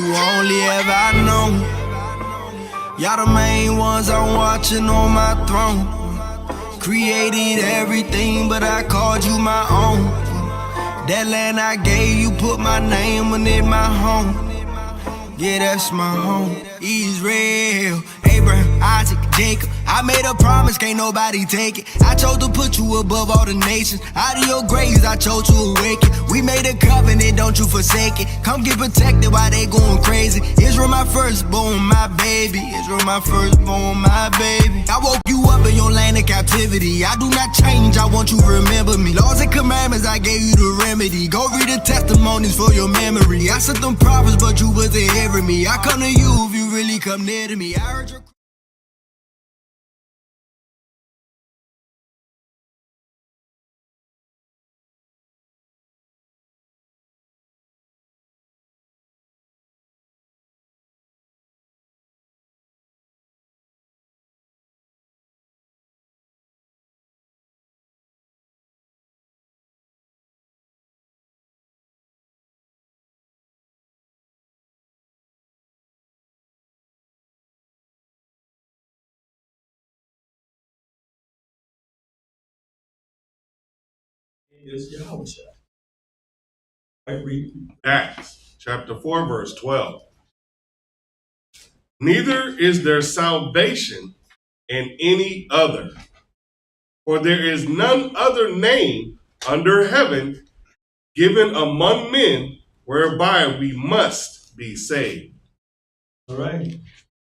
only ever known. Y'all the main ones I'm watching on my throne. Created everything, but I called you my own. That land I gave you, put my name on it, my home. Yeah, that's my home. Israel, Abraham, Isaac, Jacob. I made a promise, can't nobody take it. I chose to put you above all the nations. Out of your graves, I chose to awaken. We made a covenant, don't you forsake it. Come get protected while they going crazy. Israel, my firstborn, my baby. Israel, my firstborn, my baby. I woke you up in your land of captivity. I do not change, I want you to remember me. Laws and commandments, I gave you the remedy. Go read the testimonies for your memory. I sent them prophets, but you wasn't hearing me. I come to you if you really come near to me. I heard your is Yahweh. I read Acts chapter 4, verse 12. Neither is there salvation in any other, for there is none other name under heaven given among men whereby we must be saved. All right.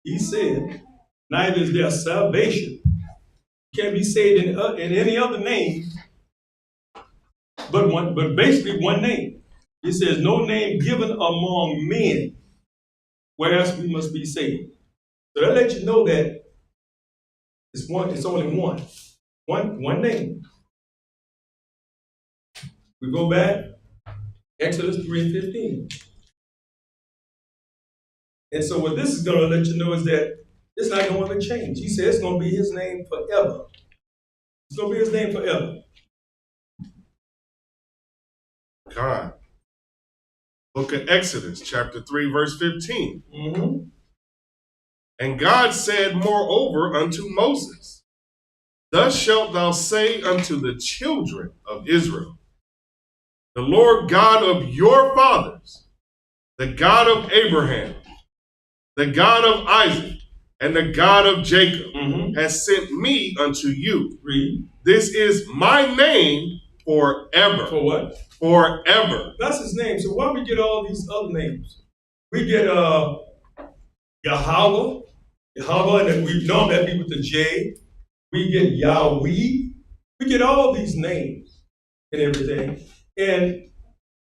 He said, neither is there salvation. You can't be saved in any other name but basically one name. He says, no name given among men whereas we must be saved. So that lets you know that it's only one name. We go back, Exodus 3:15. And so what this is going to let you know is that it's not going to change. He said it's going to be his name forever. It's going to be his name forever. God. Book of Exodus, chapter 3, verse 15. Mm-hmm. And God said moreover unto Moses, thus shalt thou say unto the children of Israel, the Lord God of your fathers, the God of Abraham, the God of Isaac, and the God of Jacob, has sent me unto you. Read. This is my name forever. For what? Forever. That's his name. So why we get all these other names? We get Yahweh, and then we know that be with the J. We get Yahweh. We get all these names and everything. And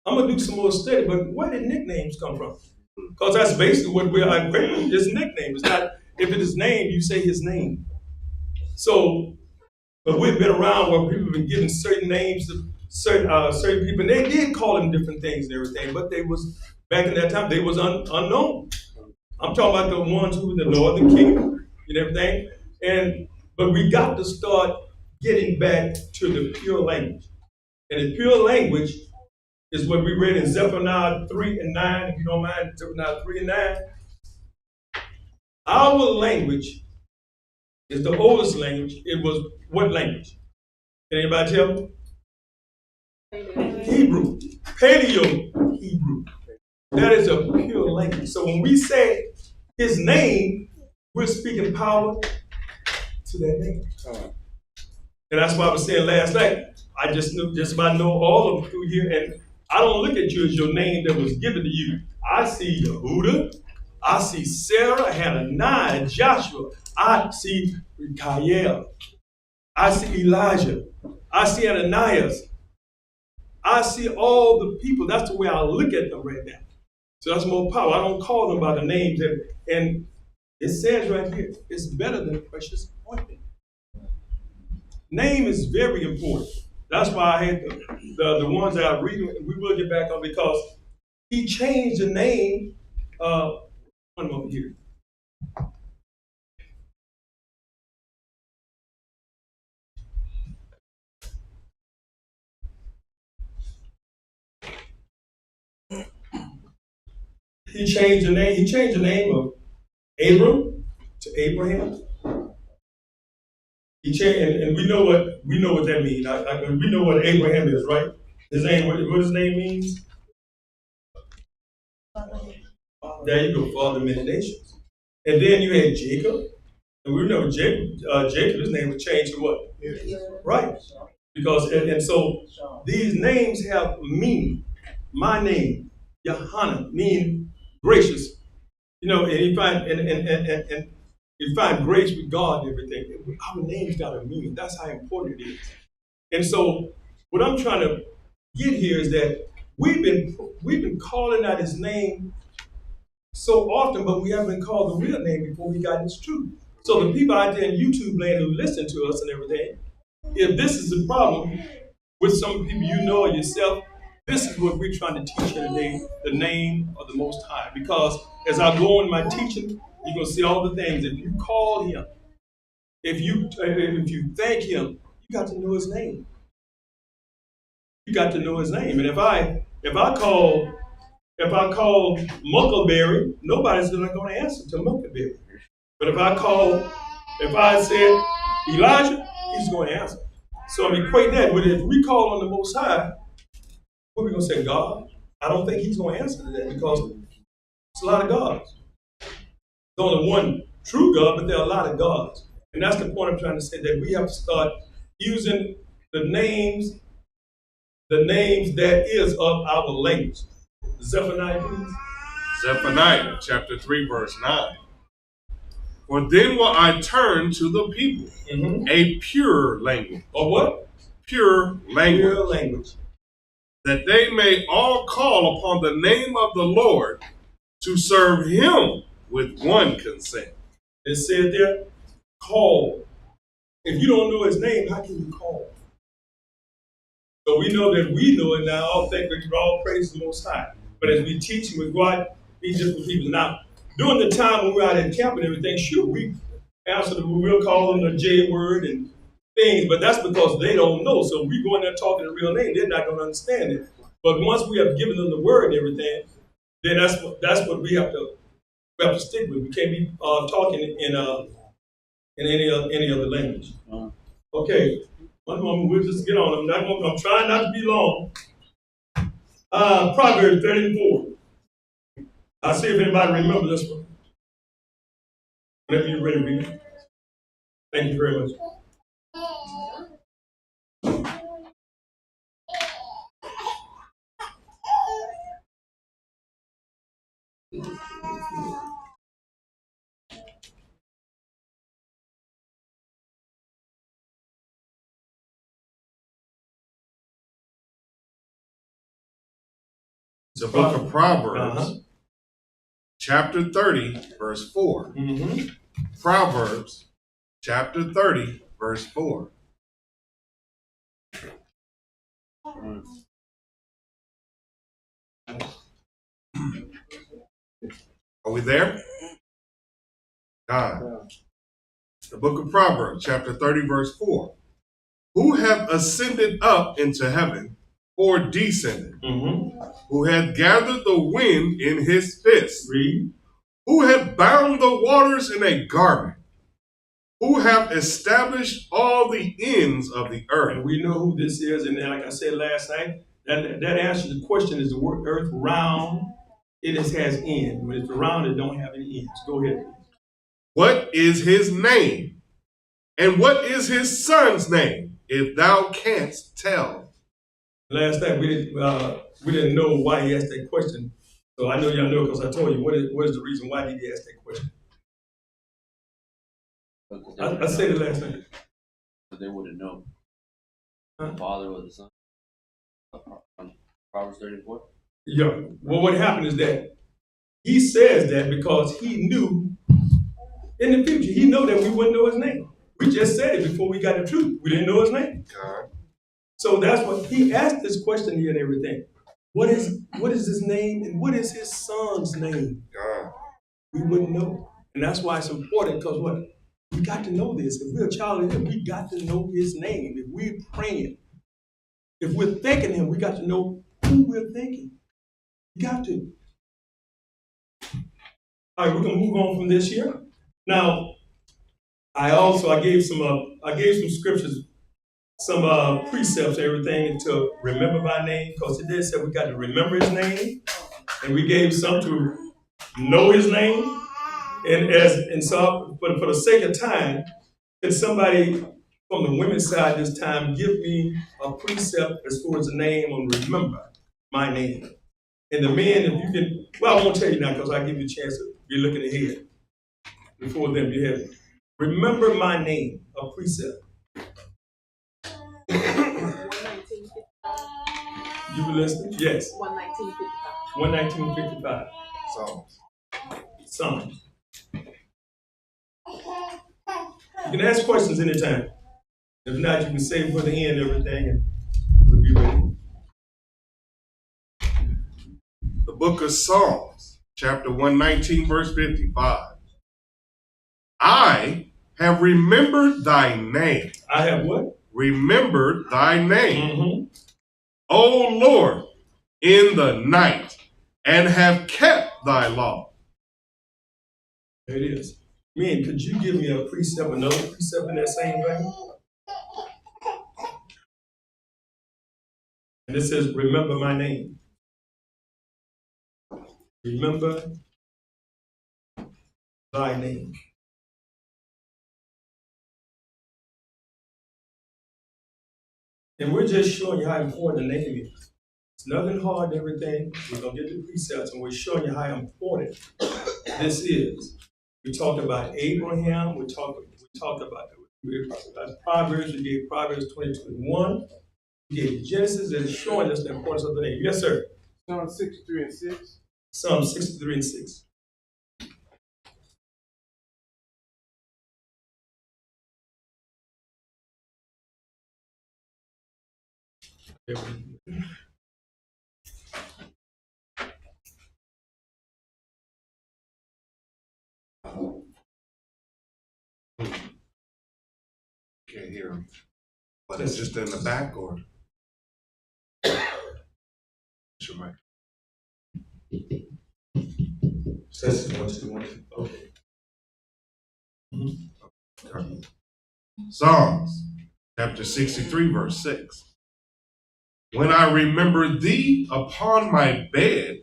I'm going to do some more study, but where did nicknames come from? Because that's basically what we're equating is nickname. It's not, if it is name, you say his name. So, but we've been around where people have been given certain names to certain people, and they did call them different things and everything, but they was, back in that time, they was unknown. I'm talking about the ones who were the northern kingdom and everything. But we got to start getting back to the pure language. And the pure language is what we read in Zephaniah 3 and 9, if you don't mind, Zephaniah 3 and 9. Our language is the oldest language. It was what language? Can anybody tell me? Hebrew. Paleo-Hebrew. That is a pure language. So when we say his name, we're speaking power to that name. And that's why I was saying last night, I just about know all of them through here, and I don't look at you as your name that was given to you. I see Yehuda, I see Sarah, Hananiah, Joshua, I see Mikael, I see Elijah, I see Ananias, I see all the people. That's the way I look at them right now. So that's more power. I don't call them by the names. And it says right here, it's better than precious ointment. Name is very important. That's why I had the ones that I read, and we will get back on, because he changed the name. One moment here. He changed the name. He changed the name of Abram to Abraham. He changed, and we know what that means. We know what Abraham is, right? His name, what his name means? There you go, father of many nations. And then you had Jacob, and we know Jacob, his name was changed to what? Right. Because and so these names have meaning. My name, Yohana, mean gracious. You know, and you find grace with God and everything. Our name's got a meaning. That's how important it is. And so what I'm trying to get here is that we've been calling out his name so often, but we haven't been called the real name before we got his truth. So the people out there in YouTube land who listen to us and everything, if this is the problem with some people you know or yourself, this is what we're trying to teach you today, the name of the Most High. Because as I go in my teaching, you're going to see all the things. If you call him, if you thank him, you got to know his name. You got to know his name. And if I call Muckleberry, nobody's going to answer to Muckleberry. But if I said Elijah, he's going to answer. So I'm equating that with if we call on the Most High, what are we going to say, God? I don't think he's going to answer to that because it's a lot of gods. There's only one true God, but there are a lot of gods. And that's the point I'm trying to say, that we have to start using the names that is of our language. Zephaniah, please. Zephaniah chapter 3, verse 9. For then will I turn to the people a pure language. Or what? Pure language. Pure language. That they may all call upon the name of the Lord to serve him with one consent. It said there, call. If you don't know his name, how can you call? So we know that we know it now. All thank God, all praise the Most High. But as we teach him, we go out, these different people. Now, during the time when we're out in camp and everything, sure, we answer we'll call them the J word and things, but that's because they don't know. So we go in there talking the real name, they're not going to understand it. But once we have given them the word and everything, then that's what we have to stick with. We can't be talking in any other language. Okay, one moment, we'll just get on. I'm trying not to be long. Proverbs 34. I'll see if anybody remember this one. Whenever you're ready, read it. Thank you very much. The book of Proverbs, chapter 30, verse 4. Proverbs, chapter 30, verse 4. Are we there? God. The book of Proverbs, chapter 30, verse 4. Who hath ascended up into heaven, or descended? Who hath gathered the wind in his fist? Read. Who hath bound the waters in a garment? Who hath established all the ends of the earth? And we know who this is, and like I said last night, that answers the question: is the earth round? It has end. When it's round, it don't have any ends. Go ahead. What is his name? And what is his son's name, if thou canst tell? Last night we didn't know why he asked that question. So I know y'all know because I told you what is the reason why did he ask that question. I said it last night. But they wouldn't know. The father or the son. Proverbs 34. Yeah. Well, what happened is that he says that because he knew in the future, he knew that we wouldn't know his name. We just said it before we got the truth. We didn't know his name. So that's what he asked this question here and everything. What is his name and what is his son's name? We wouldn't know. And that's why it's important, because what? We got to know this. If we're a child of him, we got to know his name. If we're praying, if we're thanking him, we got to know who we're thanking. You got to. All right, we're gonna move on from this here. Now, I gave some scriptures, some precepts, everything to remember my name, because it did say we got to remember his name, and we gave some to know his name, and so for the sake of time, can somebody from the women's side this time give me a precept as far as the name on remember my name? And the men, if you can, well, I won't tell you now because I'll give you a chance to be looking ahead before then you have it. Remember my name, a precept. 11955. You were listening? Yes. 11955. 11955. Psalms. You can ask questions anytime. If not, you can save for the end everything and we'll be ready. The book of Psalms, chapter 119, verse 55. I have remembered thy name. I have what? Remembered thy name, Mm-hmm. O Lord, in the night, and have kept thy law. There it is. Men, could you give me a precept, another precept in that same vein? And it says, remember my name. Remember thy name. And we're just showing you how important the name is. It's nothing hard and everything. We're going to get the precepts and we're showing you how important this is. We talked about Abraham. We talked about Proverbs. We gave Proverbs 20:21. We gave Genesis, and it's showing us the importance of the name. Yes, sir. Psalm 63 and 6. Psalm 63 and 6. Can't hear him. But it's just in the back or? Your mic. Test 1, 2, 1, 2. Okay. Psalms, chapter 63, verse 6. When I remember thee upon my bed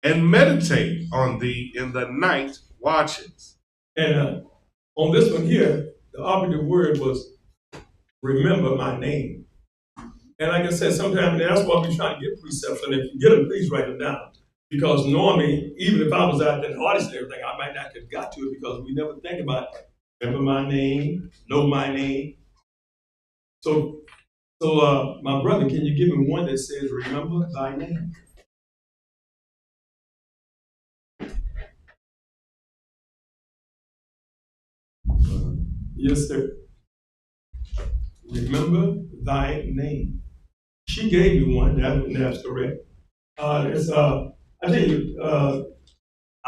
and meditate on thee in the night watches. And on this one here, the operative word was remember my name. And like I said, sometimes that's why we try to get precepts. And if you get them, please write them down. Because normally, even if I was out there in the audience and everything, I might not have got to it because we never think about remember my name, know my name. So my brother, can you give me one that says remember thy name? Yes, sir. Remember thy name. She gave me one. That's correct. It's I think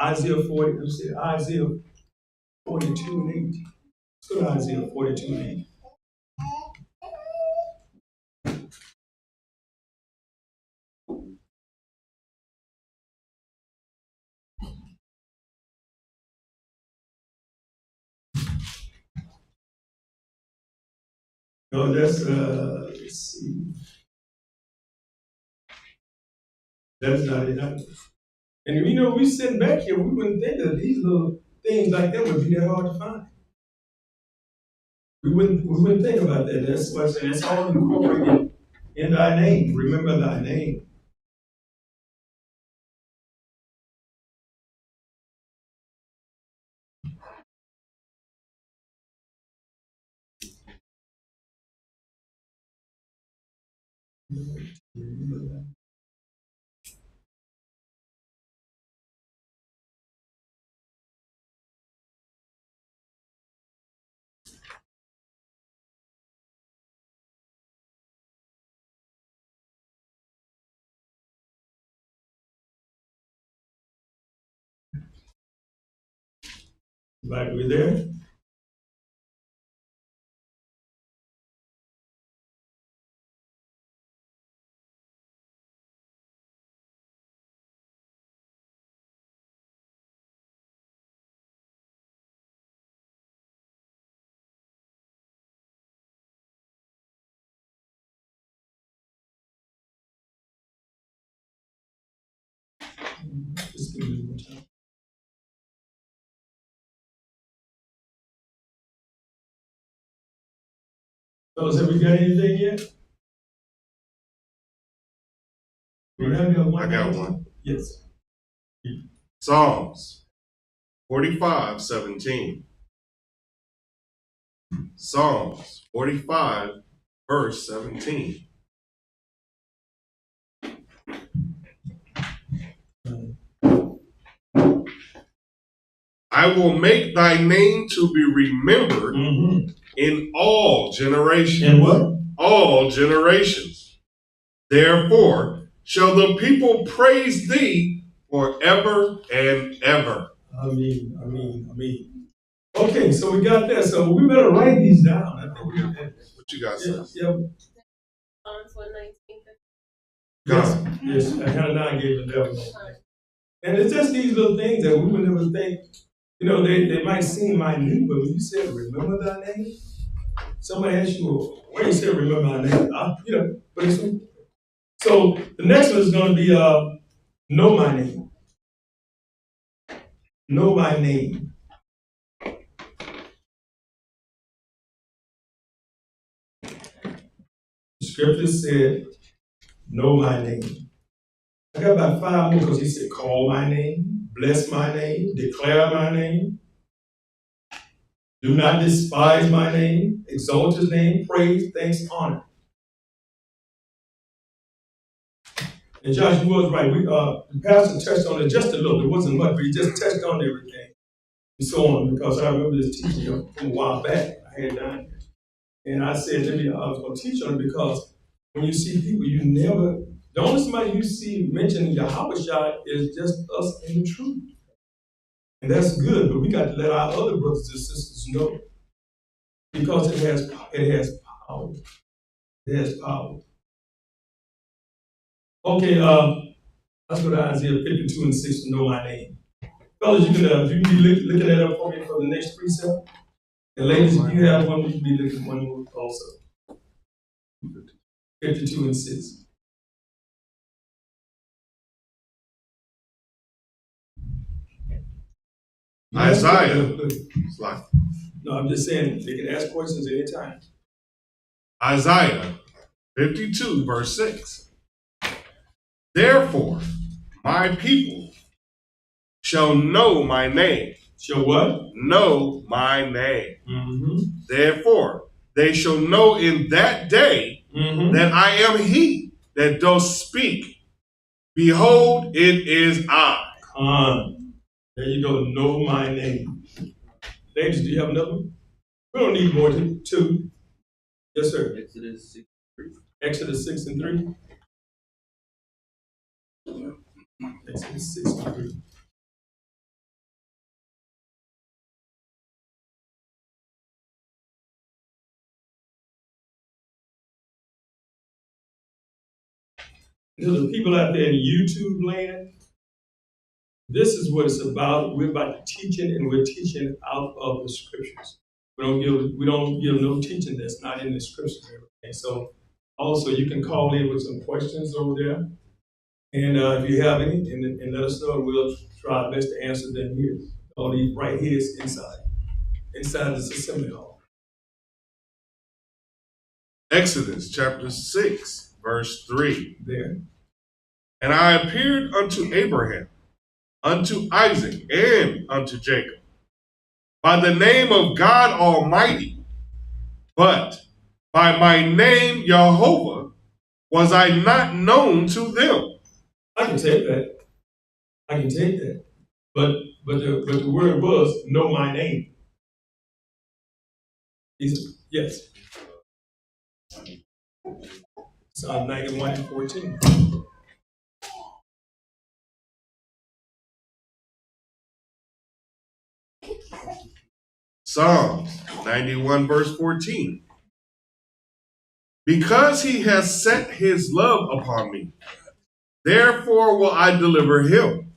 Isaiah 40. Let's see, Isaiah 42 and 8. Let's go to Isaiah 42 and 8. No, that's let's see. That's not it. And you know, we sitting back here, we wouldn't think that these little things like that would be that hard to find. We wouldn't think about that. That's why I say that's all incorporated in thy name. Remember thy name. Remember that. Right, we there? Fellas, have we got anything yet? We have got one. I got one. Yes. Psalms 45:17. Psalms 45, verse 17. I will make thy name to be remembered in all generations. And what? All generations. Therefore shall the people praise thee forever and ever. Amen. Okay, so we got that. So we better write these down. I think we got that. What you got, sis? Yeah. Psalms 119. Yes. Hananiah gave the devil. And it's just these little things that we would never think. You know, they might seem minute, but when you said remember thy name, somebody asks you, well, why you say remember my name? But it's so the next one is going to be know my name. Know my name. The scripture said, know my name. I got about 5 more because he said, call my name, bless my name, declare my name. Do not despise my name, exalt his name, praise, thanks, honor. And Josh, you was right. The pastor touched on it just a little. It wasn't much, but he just touched on everything and so on. Because I remember this teaching from a while back. I had down here, and I said, I was going to teach on it because when you see people, the only somebody you see mentioning Yahweh is just us in the truth. And that's good, but we got to let our other brothers and sisters know. Because it has power. It has power. Okay, let's go to Isaiah 52:6 to know my name. Fellas, you can be looking that up for me for the next precept. And ladies, if you have one, you can be looking one more also. 52:6. Isaiah. No, I'm just saying they can ask questions at any time. Isaiah 52, verse 6. Therefore, my people shall know my name. Shall what? Know my name. Therefore, they shall know in that day that I am he that doth speak. Behold, it is I. There you go. Know my name. Ladies, do you have another one? We don't need more than 2. Yes, sir. Exodus 6:3. Exodus 6:3. Exodus 6:3. To the people out there in YouTube land, this is what it's about. We're about teaching, and we're teaching out of the scriptures. We don't give no teaching that's not in the scriptures and everything. So also you can call in with some questions over there. And if you have any, and let us know, and we'll try our best to answer them here. All these right heads inside this assembly hall. Exodus chapter 6, verse 3. There. And I appeared unto Abraham, unto Isaac, and unto Jacob by the name of God Almighty, but by my name Jehovah was I not known to them. I can take that. But the word was know my name. Yes. Psalm 91:14. Psalms 91, verse 14. Because he has set his love upon me, therefore will I deliver him.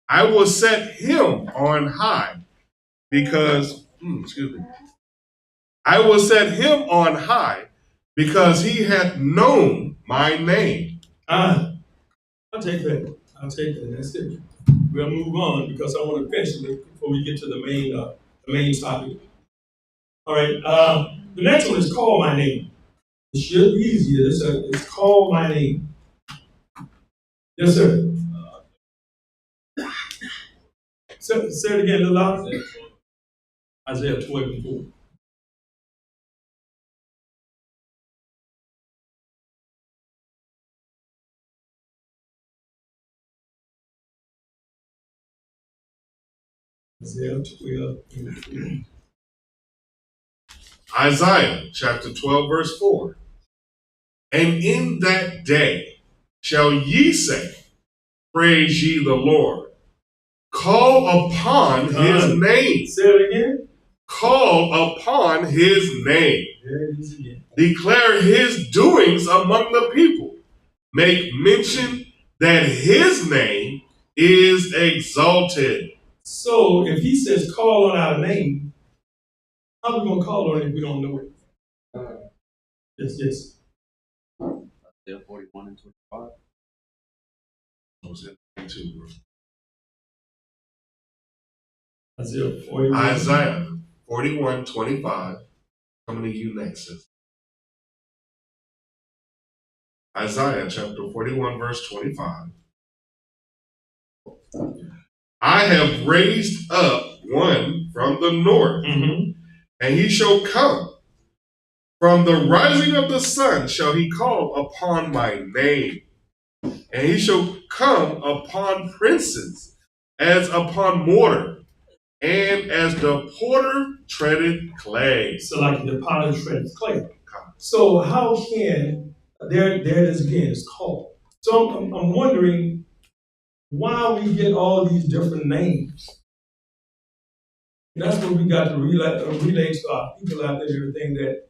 I will set him on high because, I will set him on high because he hath known my name. I'll take that. That's it. We'll move on because I want to finish it before we get to the main topic. All right. The next one is call my name. It should be easier. It's call my name. Yes, sir. Say it again a little louder. Isaiah 12:4. Isaiah 12:4. Isaiah chapter 12, verse 4. And in that day shall ye say, praise ye the Lord. Call upon his name. Say it again. Call upon his name. There it is again. Declare his doings among the people. Make mention that his name is exalted. So if he says call on our name, how are we going to call on it if we don't know it? Yes. Isaiah 41 and 25. Isaiah 41. Isaiah 41:25. Coming to you next, sister. Isaiah chapter 41, verse 25. I have raised up one from the north, and he shall come. From the rising of the sun shall he call upon my name, and he shall come upon princes as upon mortar, and as the porter treaded clay. So like the potter treads clay. So how can, there it is again, it's called. So I'm wondering why we get all these different names. And that's what we got to relay to our people out there, everything, that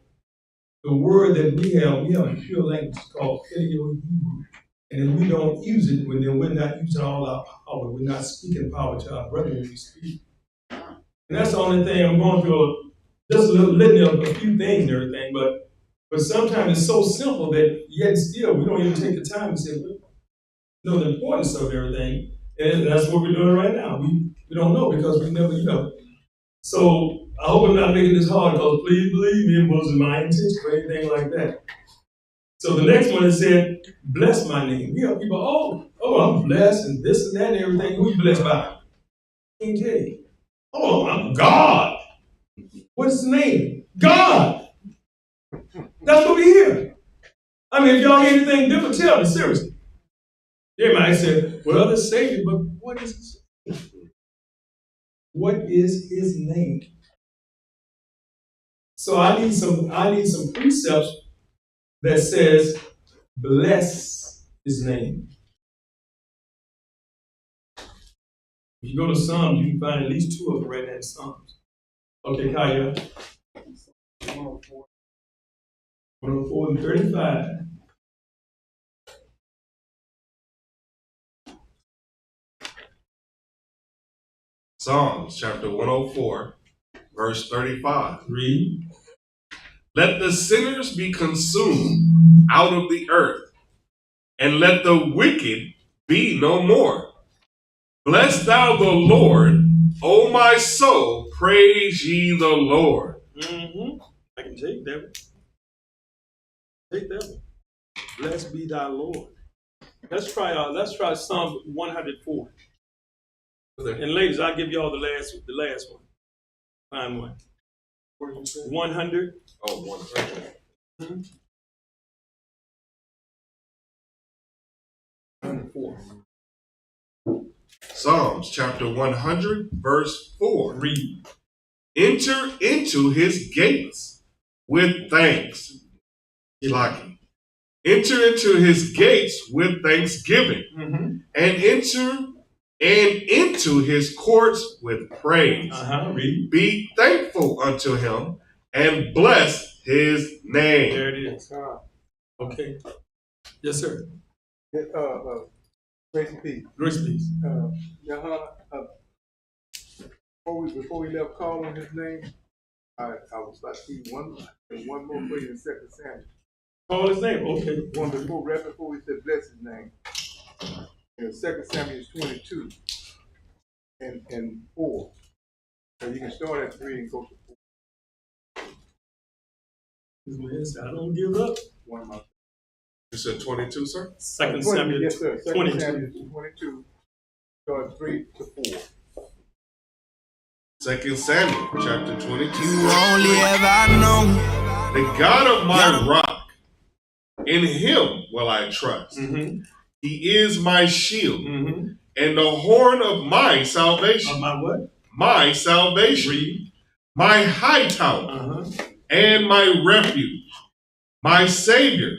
the word that we have a pure language called Paleo Hebrew. And if we don't use it, then we're not using all our power. We're not speaking power to our brethren when we speak. And that's the only thing I'm going through, just a little litany of a few things and everything, but sometimes it's so simple that yet still we don't even take the time to say, well, know the importance of everything. And that's what we're doing right now. We don't know because we never, So I hope I'm not making this hard, because please believe me, it wasn't my intention or anything like that. So the next one is said, bless my name. You know, people, I'm blessed and this and that and everything. Who you blessed by? King J. Oh, I'm God. What's his name? God. That's what we hear. I mean, if y'all hear anything different, tell me, seriously. They might say, well, the Savior, but what is his name? What is his name? So I need some precepts that says, bless his name. If you go to Psalms, you can find at least two of them right there in Psalms. Okay, Kaya. 104 and 35. Psalms chapter 104, verse 35. Read. Let the sinners be consumed out of the earth, and let the wicked be no more. Bless thou the Lord, O my soul, praise ye the Lord. I can take that one. Take that one. Blessed be thy Lord. Let's try Psalm 104. And ladies, I'll give y'all the last one. Find one. 100. Oh, 100. 104. Psalms chapter 100, verse 4. Read. Enter into his gates with thanks. Enter into his gates with thanksgiving, and into his courts with praise. Read. Be thankful unto him and bless his name. There it is. Okay. Yes, sir. Grace and peace. Grace and peace. Before we left call on his name, I was like, see one more place in 2 Samuel. Call his name. Okay. Right before we said bless his name. In 2 Samuel 22 and 4. So you can start at 3 and go to 4. This man said, I don't give up. One of my You said 22, sir? 2 Samuel yes, sir. 22. Samuel 22, start 3 to 4. 2 Samuel chapter 22. You only ever known. The God of my rock, in him will I trust. Mm-hmm. He is my shield Mm-hmm. and the horn of my salvation. Of my what? My salvation. Read. My high tower Uh-huh. and my refuge. My Savior.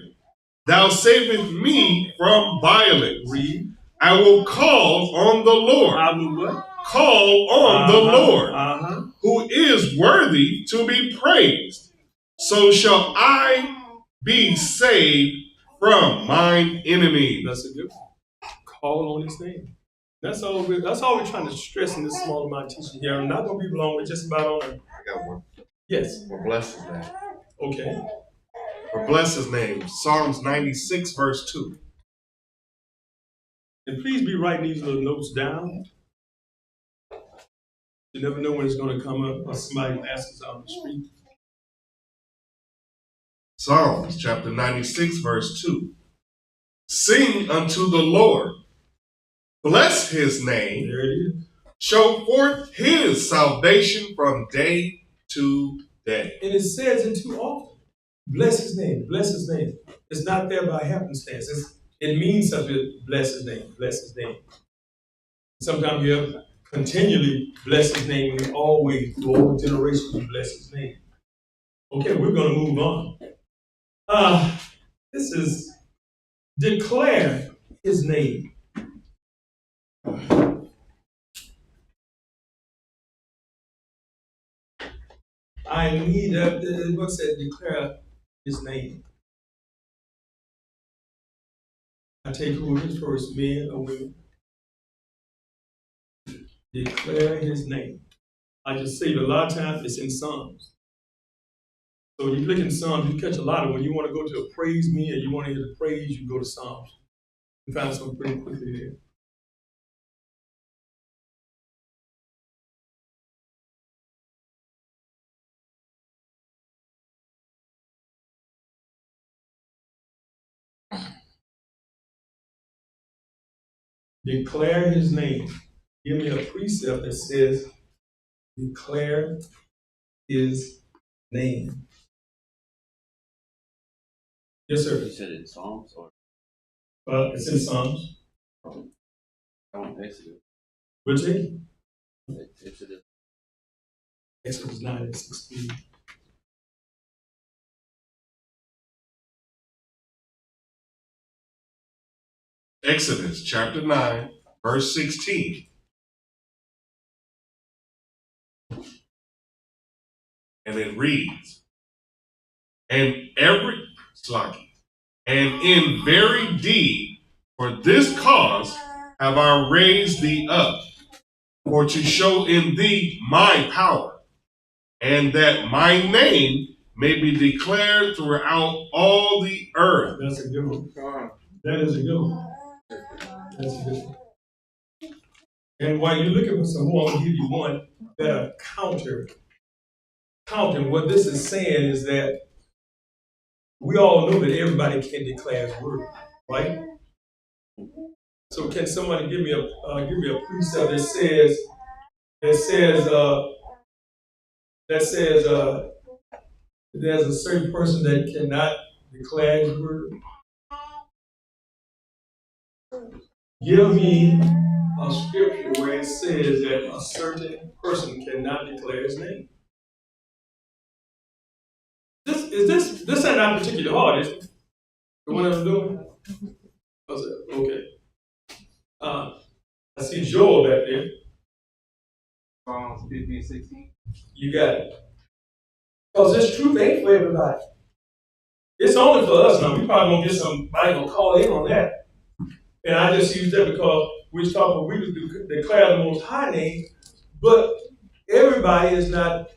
Thou savest me from violence. Read. I will call on the Lord. I will what? Call on the Lord, Uh-huh. who is worthy to be praised. So shall I be saved from mine enemies. That's a good one. Call on his name. That's all we're trying to stress in this small amount of teaching here. I'm not going to be long. We're just about on it. I got one. Yes. For bless his name. Okay. For bless his name. Psalms 96 verse 2. And please be writing these little notes down. You never know when it's going to come up or somebody will ask us out on the street. Psalms chapter 96 verse 2. Sing unto the Lord. Bless his name. There it is. Show forth his salvation from day to day. And it says it too often. Bless his name. Bless his name. It's not there by happenstance. It means something. Bless his name. Bless his name. Sometimes you have continually bless his name. And always, through all generations, you bless his name. Okay, we're going to move on. This is declare his name. I need the book said declare his name. I take who is first, men or women. Declare his name. I just say a lot of times it's in Psalms. So when you look in Psalms, you catch a lot of when you want to go to a praise me or you want to hear the praise, you go to Psalms. You find something pretty quickly there. Declare his name. Give me a precept that says, declare his name. Yes, sir. You said in Psalms or It's in Psalms. Exodus? Which is? Exodus. Exodus 9 and 16. Exodus chapter 9 verse 16. And it reads, and in very deed for this cause have I raised thee up, for to show in thee my power, and that my name may be declared throughout all the earth. That's a good one. That is a good one. That's a good one. And while you're looking for some more, I'm going to give you one that counter. What this is saying is that we all know that everybody can declare his word, right? So can somebody give me a precept that says there's a certain person that cannot declare his word? Give me a scripture where it says that a certain person cannot declare his name. This ain't not particularly hard, is it? The one I'm doing? Okay. I see Joel back there. Psalms 15, 16. You got it. Because this truth ain't for everybody. It's only for us now. We probably gonna get somebody gonna call in on that. And I just use that because we declare the Most High name, but everybody is not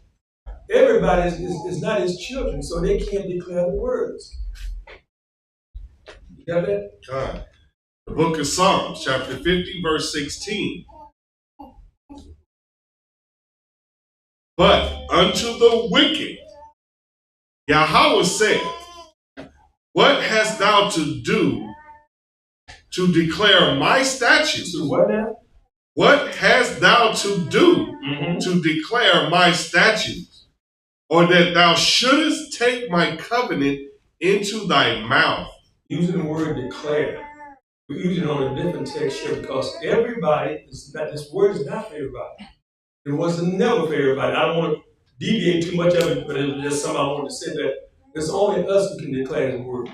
his children, so they can't declare the words. You got that? The book of Psalms, chapter 50, verse 16. But unto the wicked Yahweh said, what hast thou to do to declare my statutes? To what now? What hast thou to do to declare my statutes? Or that thou shouldest take my covenant into thy mouth? Using the word declare. We're using it on a different text here because everybody is not, this word is not for everybody. It wasn't never for everybody. I don't want to deviate too much of it, but it was just something I wanted to say that it's only us who can declare his word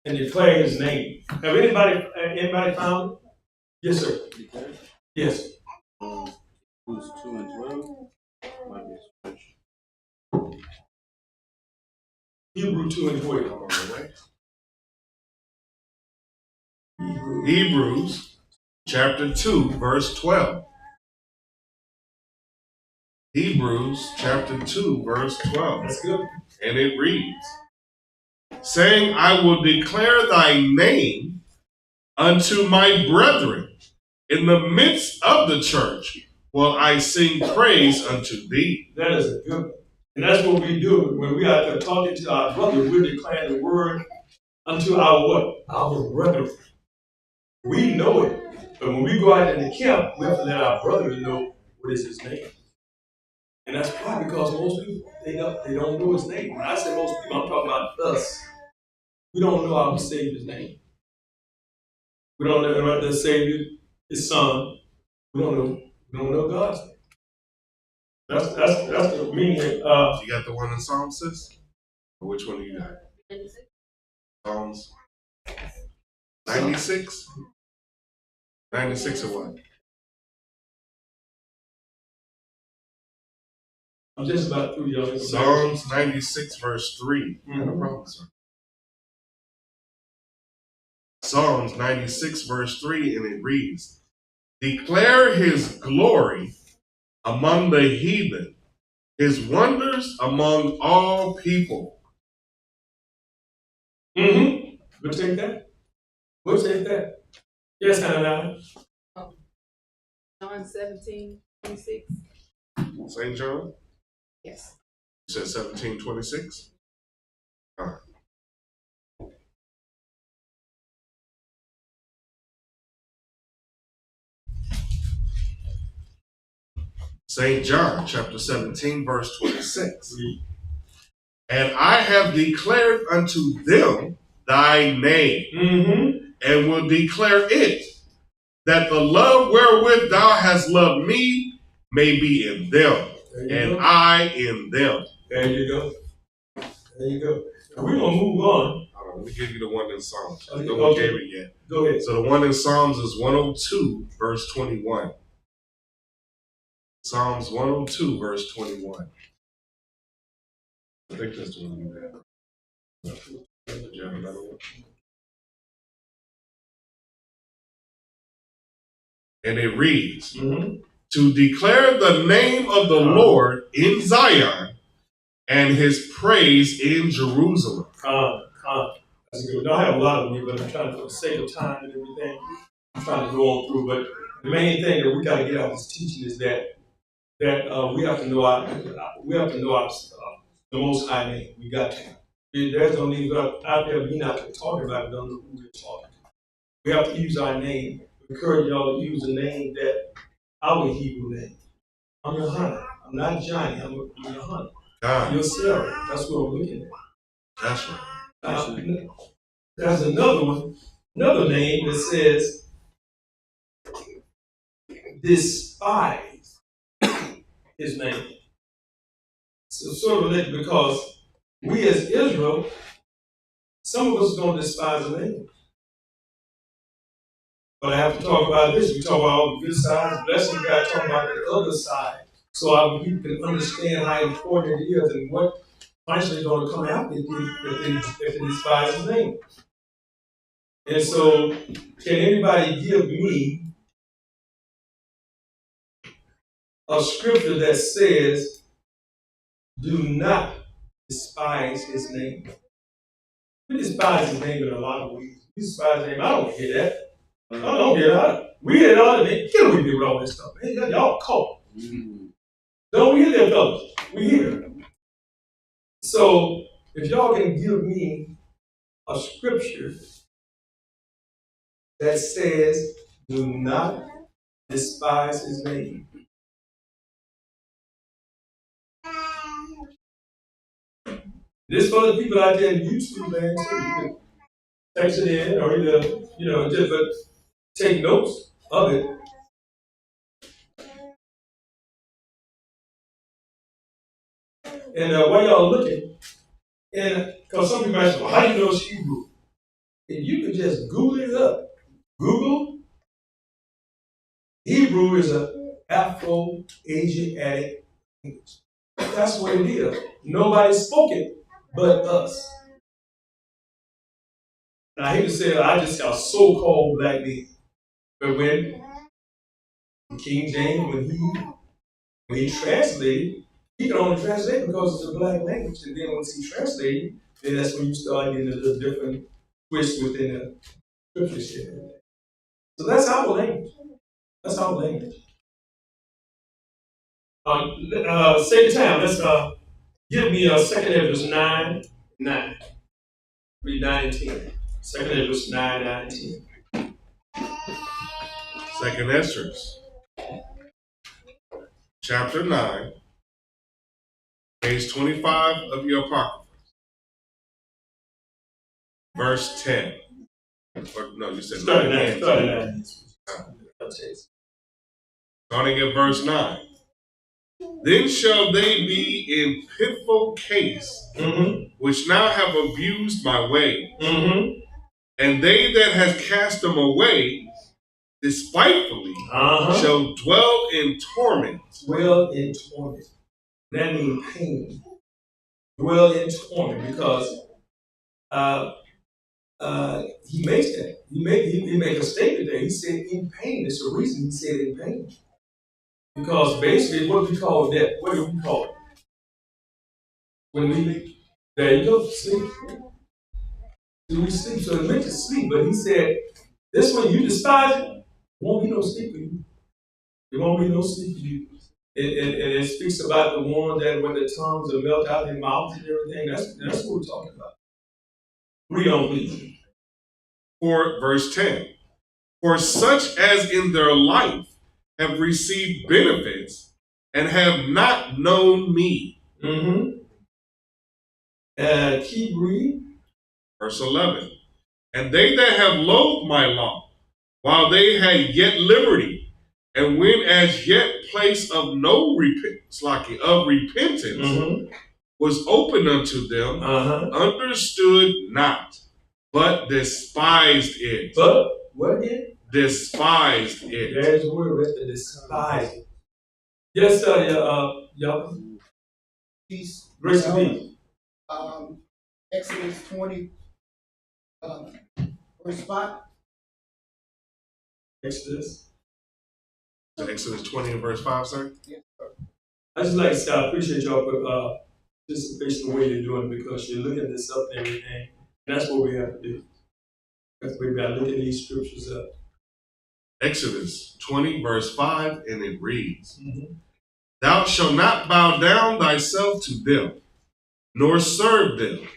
and declare his name. Have anybody found it? Yes, sir. Yes. Hebrews 2 and 12. Might be a stretch. Hebrew 2 and 12. Hebrews chapter 2, verse 12. Hebrews chapter 2, verse 12. That's good. And it reads, saying, I will declare thy name unto my brethren. In the midst of the church will I sing praise unto thee. That is a good one. And that's what we do when we are talking to our brothers. We're declaring the word unto our what? Our brethren. We know it. But when we go out in the camp, we have to let our brothers know what is his name. And that's probably because most people, they don't know his name. When I say most people, I'm talking about us. We don't know our Savior's name. We don't know about the Savior, his son. We don't know God's name. That's the meaning. You got the one in Psalms, sis? Or which one do you got? 96. Psalms 96? 96 or what? I'm just about through, y'all. Psalms 96, verse 3. Mm-hmm. No problem, sir. Psalms 96, verse 3, and it reads, declare his glory among the heathen, his wonders among all people. Mm-hmm. We'll take that. We'll take that. Yes, Hannah. John 17:26. St. John? Yes. You said 17:26? All right. St. John, chapter 17, verse 26. And I have declared unto them thy name, and will declare it, that the love wherewith thou hast loved me may be in them, and I in them. There you go. There you go. We're going to move on. Hold on, let me give you the one in Psalms. Okay. No one gave it yet. Go ahead. So the one in Psalms is 102, verse 21. Psalms 102, verse 21. I think that's the one you have. Do you have another one? And it reads, to declare the name of the Lord in Zion and his praise in Jerusalem. That's good. I have a lot of them, but I'm trying to, for the sake of time and everything, I'm trying to go on through. But the main thing that we got to get out of this teaching is that we have to know the Most High name. We got to. There's no need out there being out there talking about it. Don't know who we're talking to. We have to use our name. We encourage y'all to use a name that our Hebrew name. I'm your honey. I'm not Johnny. I'm your honey. God. You're Sarah. That's what we're looking at. That's right. There's another one, another name that says despise his name. So sort of late because we as Israel, some of us don't despise the name. But I have to talk about this. We talk about all the good sides, blessing. We got to talk about the other side. So our people can understand how important it is and what punishment is going to come out if they despise his name. And so, can anybody give me a scripture that says, do not despise his name? We despise his name in a lot of ways. We despise his name. I don't hear that. I don't hear that. We hear it all the time. Kill we do with all this stuff. Man, y'all caught. Don't we hear that, fellas? We hear it. So, if y'all can give me a scripture that says, do not despise his name. This for the people out there in YouTube land too. You can text it in or either, just but take notes of it. And while y'all looking, and because some people ask, well, how do you know it's Hebrew? If you can just Google it up, Google Hebrew is an Afro-Asiatic language. That's what it is. Nobody spoke it but us. And I hate to say it, I just got so-called black men. But when King James, when he translated, he could only translate because it's a black language. And then once he translated, then that's when you start getting a little different twist within the scriptures here. So that's our language. That's our language. Same time, let's give me 2nd Ezra 9:9. Read 9 and 10. 2nd Ezra 9 and 10. 2nd Ezra, chapter 9, page 25 of your Apocrypha. Verse 10. Or, no, you said 9. 39. Starting at verse 9. Then shall they be in pitiful case, which now have abused my way. And they that have cast them away despitefully shall dwell in torment. Dwell in torment. That means pain. Dwell in torment because he makes that. He made a statement there. He said in pain. It's the reason he said in pain. Because basically, what do we call that? What do we call it? When we, there you go, sleep. Do we sleep? So it meant to sleep, but he said, this one you despise it, won't be no sleep for you. There won't be no sleep for you. And it speaks about the one that when the tongues are melt out in mouths and everything. That's what we're talking about. Read on, please. For verse 10. For such as in their life have received benefits and have not known me. Keep reading. Verse 11. And they that have loathed my law, while they had yet liberty, and when as yet place of no repentance was open unto them, understood not, but despised it. But what again? Despised it. There's the word with the despise. Yes, y'all. Peace. Grace and peace. Exodus 20, verse 5. Exodus. Exodus 20 and verse 5, sir? Yes, sir. I just like to say I appreciate y'all for participation the way you're doing it because you're looking this up and everything. And that's what we have to do. That's what we got to look at these scriptures up. Exodus 20, verse 5, and it reads, Thou shalt not bow down thyself to them, nor serve them.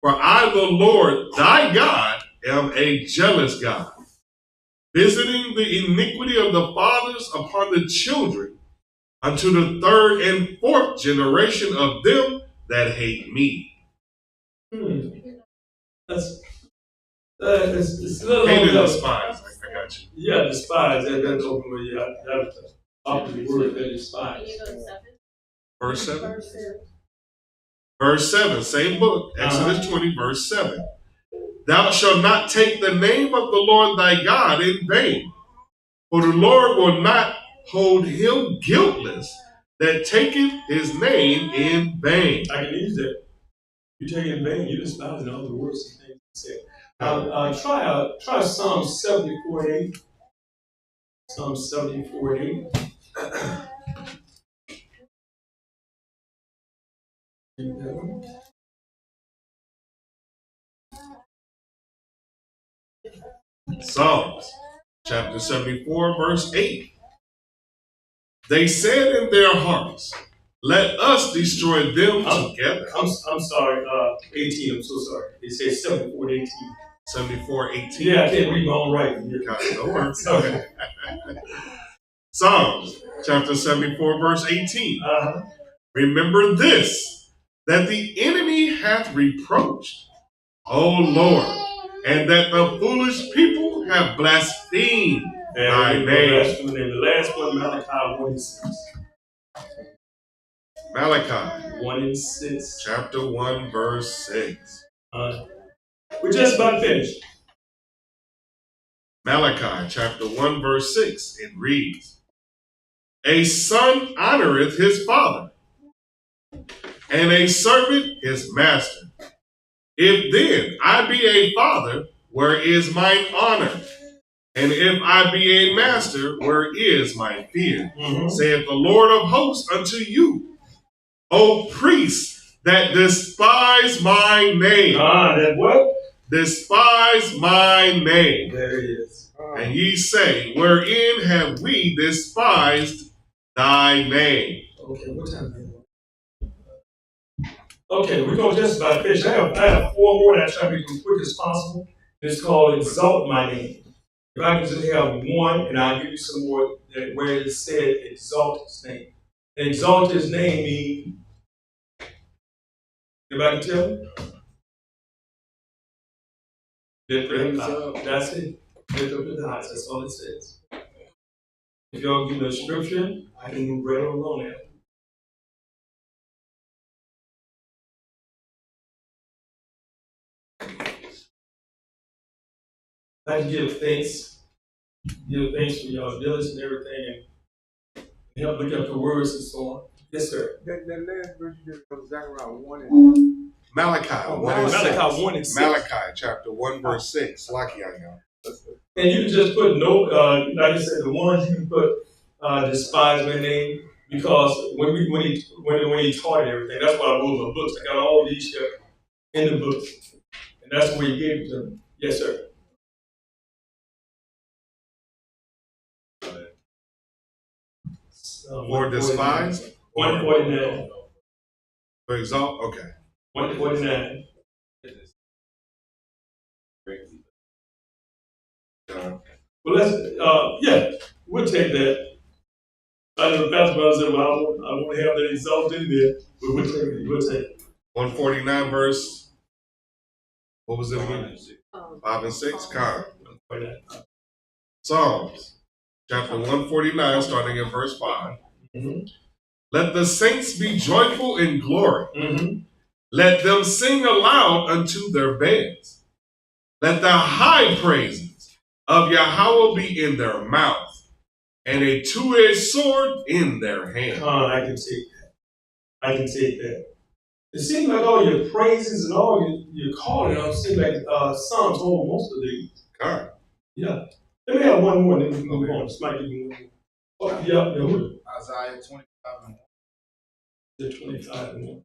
For I, the Lord thy God, am a jealous God, visiting the iniquity of the fathers upon the children, unto the 3rd and 4th generation of them that hate me. It's a little Hate and despise. I got you. Yeah, despise. That's open. Yeah, that's the opposite word. That despise. Verse 7. Verse 7, same book, Exodus 20, verse 7. Thou shalt not take the name of the Lord thy God in vain, for the Lord will not hold him guiltless that taketh his name in vain. I can use that. You take it in vain, you despise in all the words and things he said. Try Psalm 74:8. Psalm 74:8. Psalms chapter 74, verse 8. They said in their hearts, Let us destroy them together. I'm sorry, 18, I'm so sorry. It says 74 to 18. 74:18. Yeah, I can't read my own writing. No worries. Okay. Psalms chapter 74, verse 18. Remember this, that the enemy hath reproached, O Lord, and that the foolish people have blasphemed thy name. And the last one, Malachi 1 and 6. Malachi 1 and 6. chapter 1, verse 6. We're just about finished. Malachi chapter 1, verse 6. It reads, A son honoreth his father, and a servant his master. If then I be a father, where is mine honor? And if I be a master, where is my fear? Saith the Lord of hosts unto you, O priests that despise my name. That what? Despise my name. There it is. And ye say, wherein have we despised thy name? Okay, what time is it? Okay, we're going to just about finish. I have 4 more that I try to be as quick as possible. It's called Exalt My Name. If I can just have one, and I'll give you some more where it said exalt his name. And exalt his name means, anybody can tell me? Lift up his eyes. That's it. Lift up his eyes. That's all it says. If y'all give me a scripture, I can move right along there. I can give thanks for y'all diligence and everything, and help look up the words and so on. Yes, sir. That last verse you just from Zechariah 1 and Malachi 1 and 6. Malachi 1 and 6. Malachi chapter 1, verse 6. Lucky on y'all. And you can just put no, like I said, the ones you can put despise my name, because when he taught everything, that's why I wrote my books. I got all these here in the books, and that's where he gave it to me. Yes, sir. For despise? 149. For exalt? Okay. 149. Well, we'll take that. I know the pastor brother said, well, I want to have that exalt in there, but we'll take it. We'll take it. 149 verse, what was it again? 5 and 6? Con. Psalms, chapter 149, starting at verse 5. Let the saints be joyful in glory. Let them sing aloud unto their beds. Let the high praises of Yahweh be in their mouth, and a two-edged sword in their hand. I can take that. I can take that. It seems like all your praises and all your calling, it seems like Psalms hold most of these. Right. Yeah. Let me have one more, then we can move on. This might give me one more. Oh, yeah. Isaiah 25 and 1. The 25 and 1.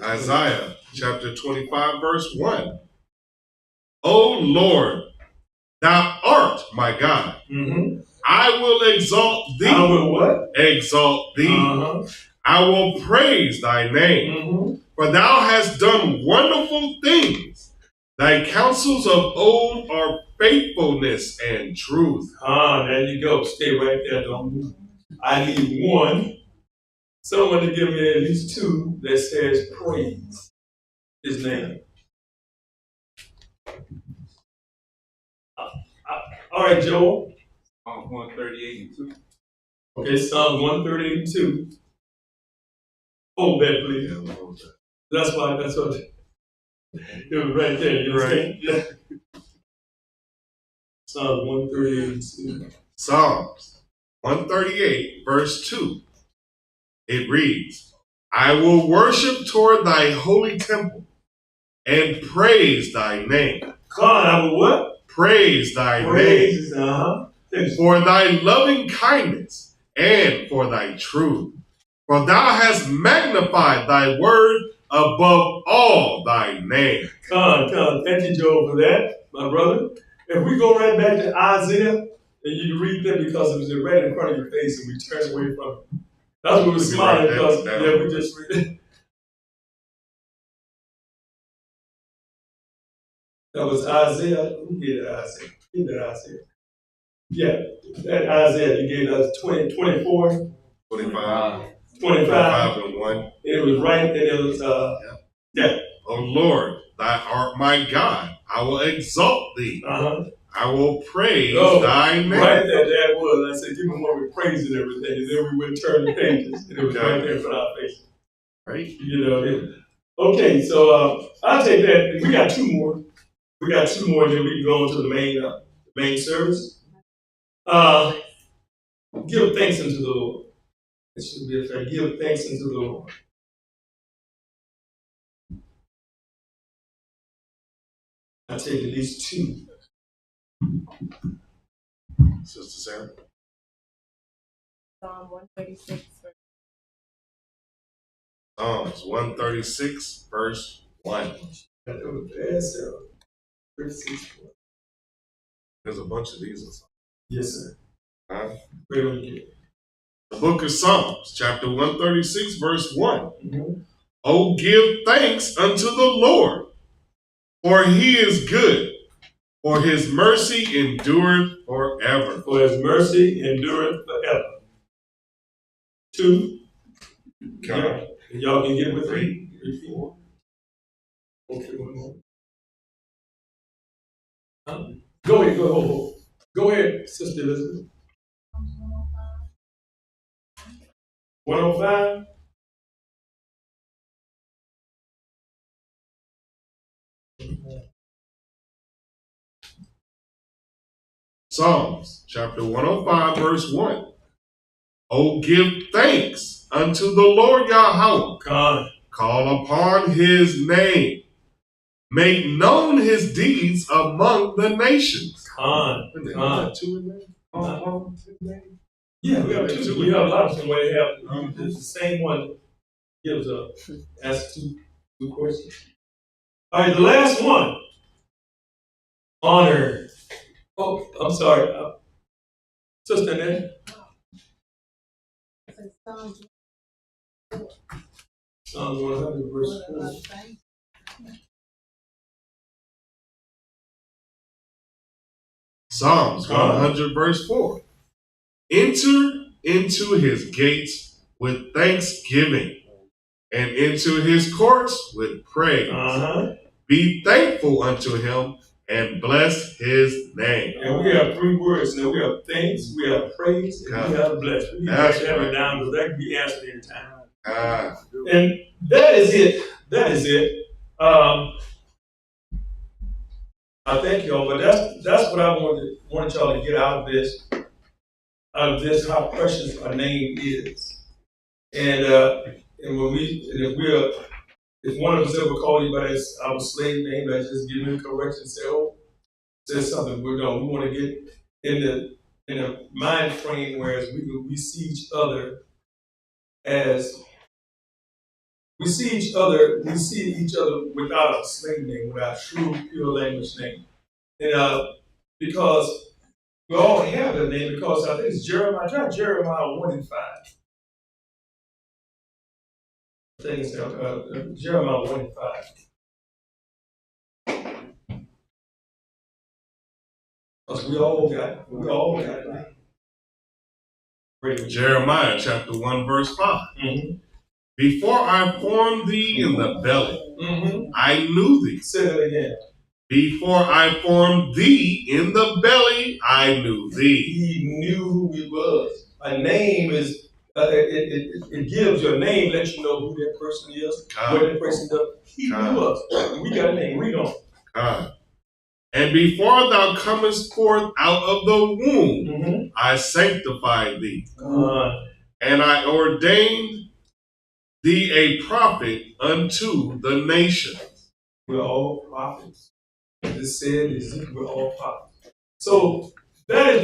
Isaiah chapter 25, verse 1. O Lord, thou art my God. I will exalt thee. I will what? Exalt thee. I will praise thy name. For thou hast done wonderful things. Thy counsels of old are faithfulness and truth. There you go. Stay right there. Don't move. I need one. Someone to give me at least 2 that says praise his name. All right, Joel. Psalm 138 and 2. Okay, Psalm 138 and 2. Hold that, please. That's what it was right there. You right. Yeah. Psalm 138 and 2. Psalms 138, verse 2. It reads, I will worship toward thy holy temple and praise thy name. God, I will what? Praise thy Praise, name. For thy loving kindness and for thy truth. For thou hast magnified thy word above all thy name. Come. Thank you, Joe, for that, my brother. If we go right back to Isaiah, and you can read that because it was right in front of your face and we turned away from it. That's what we're smiling because, yeah, we just read it. That was Isaiah. Who gave that Isaiah? Who gave that Isaiah? Yeah, that Isaiah, he gave us 24. 25. 25. And 1. It was right, and it was, yeah. O Lord, thou art my God. I will exalt thee. I will praise thy name. Right, that was. I said, give him one with praise and everything, and then we would turn the pages, and it was right there in front of our face. Right? You know, okay, so I'll take that. We got two more. And then we can go on to the main service. Give thanks unto the Lord. It should be a fair. Give thanks unto the Lord. I'll take at least two. Sister Sarah. Psalm 136. Psalms 136, verse 1. There's a bunch of these. Yes, sir. Huh? The book of Psalms, chapter 136, verse 1. Oh, give thanks unto the Lord, for he is good, for his mercy endureth forever. For his mercy endureth forever. 2. God. Y'all can get with 3. 3, 4. Okay, one more. Go ahead, go ahead, Sister Elizabeth. 105. Psalms chapter 105, verse 1. Oh, give thanks unto the Lord Yahweh. Call upon his name. Make known his deeds among the nations. Two in there? Yeah, we have two. We have a lot of them where they have the same one gives asks two questions. All right, the last one. Honor. Oh, I'm sorry. Sister Ned. Psalms 100, verse 4. Psalms 100, verse 4. Enter into his gates with thanksgiving, and into his courts with praise. Be thankful unto him, and bless his name. And we have 3 words now. We have thanks, we have praise, and we have bless. We need to have it down because that can be answered anytime. And that is it. I thank y'all, but that's what I wanted y'all to get out of this, how precious our name is. And if one of us ever called you by our slave name, I just give me a correction, say something. We want to get in the mind frame whereas we see each other without a slave name, without a true pure language name. And because we all have that name, because I think it's Jeremiah. Try Jeremiah 1 and 5. I think it's Jeremiah 1 and 5. Because we all got it. Jeremiah chapter 1, verse 5. Before I formed thee in the belly, I knew thee. Say that again. Before I formed thee in the belly, I knew thee. He knew who we was. A name is, it gives your name, lets you know who that person is, what that person does. He knew us. We got a name. Read on. And before thou comest forth out of the womb, I sanctified thee. And I ordained thee a prophet unto the nations. We're all prophets. This said is we're all prophets. So that is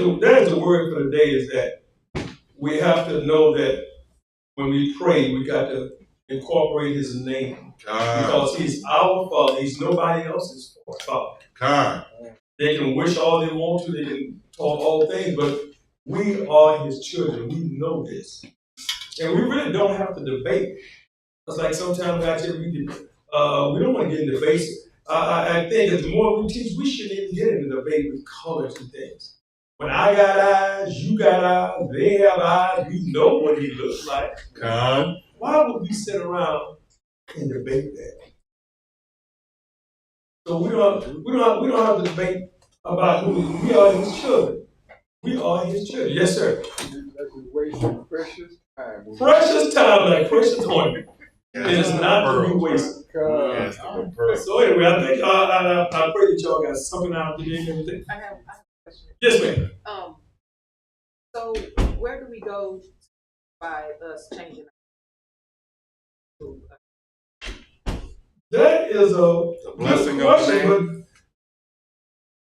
the word for the day, is that we have to know that when we pray, we got to incorporate his name. God. Because he's our Father. He's nobody else's Father. God. They can wish all they want to. They can talk all things, but we are his children. We know this. And we really don't have to debate. It's like sometimes I tell you, we don't want to get in debates. I think as the more we teach, we shouldn't even get into debate with colors and things. When I got eyes, you got eyes, they have eyes, we know what he looks like. God. Why would we sit around and debate that? So we don't have to debate about who we are his children. We are his children. Yes, sir. That's just wasting precious time. Precious time like precious ointment. Yes, It is not to be pearls. wasted. Yes, the pearls. So anyway, I think I pray that y'all got something out today and everything. I have a question. Yes, ma'am. So where do we go by us changing our That is The blessing good of the question, name.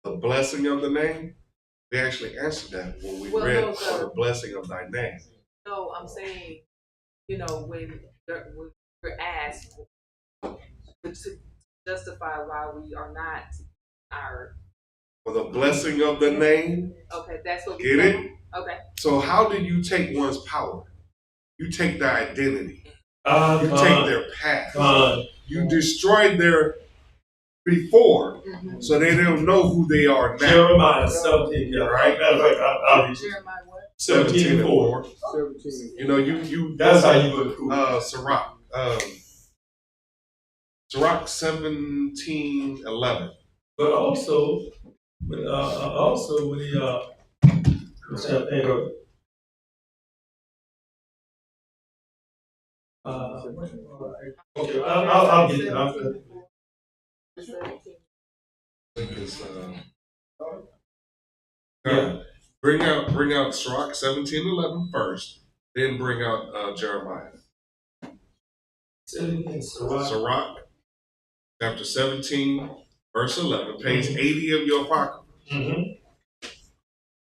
The blessing of the name. We actually answered that when we read for the blessing of thy name. No, I'm saying, when we're asked to justify why we are not our. For the blessing of the name. Okay, that's what we Get it? Okay. So how do you take one's power? You take their identity. You take their past. You destroy their before, so they don't know who they are now. Jeremiah 17, yeah, Right? Matter of fact, I'll read you. Jeremiah what? 17 and 4. 17. You know, you That's how you go to Sirach. Sirach 17:11. But also, when he okay, I'll get it. I'll get it. Yeah. Bring out Sirach 17:11 first, then bring out Jeremiah. Sirach chapter 17, verse 11, page 80 of your Apocrypha.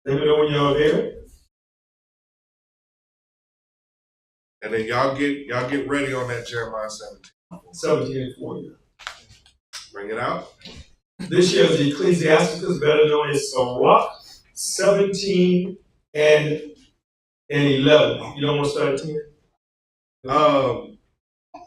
Let me know when y'all there. And then y'all get ready on that Jeremiah 17. 17 and 4. Yeah. Bring it out. This year is the Ecclesiasticus, better known as Sirach 17 and 11. You don't want to start at 10?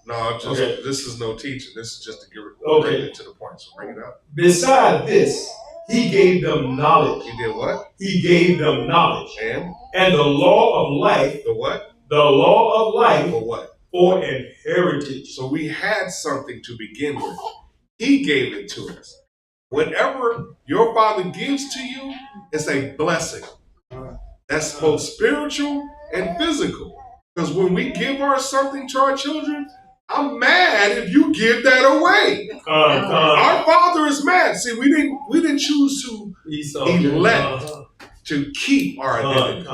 No, just Okay. This is no teaching. This is just to get Okay. to the point. So bring it up. Beside this, he gave them knowledge. He did what? He gave them knowledge. And the law of life. the what? The law of life For what? for an heritage. So we had something to begin with. He gave it to us. Whatever your Father gives to you is a blessing. That's both spiritual and physical. Because when we give something to our children, I'm mad if you give that away. Our Father is mad. See, we didn't choose to elect to keep our identity.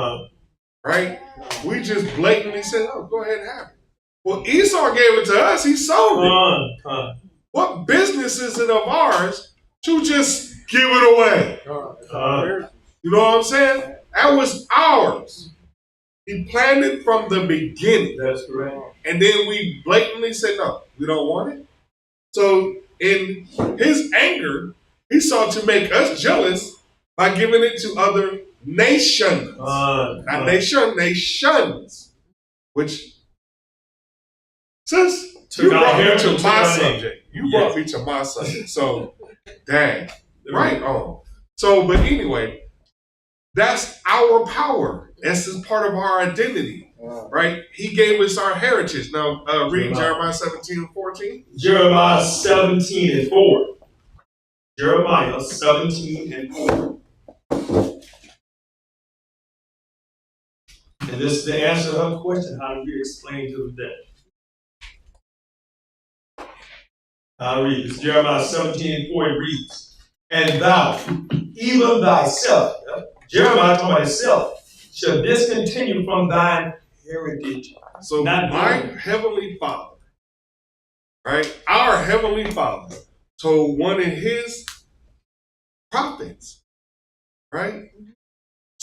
Right? We just blatantly said, "Oh, go ahead and have it." Well, Esau gave it to us. He sold it. What business is it of ours to just give it away? You know what I'm saying? That was ours. He planned it from the beginning. That's correct. And then we blatantly said, no, we don't want it. So in his anger, he sought to make us jealous by giving it to other nations. Not nation, nations. Which, sis, you brought me to my subject. You brought me to my subject. So, dang. Right on. So, but anyway, that's our power. This is part of our identity, right? He gave us our heritage. Now, read Jeremiah 17 and 14. Jeremiah 17 and 4. Jeremiah 17 and 4. And this is the answer to her question. How do we explain to them that? I'll read this. Jeremiah 17 and 4, it reads, "And thou, even thyself," Jeremiah talking about himself, "shall discontinue from thine heritage." So my heavenly Father, right? Our heavenly Father told one of his prophets, right?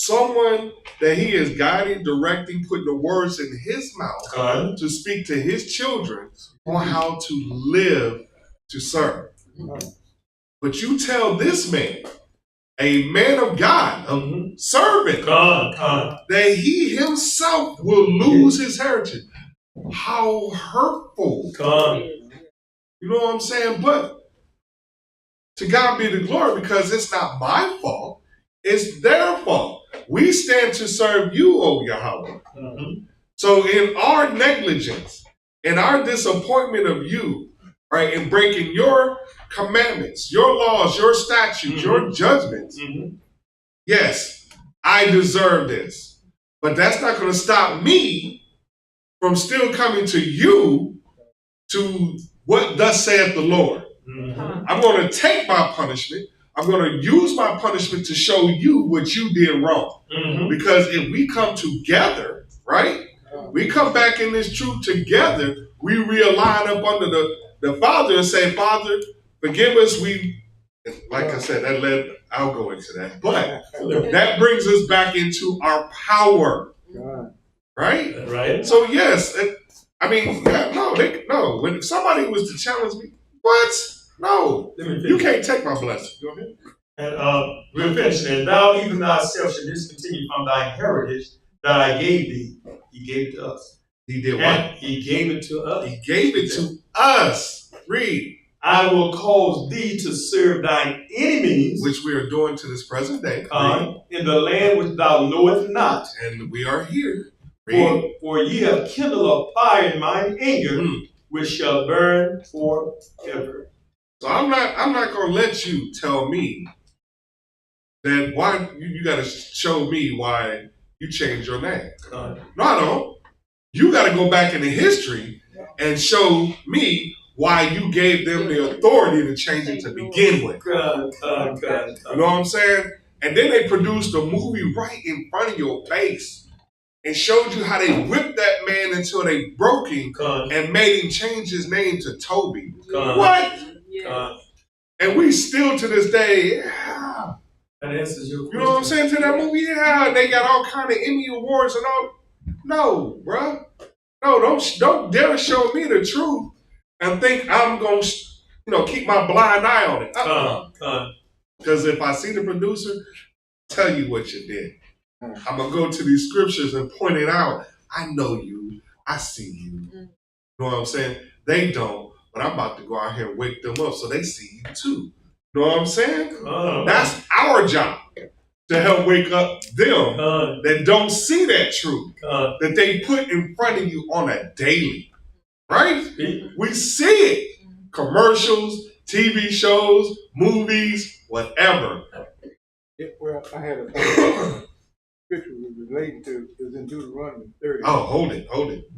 someone that he is guiding, directing, putting the words in his mouth to speak to his children on how to live to serve. But you tell this man, a man of God, a servant, that he himself will lose his heritage. How hurtful. You know what I'm saying? But to God be the glory, because it's not my fault. It's their fault. We stand to serve you, O Yahweh. So in our negligence, in our disappointment of you, right, in breaking your commandments, your laws, your statutes, your judgments, yes, I deserve this. But that's not going to stop me from still coming to you to what thus saith the Lord. I'm going to take my punishment. I'm going to use my punishment to show you what you did wrong. Because if we come together, right, we come back in this truth together, we realign up under the Father and say, Father, forgive us. Like I said, I'll go into that. But that brings us back into our power. Right? Right. So yes, I mean, no. When somebody was to challenge me, what? No, you can't take my blessing. Go ahead. And we're finishing. And thou even thyself should discontinue from thy heritage that I gave thee. He gave it to us. He did what? And he gave it to us. He gave it to us. Read. I will cause thee to serve thine enemies, which we are doing to this present day, in the land which thou knowest not. And we are here. For ye have kindled a fire in mine anger, which shall burn forever. So I'm not gonna let you tell me that why you gotta show me why you changed your name. No, I don't. You gotta go back into history and show me why you gave them the authority to change it to begin with. You know what I'm saying? And then they produced a movie right in front of your face and showed you how they whipped that man until they broke him and made him change his name to Toby. What? And we still to this day, that answers your question. You know what I'm saying? To that movie, they got all kind of Emmy awards and all. No, bruh. No, don't dare show me the truth and think I'm going to, keep my blind eye on it. Because if I see the producer, tell you what you did. I'm going to go to these scriptures and point it out. I know you. I see you. You know what I'm saying? They don't, but I'm about to go out here and wake them up so they see you too. You know what I'm saying? That's our job, to help wake up them that don't see that truth that they put in front of you on a daily. Right? We see it. Commercials, TV shows, movies, whatever. Well, I had a scripture relating to, it was in Deuteronomy 30. Oh, hold it.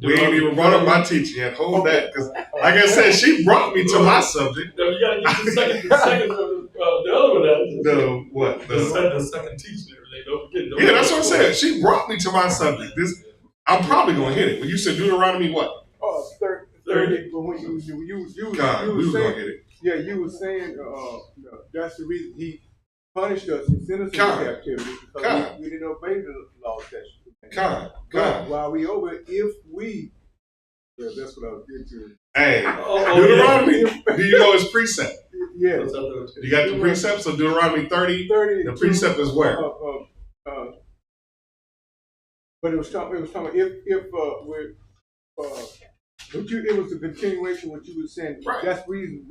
We ain't even brought up my teaching yet. Hold that, because like I said, she brought me to my subject. No, you gotta get the second the other one. The what? The second teaching. Don't forget. Yeah, that's what I'm saying. She brought me to my subject. I'm probably gonna hit it. When you said Deuteronomy, what? 30. But when you God, we were gonna hit it. Yeah, you were saying that's the reason he punished us and sent us into captivity because we didn't obey the law statutes. But while we over, if we, that's what I was getting to. Hey, Deuteronomy, do you know his precept? Yes. You got the precept? So Deuteronomy 30, the precept is where? But it was talking if we're it was a continuation of what you were saying. Right. That's reason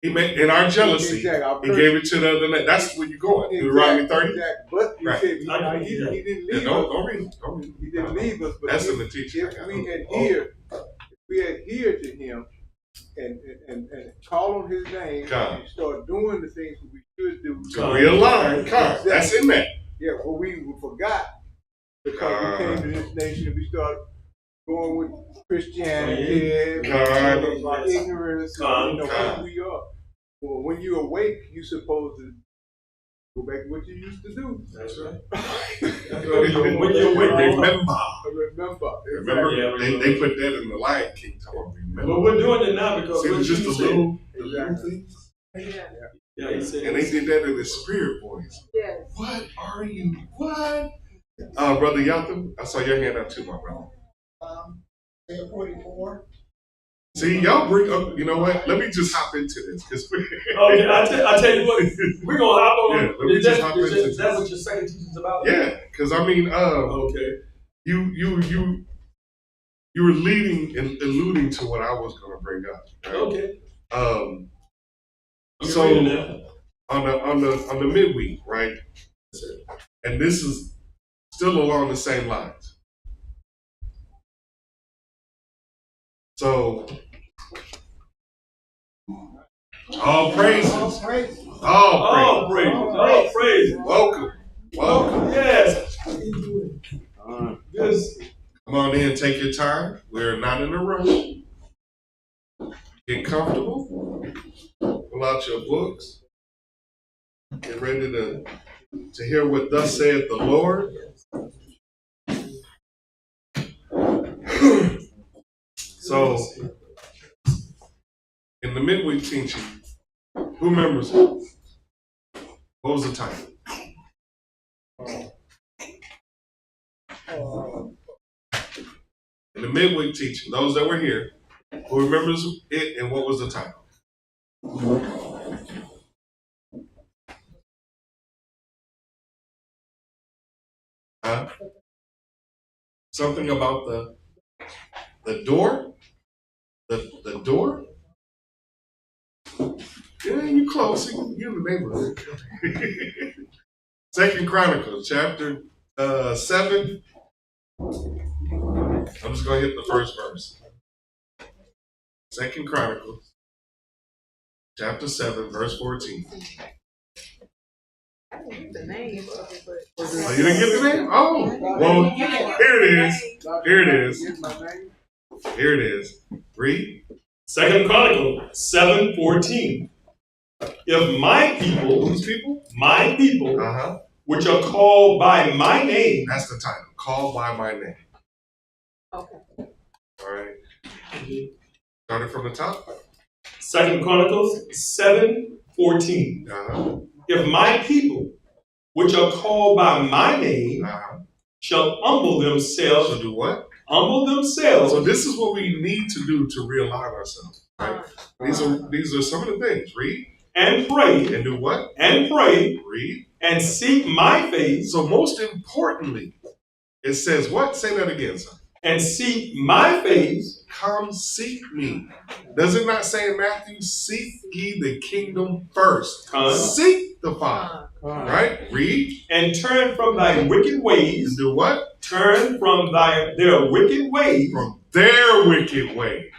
he made in our jealousy. Exactly. He gave it to the other land. That's where you going. Deuteronomy 30. Exactly. But you said he didn't leave us. Don't read. He didn't leave us. But that's in the teaching. If we adhere to him and call on his name and start doing the things that we should do to realign. That's in there. Yeah, well, we forgot because we came to this nation and we started going with Christianity, ignorance, who we are. Well, when you awake, you're supposed to go back to what you used to do. That's right. When you awake, remember. Remember. They put that in the Lion King. Remember. But we're doing it now because it's just a little things. Yeah. Yeah, he said. And they did that in his spirit voice. Yes. What are you? What? Brother Yatham, I saw your hand up too, my brother. 44. See, y'all bring up, you know what? Let me just hop into this. Okay, I tell you what, we're going to hop on. Yeah, let me just hop into Is that this. what your second teaching's about? Yeah, because I mean, Okay. you were leading and alluding to what I was going to bring up. Right? Okay. So on the midweek, right? And this is still along the same lines. So, all praises. All praise. All praises. All praise. Welcome. Yes. Yes. Come on in, take your time. We're not in a rush. Get comfortable. Pull out your books. Get ready to hear what thus saith the Lord. So, in the midweek teaching, who remembers it? What was the title? In the midweek teaching, those that were here, who remembers it and what was the title? Huh? Something about the door? The door? Yeah, you close. You're in the neighborhood. 2 Chronicles, chapter 7. I'm just going to hit the first verse. 2 Chronicles, chapter 7, verse 14. I didn't get the name of it, but. Oh, you didn't get the name? Oh, well, here it is. Here it is. Here it is. Read. 2 Chronicles 7:14. If my people, Whose people? my people, Uh-huh. which are called by my name. That's the title. Called by my name. Okay. All right. Started from the top. 2 Chronicles 7:14. Uh-huh. If my people, which are called by my name, Uh-huh. shall humble themselves. So do what? Humble themselves. So this is what we need to do to realign ourselves. Right? These are some of the things. Read. And pray. And do what? And pray. Read. And seek my face. So most importantly, it says what? Say that again, son. And seek my face. Come seek me. Does it not say in Matthew, seek ye the kingdom first? Seek the Father. Right? Read. And turn from thy wicked ways. And do what? Turn from their wicked ways. From their wicked ways.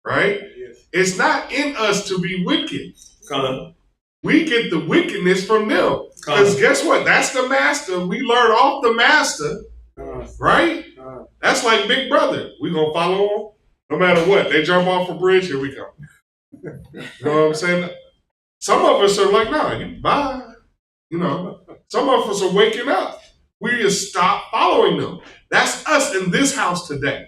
Right? It's not in us to be wicked. We get the wickedness from them. Because guess what? That's the master. We learn off the master. Right? That's like Big Brother. We're going to follow them no matter what. They jump off a bridge, here we come. You know what I'm saying? Some of us are like, nah, bye. You know, some of us are waking up. We just stop following them. That's us in this house today.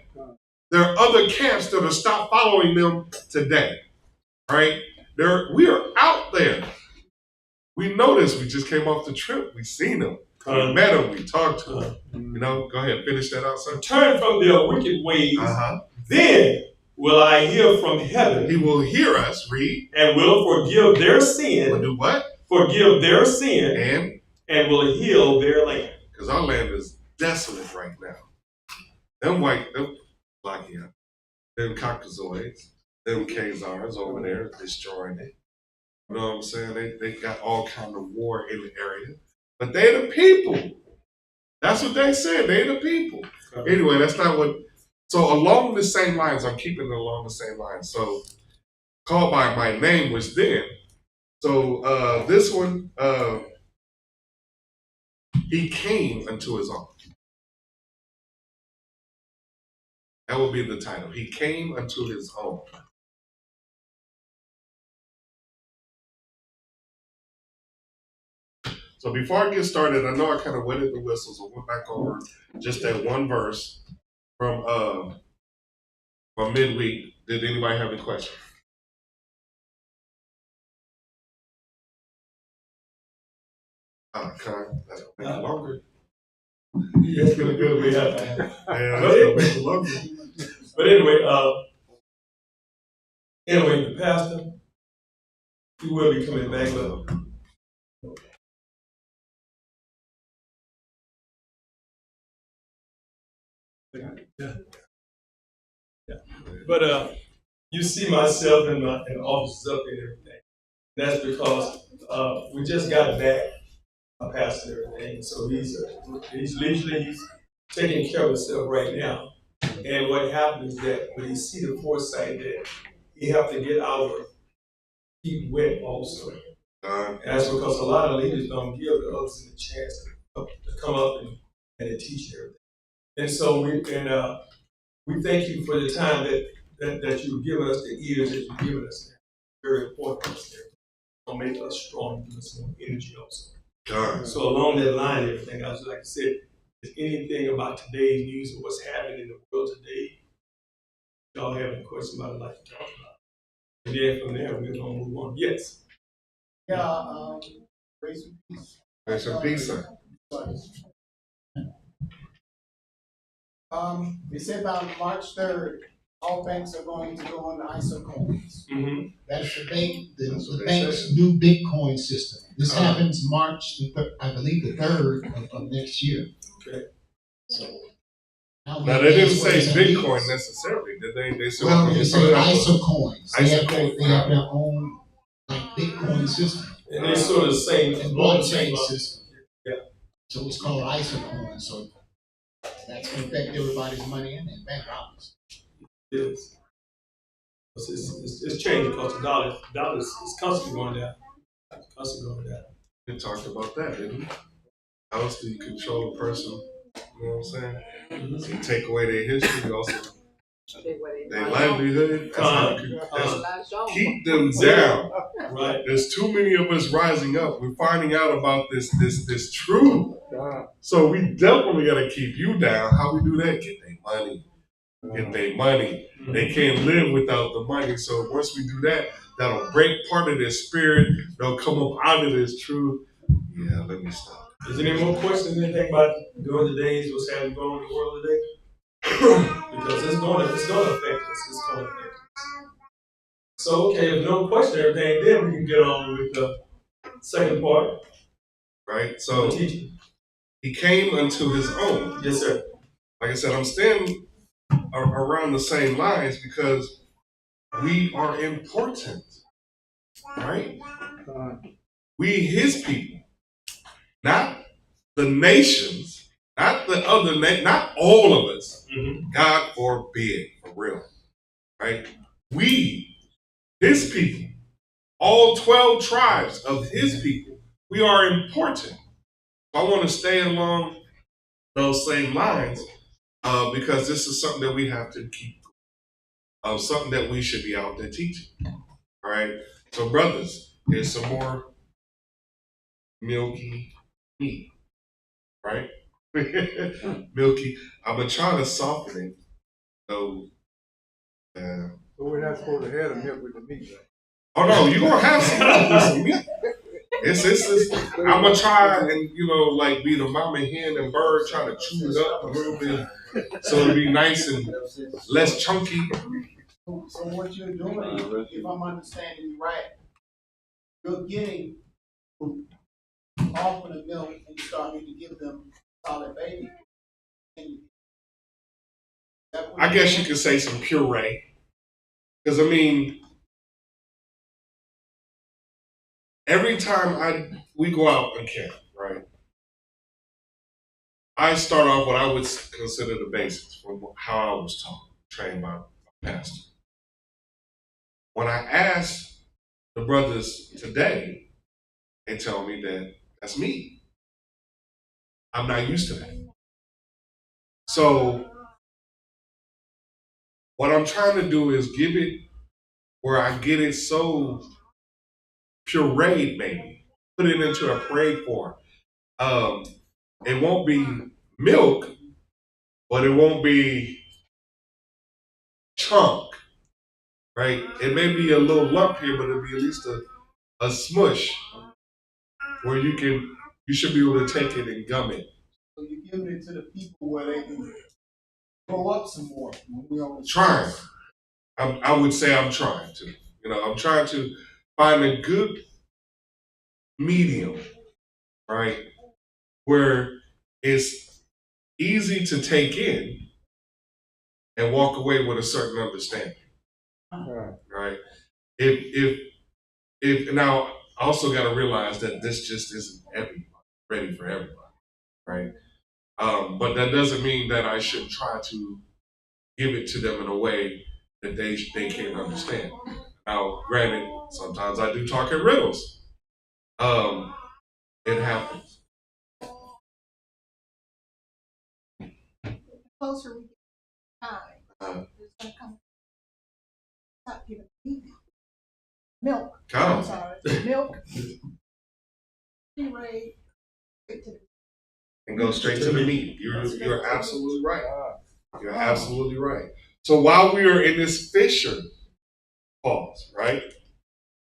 There are other camps that are stopped following them today. Right? We are out there. We know this. We just came off the trip. We seen them. We met them. We talked to them. You know, go ahead. Finish that out, son. Turn from their wicked ways. Then will I hear from heaven. He will hear us. Read. And will forgive their sin. Will do what? Forgive their sin. And will heal their land. Because our land is desolate right now. Them black here, them Caucasoids, them Khazars over there destroying it. You know what I'm saying? They got all kind of war in the area. But they're the people. That's what they said. They're the people. Anyway, that's not what. So along the same lines, I'm keeping it along the same lines. So called by my name was then. So this one, he came unto his own. That will be the title. He came unto his own. So before I get started, I know I kind of wetted the whistle, so went back over just that one verse from midweek. Did anybody have any questions? That's gonna make it longer. Yeah, it's gonna go way out. Yeah, that's gonna make it longer. But anyway, the pastor, he will be coming back up. Yeah. But you see myself in offices up and everything. That's because we just got back a pastor and everything. So he's taking care of himself right now. And what happens is that when he see the foresight that he have to get our feet wet also. And that's because a lot of leaders don't give the others a chance to come up and to teach everything. And so we thank you for the time that you've given us, the ears that you've given us. Very important. It'll make us strong, give us more energy also. So along that line, everything else, like I said, if anything about today's news or what's happening in the world today, y'all have any questions about it, like to talk about. And then from there, we're gonna move on. Yes. Yeah, grace and peace. Grace and peace, sir. They said about March 3rd, all banks are going to go on the ISO coins. Mm-hmm. That's the bank's new Bitcoin system. This happens March, I believe, the 3rd of next year. Okay. So now they didn't say Bitcoin necessarily, did they? They said they say ISO coins. They have their own like Bitcoin system. And they're sort of the same blockchain system. Yeah. So it's called ISO coins. So that's going to affect everybody's money in their bank accounts. Yes. It's changing because the dollar is constantly going down. We talked about that, didn't we? How else do you control a person? You know what I'm saying? Mm-hmm. So you take away their history, also their livelihood. Keep them down. Right. There's too many of us rising up. We're finding out about this truth. So we definitely got to keep you down. How we do that? Get their money. Get their money. They can't live without the money. So once we do that, that'll break part of their spirit. They'll come up out of this truth. Yeah, let me stop. Is there any more questions? Anything about during the days what's happening going in the world today? Because it's going to affect us. It's going to affect us. So okay, if no question, everything, then we can get on with the second part. Right. So he came unto his own. Yes, sir. Like I said, I'm staying around the same lines because we are important, right? We his people, not the nations, not the other, not all of us. Mm-hmm. God forbid, for real, right? We, his people, all 12 tribes of his people, we are important. I want to stay along those same lines. Because this is something that we have to keep, something that we should be out there teaching. All right. So, brothers, here's some more milky meat. Right? Milky. I'm gonna try to soften it. So we're not supposed to have the milk with the meat, right? Oh no, you're gonna have some milk with some meat. It's I'm gonna try and like be the mama hen and bird, trying to chew it up a little bit so it'll be nice and less chunky. So what you're doing, if I'm understanding you right, you're getting off of the milk and starting to give them solid baby. I guess you could say some puree, because I mean, every time we go out and camp, right? I start off what I would consider the basics from how I was taught, trained by my pastor. When I ask the brothers today, they tell me that that's me. I'm not used to that. So what I'm trying to do is give it where I get it so pureed, maybe. Put it into a parade form. It won't be milk, but it won't be chunk, right? It may be a little lump here, but it'll be at least a smush where you you should be able to take it and gum it. So you're giving it to the people where they can grow up some more. When we on the Trying. I would say I'm trying to. I'm trying to find a good medium, right? Where it's easy to take in and walk away with a certain understanding. Right? If now I also got to realize that this just isn't ready for everybody, right? But that doesn't mean that I should try to give it to them in a way that they can't understand. Now, granted, sometimes I do talk in riddles. It happens. the closer we get to time, it's gonna come. Stop giving me milk. Come. I'm sorry, milk. Puree. And go straight to the meat. You're absolutely right. You're absolutely right. So while we are in this fisher pause, right?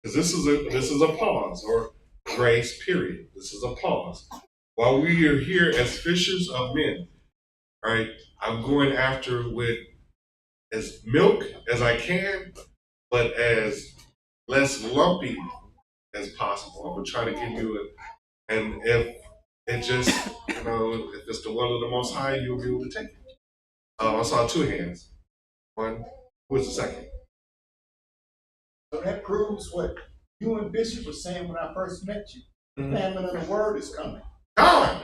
Because this is a pause or grace period. This is a pause. While we are here as fishers of men, right? I'm going after with as milk as I can, but as less lumpy as possible. I'm gonna try to give you and if it just, if it's the will of the Most High, you'll be able to take it. I saw two hands. One. Who was the second? So that proves what you and Bishop were saying when I first met you. The famine of the word is coming. God.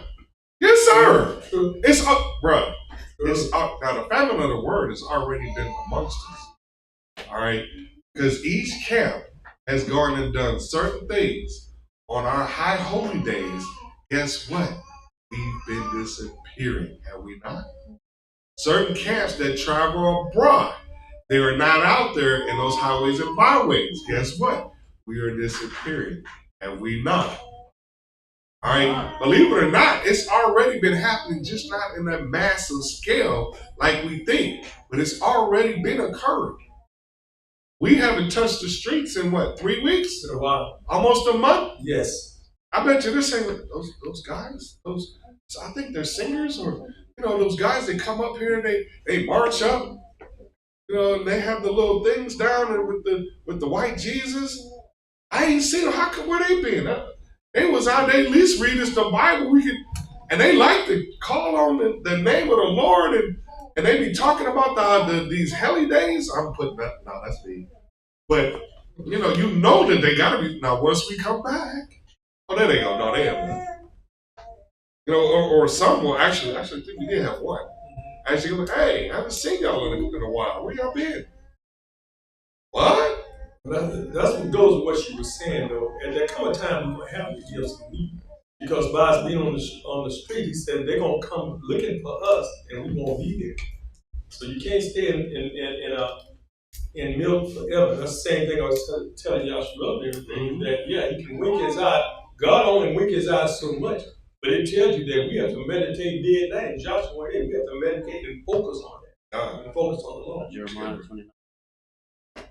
Yes, sir. It's up, bruh. It's up. Now, the famine of the word has already been amongst us. All right? Because each camp has gone and done certain things on our high holy days. Guess what? We've been disappearing, have we not? Certain camps that travel abroad, they are not out there in those highways and byways. Guess what? We are disappearing, have we not? All right, believe it or not, it's already been happening, just not in a massive scale like we think, but it's already been occurring. We haven't touched the streets in what, 3 weeks? It's been a while. Almost a month? Yes. I bet you this ain't those guys, I think they're singers or, those guys that come up here and they march up, and they have the little things down there with the white Jesus. I ain't seen them. Where they been? They was out, they at least read us the Bible. And they like to call on the name of the Lord and they be talking about these holy days. I'm putting that, no, that's me. But, that they gotta be, now once we come back, oh, there they go. No, they haven't. Or some will actually, I think we did have one. Actually, like, hey, I haven't seen y'all in a while. Where y'all been? What? That's what goes with what she was saying, though. At there come a time we're going to have to give some meat. Because by us being on the street, he said they're going to come looking for us and we won't be there. So you can't stay in milk forever. That's the same thing I was telling Joshua and everything, that, yeah, he can wink his eye. God only wink his eyes so much. But it tells you that we have to meditate day and night. Joshua, we have to meditate and focus on that. And focus on the Lord. Jeremiah 29.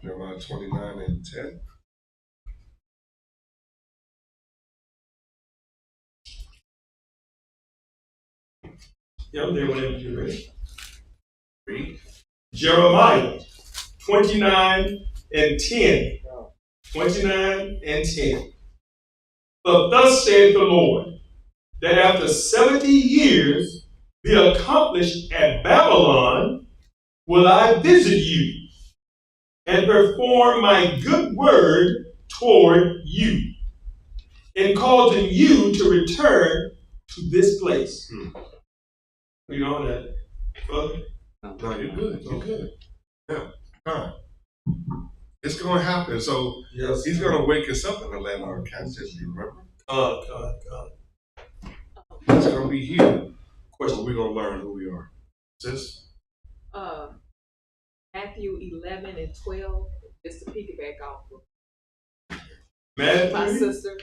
Jeremiah 29 and 10. Yeah, I'm there whenever you're ready. Read. Jeremiah 29 and 10. 29 and 10. But thus saith the Lord, that after 70 years be accomplished at Babylon, will I visit you and perform my good word toward you, in causing you to return to this place. You know that, brother? No, you're good. You're good. Yeah. Fine. It's going to happen. So Yes. He's going to wake us up in the land of our captivity, remember? God. It's going to be here. Question, we're going to learn who we are. Sis? Matthew 11 and 12, just to piggyback off of my Matthew sister.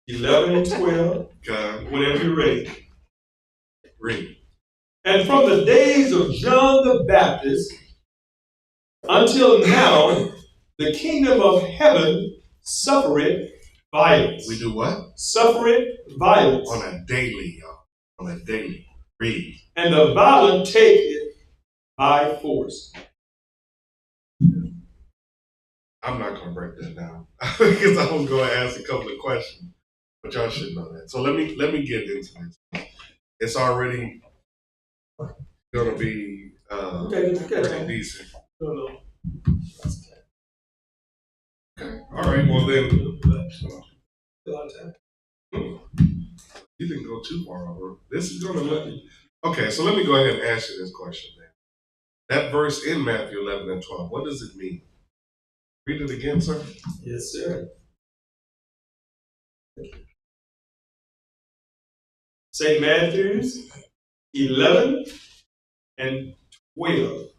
11 and 12, God. whenever you're ready. Read. And from the days of John the Baptist until now, the kingdom of heaven suffereth violence. We do what? Suffereth violence. On a daily, y'all. On a daily. Read. And the violent take it by force. I'm not going to break that down because I'm going to ask a couple of questions, but y'all should know that. So let me get into this. It's already going to be pretty decent. Okay. All right. Well then, you didn't go too far over. This is going to let me. Okay. So let me go ahead and ask you this question then. That verse in Matthew 11 and 12. What does it mean? Read it again, sir. Yes, sir. St. Matthew's 11 and 12.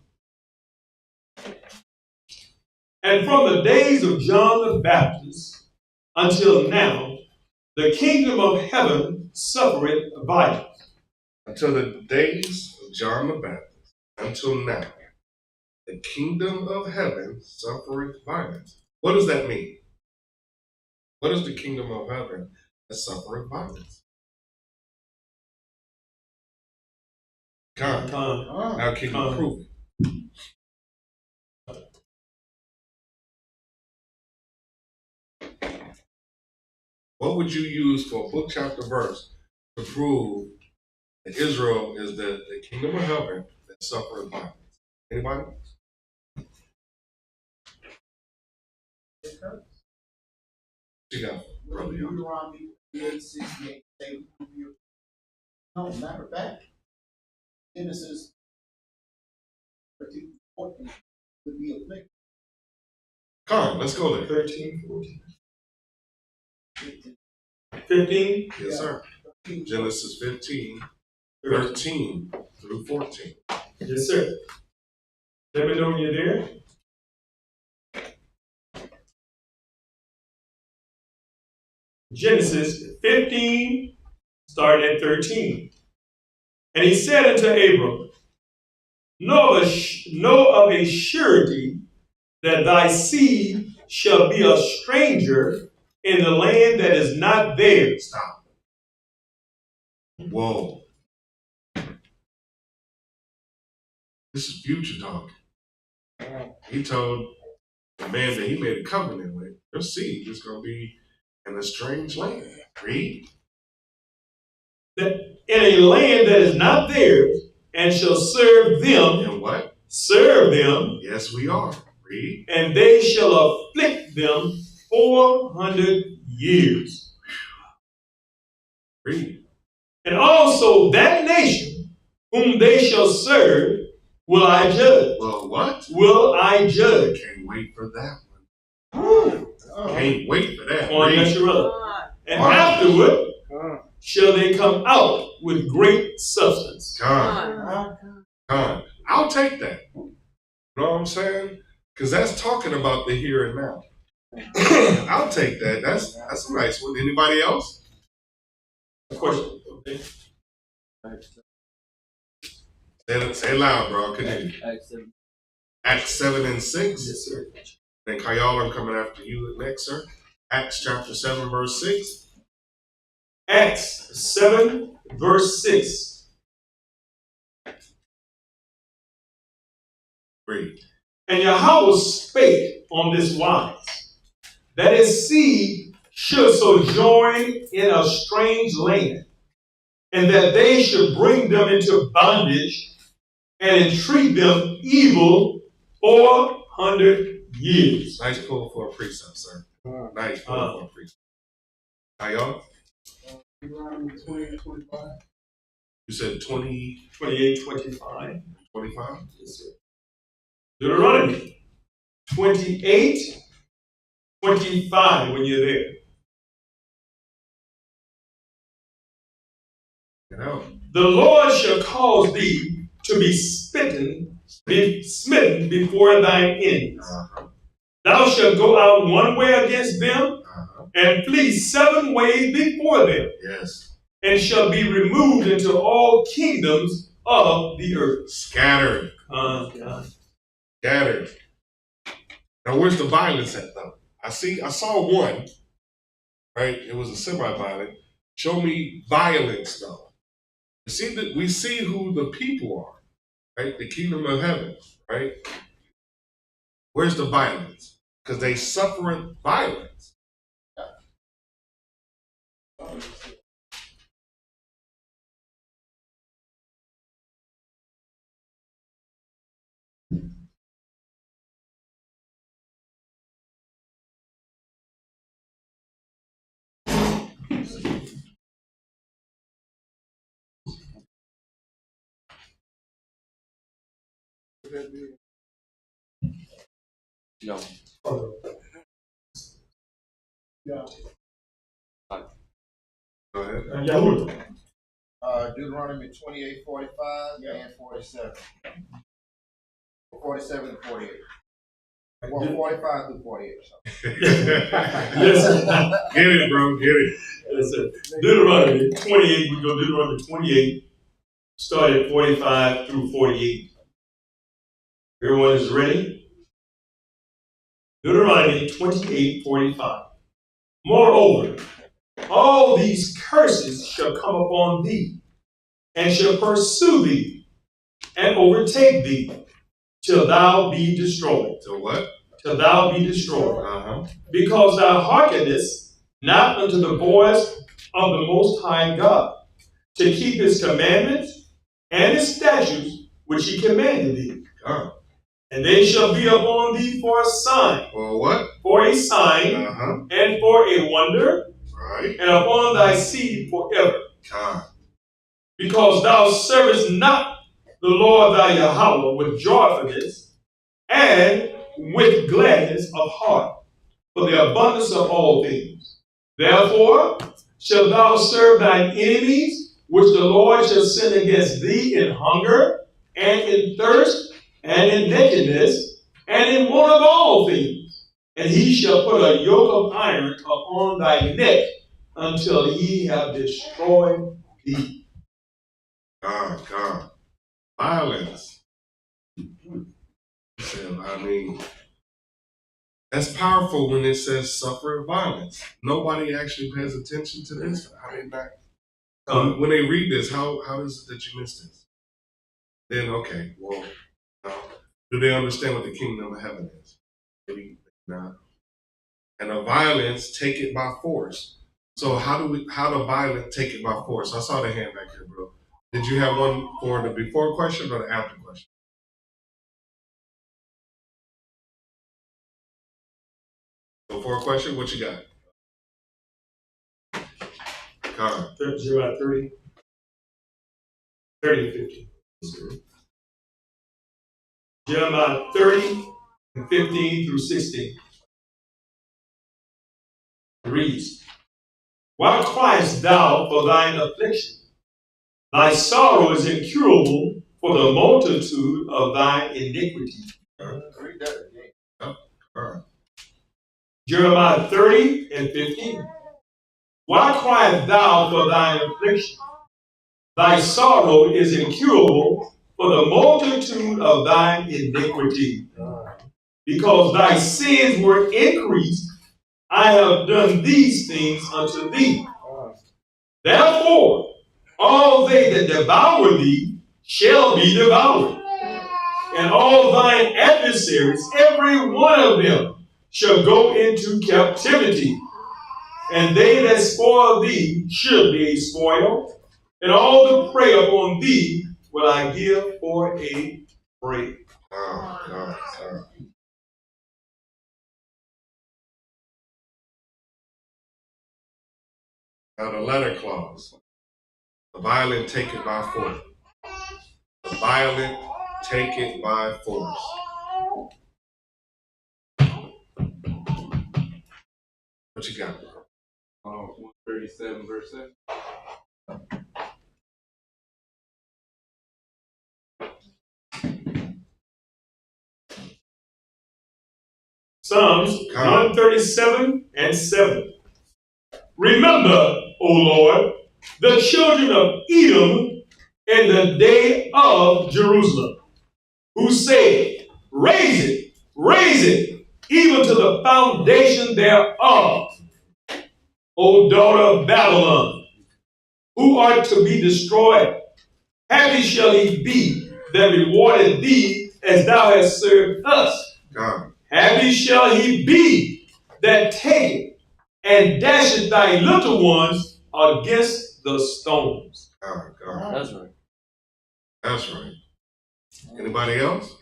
And from the days of John the Baptist until now, the kingdom of heaven suffereth violence. Until the days of John the Baptist, until now, the kingdom of heaven suffereth violence. What does that mean? What is the kingdom of heaven that suffereth violence? Now can you prove it? What would you use for a book, chapter, verse to prove that Israel is the kingdom of heaven that suffereth violence? Anybody? You got brother. Deuteronomy 38:68. No, matter of fact, Genesis 13:14 would be afflicted. Come on, let's go there. 13, 14. 15? Yes, sir. Genesis 15, 13 through 14. Yes, sir. Let me know when you're there. Genesis 15, starting at 13. And he said unto Abram, know of a surety that thy seed shall be a stranger in the land that is not theirs. Stop. Whoa. This is future talk. He told the man that he made a covenant with, your seed is going to be in a strange land. Read. That in a land that is not theirs, and shall serve them. And what? Serve them. Yes, we are. Read. And they shall afflict them 400 years. Read. And also that nation whom they shall serve will I judge. Well, what? Will I judge. Can't wait for that one. Can't wait for that. And afterward shall they come out with great substance. Come. I'll take that. You know what I'm saying? Because that's talking about the here and now. I'll take that. That's a nice one. Anybody else? Question. Okay. Say it loud, bro. Continue. Acts 7 and 6. Yes, sir. Then Kayal, I'm coming after you next, sir. Acts chapter 7, verse 6. Acts 7, verse 6. Read. And Yahweh spake on this wise, that his seed should sojourn in a strange land, and that they should bring them into bondage and entreat them evil 400 years. Nice pull for a precept, sir. Nice pull for a precept. Kayal? Deuteronomy 20, 25. You said 20, 28, 25. 25? Yes, sir. Deuteronomy 28, 25, when you're there. You know. The Lord shall cause thee to be smitten before thine enemies. Thou shalt go out one way against them, and flee 7 ways before them. Yes. And shall be removed into all kingdoms of the earth. Scattered. Scattered. Now where's the violence at though? I saw one. right? It was a semi-violent. Show me violence, though. We see who the people are, right? The kingdom of heaven, right? Where's the violence? Because they suffered violence. No. Yeah. Go ahead. Deuteronomy 28:45 and 47. 47 and 48. Well, 45 through 48. Listen, Get it, bro. Get it. listen. Deuteronomy 28, we go Deuteronomy 28, start at 45 through 48. Everyone is ready? Deuteronomy 28:45. Moreover, all these curses shall come upon thee, and shall pursue thee, and overtake thee, till thou be destroyed. So what? Till thou be destroyed. Uh-huh. Because thou hearkenest not unto the voice of the Most High God, to keep his commandments and his statutes which he commanded thee. And they shall be upon thee for a sign. For what? For a sign, and for a wonder, Right. and upon thy seed forever. God. Because thou servest not the Lord thy Yahweh with joyfulness and with gladness of heart, for the abundance of all things. Therefore shalt thou serve thine enemies, which the Lord shall send against thee in hunger, and in thirst, and in nakedness, and in want of all things. And he shall put a yoke of iron upon thy neck until he have destroyed thee. God. Violence. I mean, that's powerful when it says suffer violence. Nobody actually pays attention to this. I mean, when they read this, how is it that you miss this? Then, okay, well, do they understand what the kingdom of heaven is? Maybe not. And the violence, take it by force. So how the violent take it by force? I saw the hand back here, bro. Did you have one for the before question or the after question? Before question, what you got? Con. Jeremiah 30 and 50. Jeremiah 30 and 15 through 16. It reads, Why criest thou for thine affliction? Thy sorrow is incurable for the multitude of thine iniquity. Read that again. Jeremiah 30 and 15. Why criest thou for thine affliction? Thy sorrow is incurable for the multitude of thine iniquity. Because thy sins were increased, I have done these things unto thee. Therefore, all they that devour thee shall be devoured, and all thine adversaries, every one of them, shall go into captivity. And they that spoil thee shall be a spoil, and all the prey upon thee will I give for a prey. God. Now the letter clause. The violent take it by force. The violent take it by force. What you got, bro? 137 verse 7. Psalms 137 and 7. Remember, O Lord, the children of Edom in the day of Jerusalem, who said, raise it, even to the foundation thereof. O daughter of Babylon, who art to be destroyed. Happy shall he be that rewarded thee as thou hast served us. God. Happy shall he be that taketh and dasheth thy little ones against the stones. God, God. That's right. That's right. Anybody else?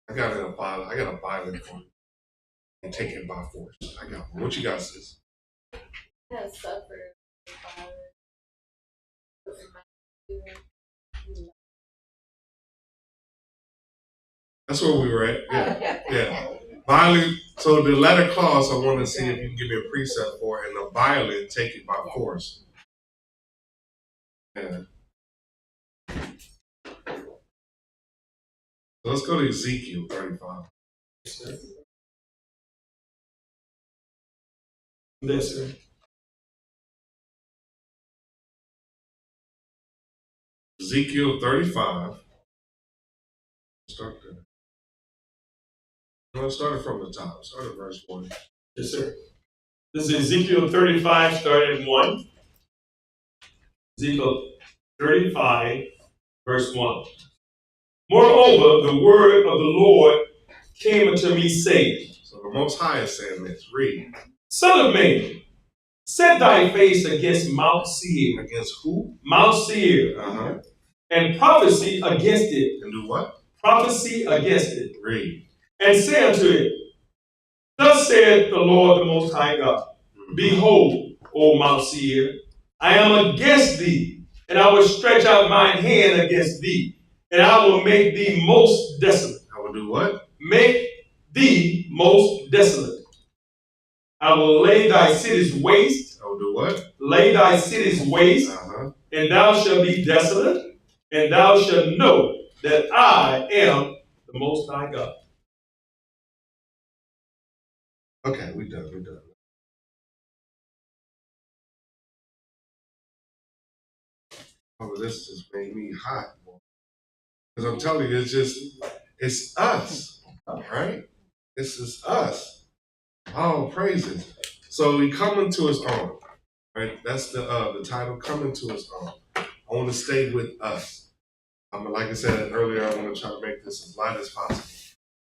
I got a violent for you. And take it by force. I got one. What you got, sis? Has suffered violence. That's where we were at. Yeah. Yeah. Violent. So the latter clause, I want to see if you can give me a precept for it. And the violent, take it by force. Yeah. So let's go to Ezekiel 35. Yes, sir. Ezekiel 35. Start there. No, start it from the top. Start at verse 1. Yes, sir. This is Ezekiel 35, starting at 1. Ezekiel 35, verse 1. Moreover, the word of the Lord came unto me, saying, So the Most High is saying this. Read. Son of man, set thy face against Mount Seir. Against who? Mount Seir. Uh-huh. And prophecy against it. And do what? Prophecy against it. Read. And say unto it, Thus saith the Lord, the Most High God, Behold, O Mount Seir, I am against thee, and I will stretch out mine hand against thee, and I will make thee most desolate. I will do what? Make thee most desolate. I will lay thy cities waste. I will do what? Lay thy cities waste, Uh-huh. and thou shalt be desolate, and thou shalt know that I am the Most High God. Okay, we're done. Oh, this just made me hot. Because I'm telling you, it's us, right? This is us. Oh, praises. So he coming to his own, right? That's the title, coming to his own. I want to stay with us. Like I said earlier, I want to try to make this as light as possible.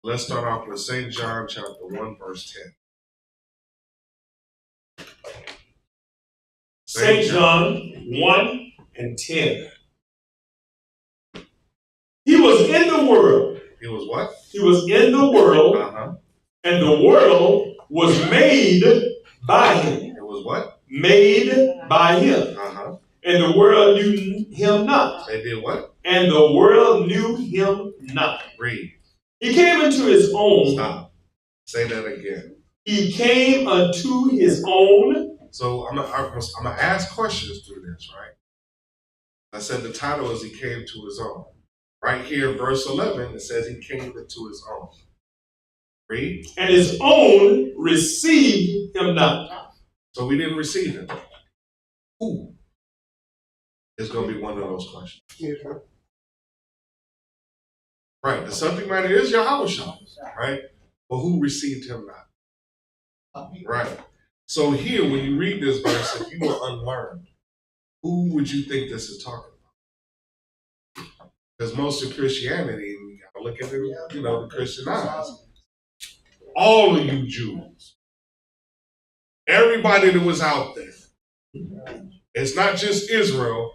Let's start off with St. John chapter 1, verse 10. St. John 1 and 10. He was in the world. He was what? He was in the world, Uh-huh. and the world was made by him. It was what? Made by him. Uh-huh. And the world knew him not. They did what? And the world knew him not. Read. He came into his own. Stop. Say that again. He came unto his own. So I'm gonna ask questions through this, right? I said the title is He Came to His Own. Right here, verse 11, it says He came into His own. Read. And his own received him not. So we didn't receive Him. Who is going to be one of those questions? Israel. Right. The subject matter is Yahushua, right? But who received Him not? Right. So here, when you read this verse, if you were unlearned, who would you think this is talking about? Because most of Christianity, you got to look at it, the Christian eyes. All of you Jews, everybody that was out there, it's not just Israel,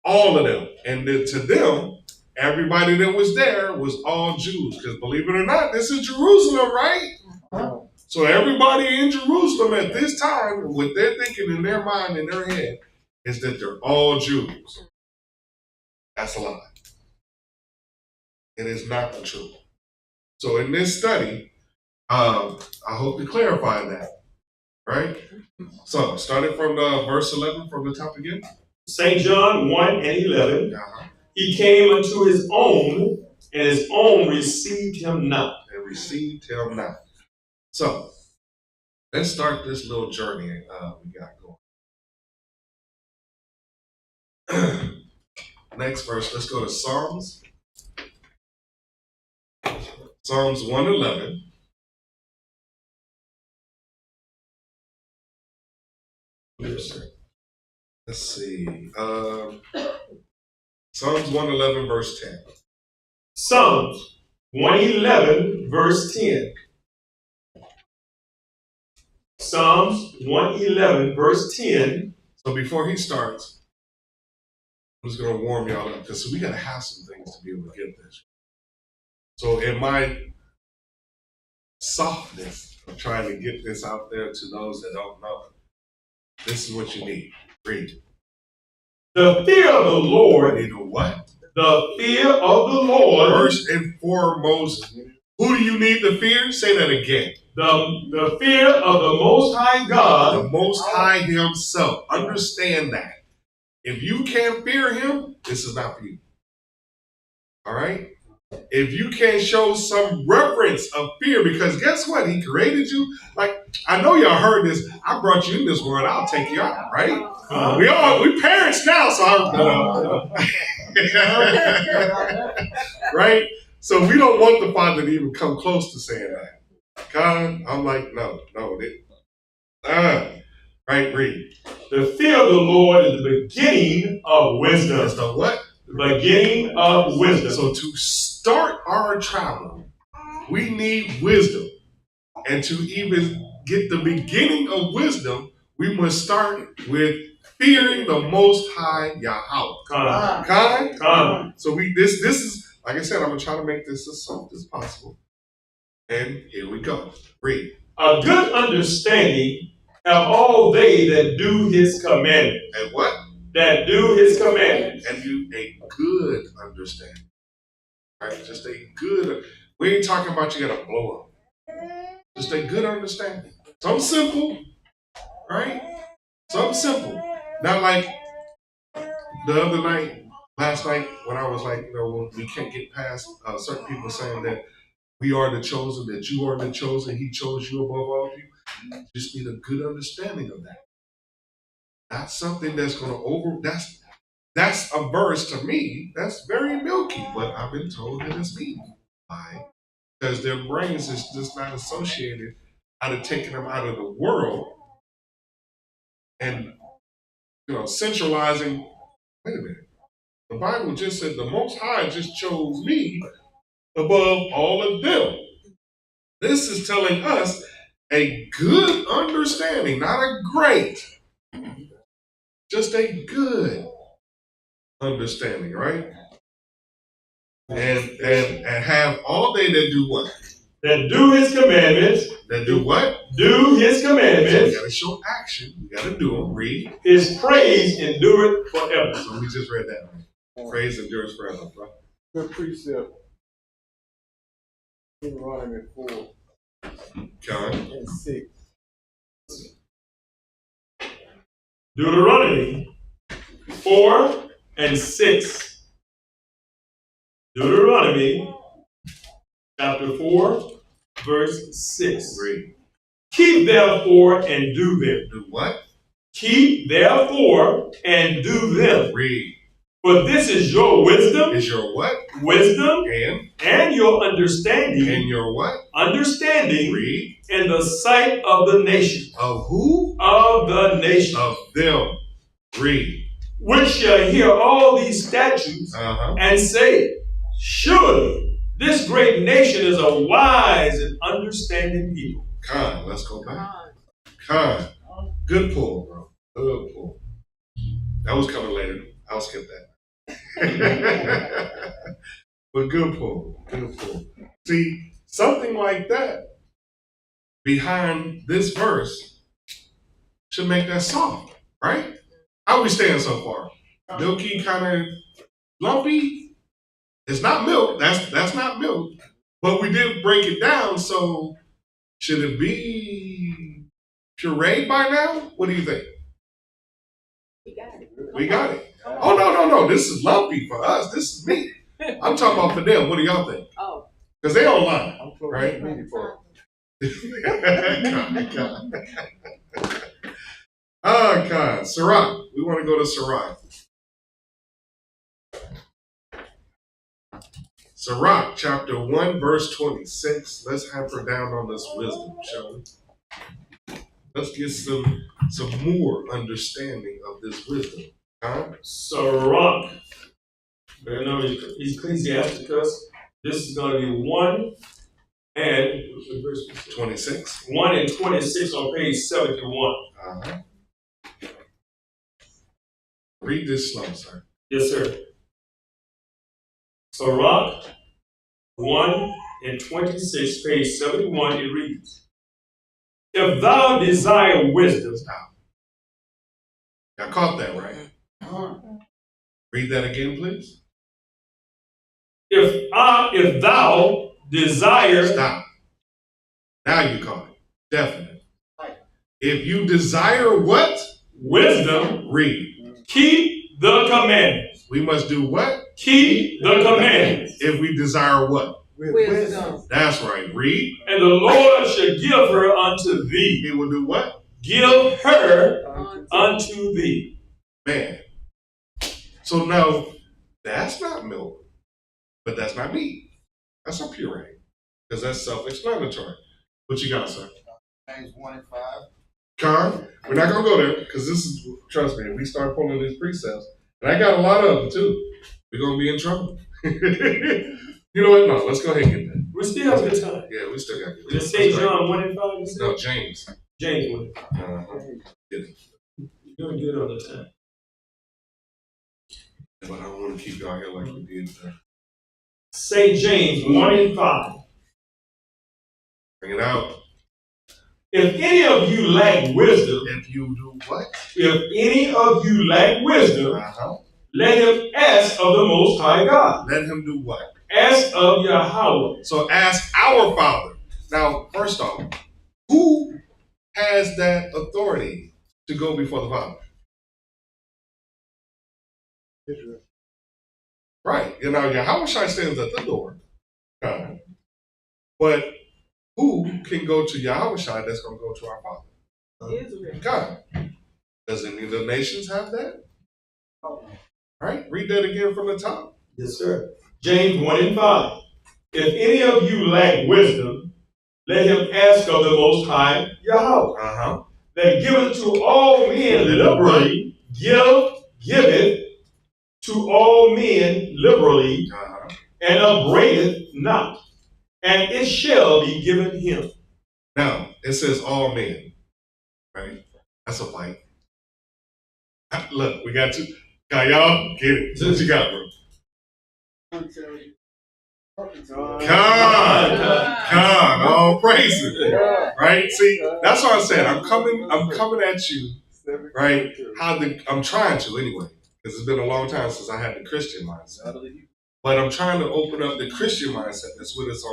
all of them. And then to them, everybody that was there was all Jews. Because believe it or not, this is Jerusalem, right? So everybody in Jerusalem at this time, what they're thinking in their mind, in their head, is that they're all Jews. That's a lie. It is not the truth. So in this study, I hope to clarify that, right? So starting from verse 11 from the top again. St. John 1 and 11. Uh-huh. He came unto his own, and his own received him not. And received him not. So let's start this little journey we got going. Next verse, let's go to Psalms. Psalms 111. Let's see. Psalms 111, verse 10. Psalms 111, verse 10. Psalms 111, verse 10. So before he starts, I'm just going to warm y'all up because we got to have some things to be able to get this. So in my softness of trying to get this out there to those that don't know, this is what you need. Read. The fear of the Lord. You know what? The fear of the Lord. First and foremost, who do you need to fear? Say that again. The fear of the Most High God. The Most High Himself. Understand that. If you can't fear Him, this is not for you. All right? If you can't show some reverence of fear, because guess what? He created you. Like, I know y'all heard this. I brought you in this world. I'll take you out, right? We parents now, so right? So we don't want the Father to even come close to saying that. God, I'm like, no. Right, read. The fear of the Lord is the beginning of wisdom. It's the what? The beginning of wisdom. So to start our travel, we need wisdom. And to even get the beginning of wisdom, we must start with fearing the Most High Yahweh. Come. So this is, like I said, I'm going to try to make this as soft as possible. And here we go. Read. A good understanding have all they that do His commandments. And what? That do His commandments. And do a good understanding. Right? Just a good, we ain't talking about you got to blow up. Just a good understanding. Something simple, right? Something simple. Not like the other night, last night, when I was like, we can't get past certain people saying that we are the chosen, that you are the chosen, He chose you above all people. You just need a good understanding of that. Not something that's going to that's a verse to me that's very milky, but I've been told that it's meaning. Why? Because their brains is just not associated out of taking them out of the world and centralizing. Wait a minute. The Bible just said the Most High just chose me above all of them. This is telling us a good understanding, not a great, just a good understanding, right? And have all they that do what? That do His commandments. That do what? Do His commandments. So we got to show action. We got to do them. Read. His praise endureth forever. So we just read that. Right? Praise endures forever, bro. Good precept. Deuteronomy 4 and 6. Deuteronomy 4 and 6. Deuteronomy chapter 4, verse 6. Read. Keep therefore and do them. Do what? Keep therefore and do them. Read. For this is your wisdom. Is your what? Wisdom. And your understanding. And your what? Understanding. Read. In the sight of the nation. Of who? Of the nation. Of them. Read. Which shall hear all these statutes and say, surely this great nation is a wise and understanding people. Con, let's go back. Con. Good pull, bro. Good pull. That was coming later. I'll skip that. But good pull. Good pull. See, something like that behind this verse should make that soft, right? How we stand so far? Milky, kind of lumpy. It's not milk. That's not milk. But we did break it down, so should it be pureed by now? What do you think? We got it. Oh, no. This is lumpy for us. This is me. I'm talking about for them. What do y'all think? Oh. Because they online, right? Oh, God. Sirach. We want to go to Sirach. Sirach, chapter 1, verse 26. Let's hamper down on this wisdom, shall we? Let's get some more understanding of this wisdom. Huh? Sirach. You know, Ecclesiasticus. This is going to be 1 and 26. 1 and 26 on page 71. Uh-huh. Read this slow, sir. Yes, sir. Sirach 1 and 26, page 71, it reads, if thou desire wisdom. Stop. I caught that, right? Read that again, please. If thou desire. Stop. Now you caught it. Definitely. If you desire what? Wisdom. Read. Keep the commandments. We must do what? Keep the commandments. If we desire what? Wisdom. That's right. Read. And the Lord shall give her unto thee. He will do what? Give her unto thee. Man. So now, that's not milk, but that's not meat. That's a puree, because that's self-explanatory. What you got, sir? James 1 and 5. Con, we're not going to go there, because this is, trust me, we start pulling these precepts, and I got a lot of them, too. We're going to be in trouble. You know what? No, let's go ahead and get that. We still have good time. Yeah, we still got good Did it say John 1 and 5? No, James. James 1 and 5. Get it. You're doing good on the time. But I don't want to keep y'all here like we did there. St. James 1 and 5. Bring it out. If any of you lack wisdom, If you do what? if any of you lack wisdom, Uh-huh. let him ask of the Most High God. Let him do what? Ask of Yahweh. So ask our Father. Now, first off, who has that authority to go before the Father? Israel. Right. You know, Yahweh stands at the door. But who can go to Yahweh that's going to go to our Father? Israel. God. Does any of the nations have that? Right? Read that again from the top. Yes, sir. James 1 and 5. If any of you lack wisdom, let him ask of the Most High Yahweh, Uh-huh. that giveth to all men liberally, giveth to all men liberally, Uh-huh. and upbraideth not, and it shall be given him. Now, it says all men. Right? That's a fight. Look, we got two. Y'all get it. What you got, bro? Con, all praises. Right? See, that's what I'm saying. I'm coming at you, right? I'm trying to anyway, because it's been a long time since I had the Christian mindset. But I'm trying to open up the Christian mindset that's with us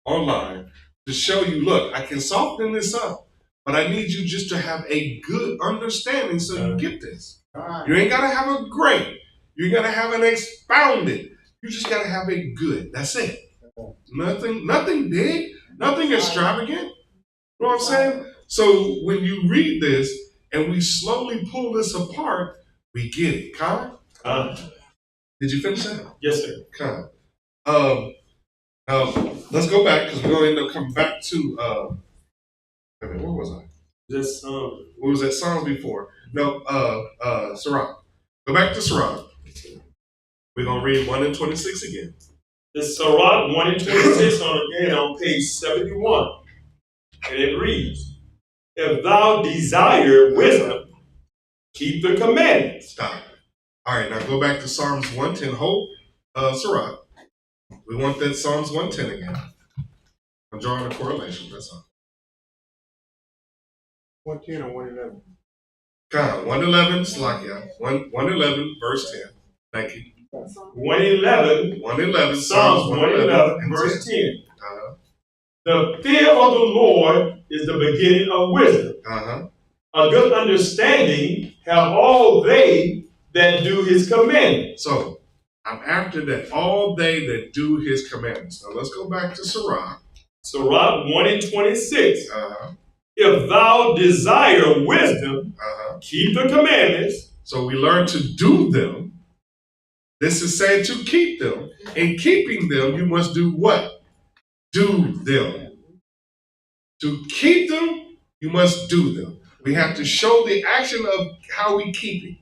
online to show you, look, I can soften this up, but I need you just to have a good understanding so you get this. You ain't got to have a great. You ain't got to have an expounded. You just got to have a good. That's it. Nothing big, nothing extravagant. You know what I'm saying? So when you read this and we slowly pull this apart, we get it. Con? Did you finish that? Yes, sir. Con. Let's go back because we're going to end up coming back to where was I? This What was that Psalms before? No, Sirach. Go back to Sirach. We're going to read 1 and 26 again. This Sirach 1 and 26 on page 71. And it reads, if thou desire wisdom, keep the commandments. Stop. All right, now go back to Psalms 110. Hold Sirach. We want that Psalms 110 again. I'm drawing a correlation, that's all. 110 or 111? Con, 111, Slakia. 111, verse 10. Thank you. 111, 111, Psalms 111, verse 10. Uh-huh. The fear of the Lord is the beginning of wisdom. Uh-huh. A good understanding have all they that do his commandments. So, I'm after that. All they that do his commandments. Now, let's go back to Sirach. Sirach 1 and 26. Uh-huh. If thou desire wisdom, Uh-huh. keep the commandments. So, we learn to do them. This is saying to keep them. In keeping them, you must do what? Do them. To keep them, You must do them. We have to show the action of how we keep it.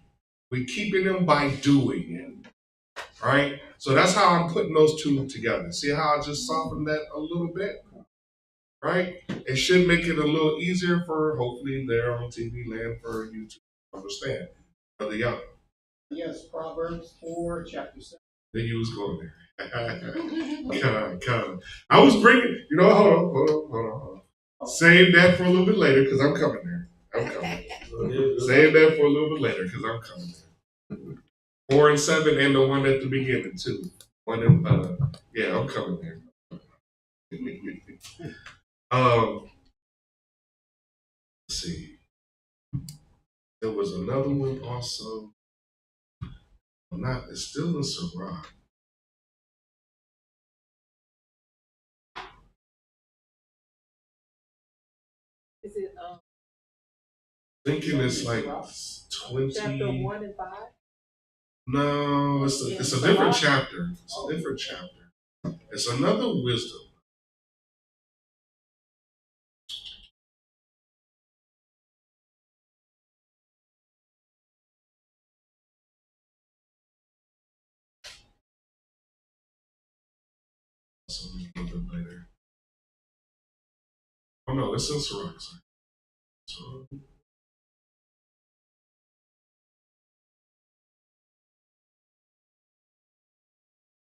We're keeping them by doing it. Right? So that's how I'm putting those two together. See how I just softened that a little bit? Right? It should make it a little easier for, hopefully, there on TV land for you to understand. Brother Young. Yes, Proverbs 4, chapter 7. Then you was going there. Come. I was bringing, hold on. Save that for a little bit later, because I'm coming there. Save that for a little bit later, because I'm coming there. 4 and 7 and the one at the beginning, too. I'm coming there. Let's see. There was another one also. It's still in Sirach. Is it Thinking it's like 20. chapter 1 and 5? No, it's a different chapter. It's a different chapter. It's another wisdom. So a little bit later. Oh no, it's in Sirach. So,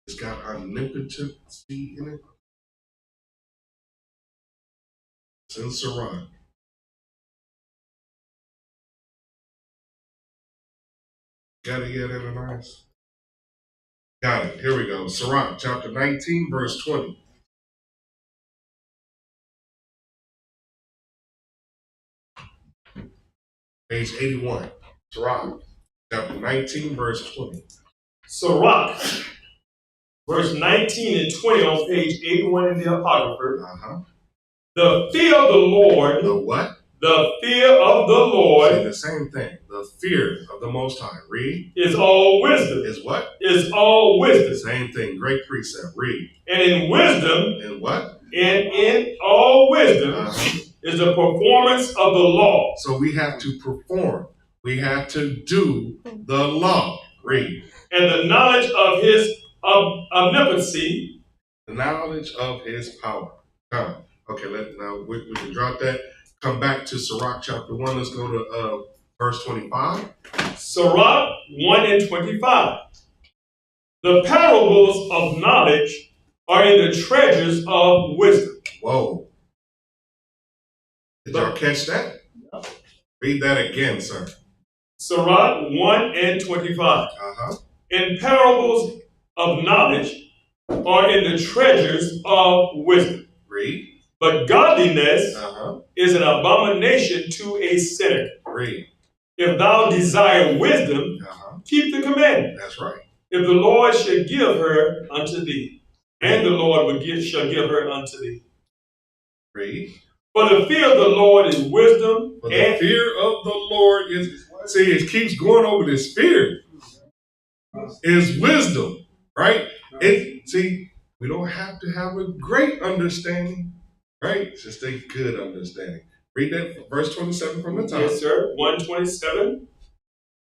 it's got omnipotency in it. It's in Sirach. Got it yet, Ananias? Got it. Here we go. Sirach, chapter 19, verse 20. Page 81. Sirach, chapter 19, verse 20. Sirach, verse 19 and 20 on page 81 in the Apocrypha. The fear of the Lord. The what? The fear of the Lord. Say the same thing. The fear of the Most High. Read. Is all wisdom. Is what? Is all wisdom. Same thing. Great precept. Read. And in wisdom. In what? And in all wisdom is the performance of the law. So we have to perform. We have to do the law. Read. And the knowledge of his omnipotency. The knowledge of his power. Okay, now we can drop that. Come back to Sirach chapter 1. Let's go to verse 25. Sirach 1 and 25. The parables of knowledge are in the treasures of wisdom. Whoa. Did y'all catch that? Read that again, sir. Sirach 1 and 25. And parables of knowledge are in the treasures of wisdom. Read. But godliness is an abomination to a sinner. Read. If thou desire wisdom, keep the commandment. That's right. If the Lord should give her unto thee, and the Lord shall give her unto thee. Read. For the fear of the Lord is wisdom. For the fear of the Lord is, see, it keeps going over this fear. Is wisdom, right? See, we don't have to have a great understanding, right? Just a good understanding. Read that verse 27 from the top. Yes, sir. 127.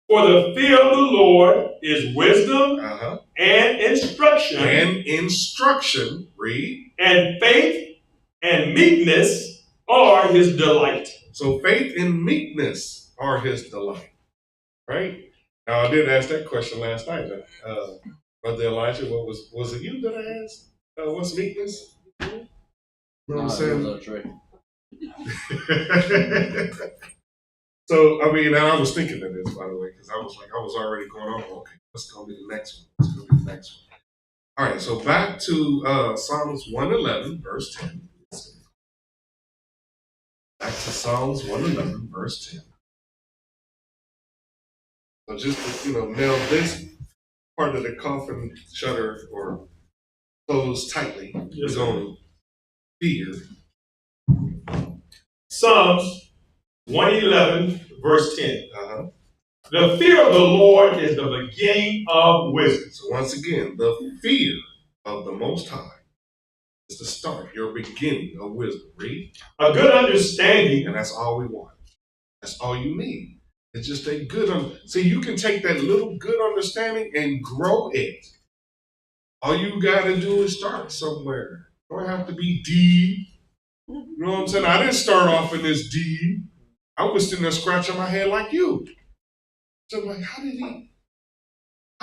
For the fear of the Lord is wisdom and instruction. And instruction, read. And faith and meekness are his delight. So faith and meekness are his delight, right? Now, I did ask that question last night. Brother Elijah, was it you that I asked? What's meekness? You know what I'm saying? So, I mean, and I was thinking of this, by the way, because I was already going on, okay, let's go to the next one. All right, so back to Psalms 111, verse 10. Back to Psalms 111, verse 10. So just to, nail this part of the coffin shutter or closed tightly, is on fear. Psalms 111, verse 10. The fear of the Lord is the beginning of wisdom. So once again, the fear of the Most High It's the start, your beginning of wisdom. Read. A good understanding. And that's all we want. That's all you need. It's just a good see, you can take that little good understanding and grow it. All you got to do is start somewhere. You don't have to be deep. You know what I'm saying? I didn't start off in this deep. I was sitting there scratching my head like you. So I'm like, how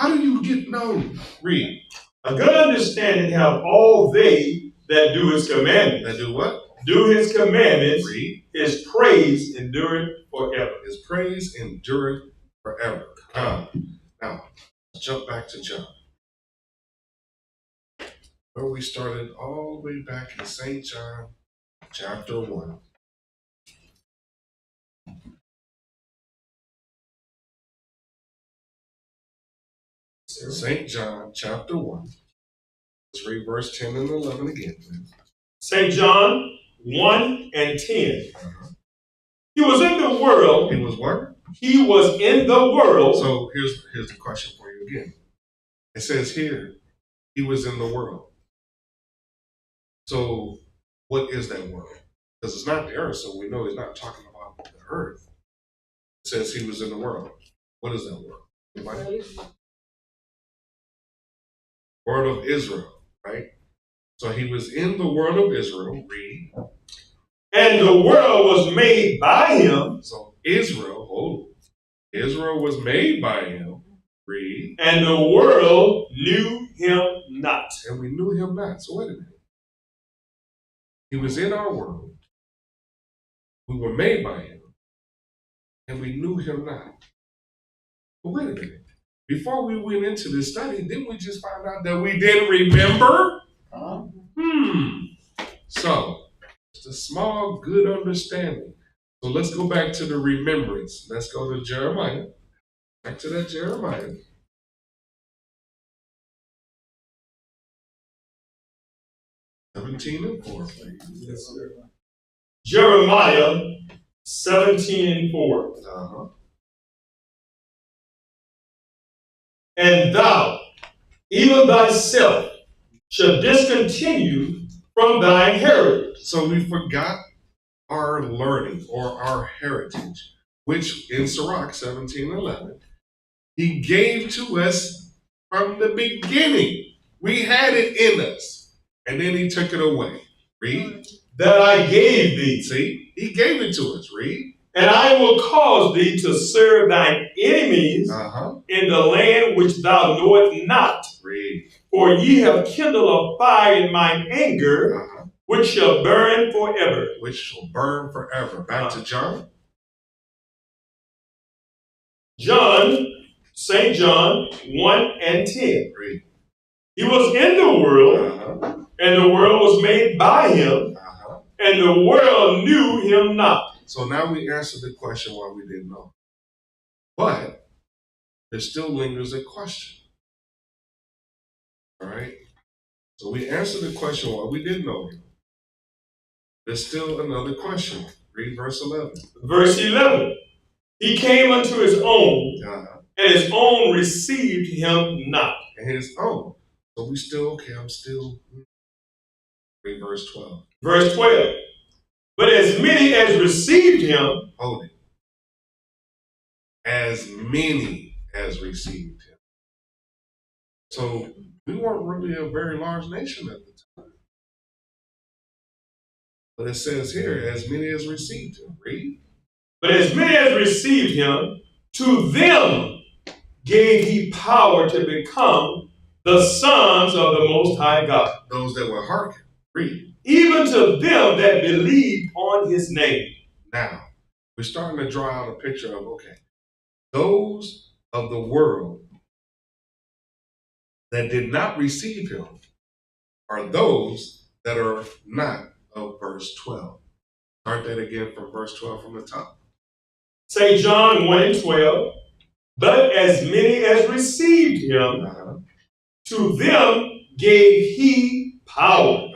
do you get known? Read. A good understanding have all they that do his commandments. That do what? Do his commandments. Read. His praise endureth forever. His praise endureth forever. Now, let's jump back to John. Where we started all the way back in St. John, chapter 1. St. John, chapter 1. Let's read verse 10 and 11 again, please. St. John 1 and 10. He was in the world. He was what? He was in the world. So here's the question for you again. It says here, he was in the world. So what is that world? Because it's not the earth, so we know he's not talking about the earth. It says he was in the world. What is that world? Anybody? World of Israel, right? So he was in the world of Israel. Read. And the world was made by him. So Israel was made by him. Read. And the world knew him not. And we knew him not. So wait a minute. He was in our world. We were made by him. And we knew him not. But wait a minute. Before we went into this study, didn't we just find out that we didn't remember? So, it's a small, good understanding. So let's go back to the remembrance. Let's go to Jeremiah. Back to that Jeremiah. (17 and 4), please. Yes, sir. Jeremiah 17 and 4. And thou, even thyself, shall discontinue from thy heritage. So we forgot our learning or our heritage, which in Sirach 17:11, he gave to us from the beginning. We had it in us, and then he took it away. Read. That I gave thee. See, he gave it to us. Read. And I will cause thee to serve thine enemies in the land which thou knowest not. Read. For ye have kindled a fire in mine anger, which shall burn forever. Which shall burn forever. Back to John. St. John 1 and 10. Read. He was in the world, and the world was made by him, and the world knew him not. So now we answered the question why we didn't know. But there still lingers a question. All right? So we answered the question why we didn't know him. There's still another question. Read verse 11. Verse 11. He came unto his own, and his own received him not. And his own. So we still, read verse 12. Verse 12. But as many as received him. Hold it. As many as received him. So we weren't really a very large nation at the time. But it says here, as many as received him. Read. But as many as received him, to them gave he power to become the sons of the Most High God. Those that were hearkened. Read. Even to them that believed on his name. Now, we're starting to draw out a picture of, those of the world that did not receive him are those that are not of verse 12. Start that again from verse 12 from the top. St. John 1 and 12. But as many as received him, to them gave he power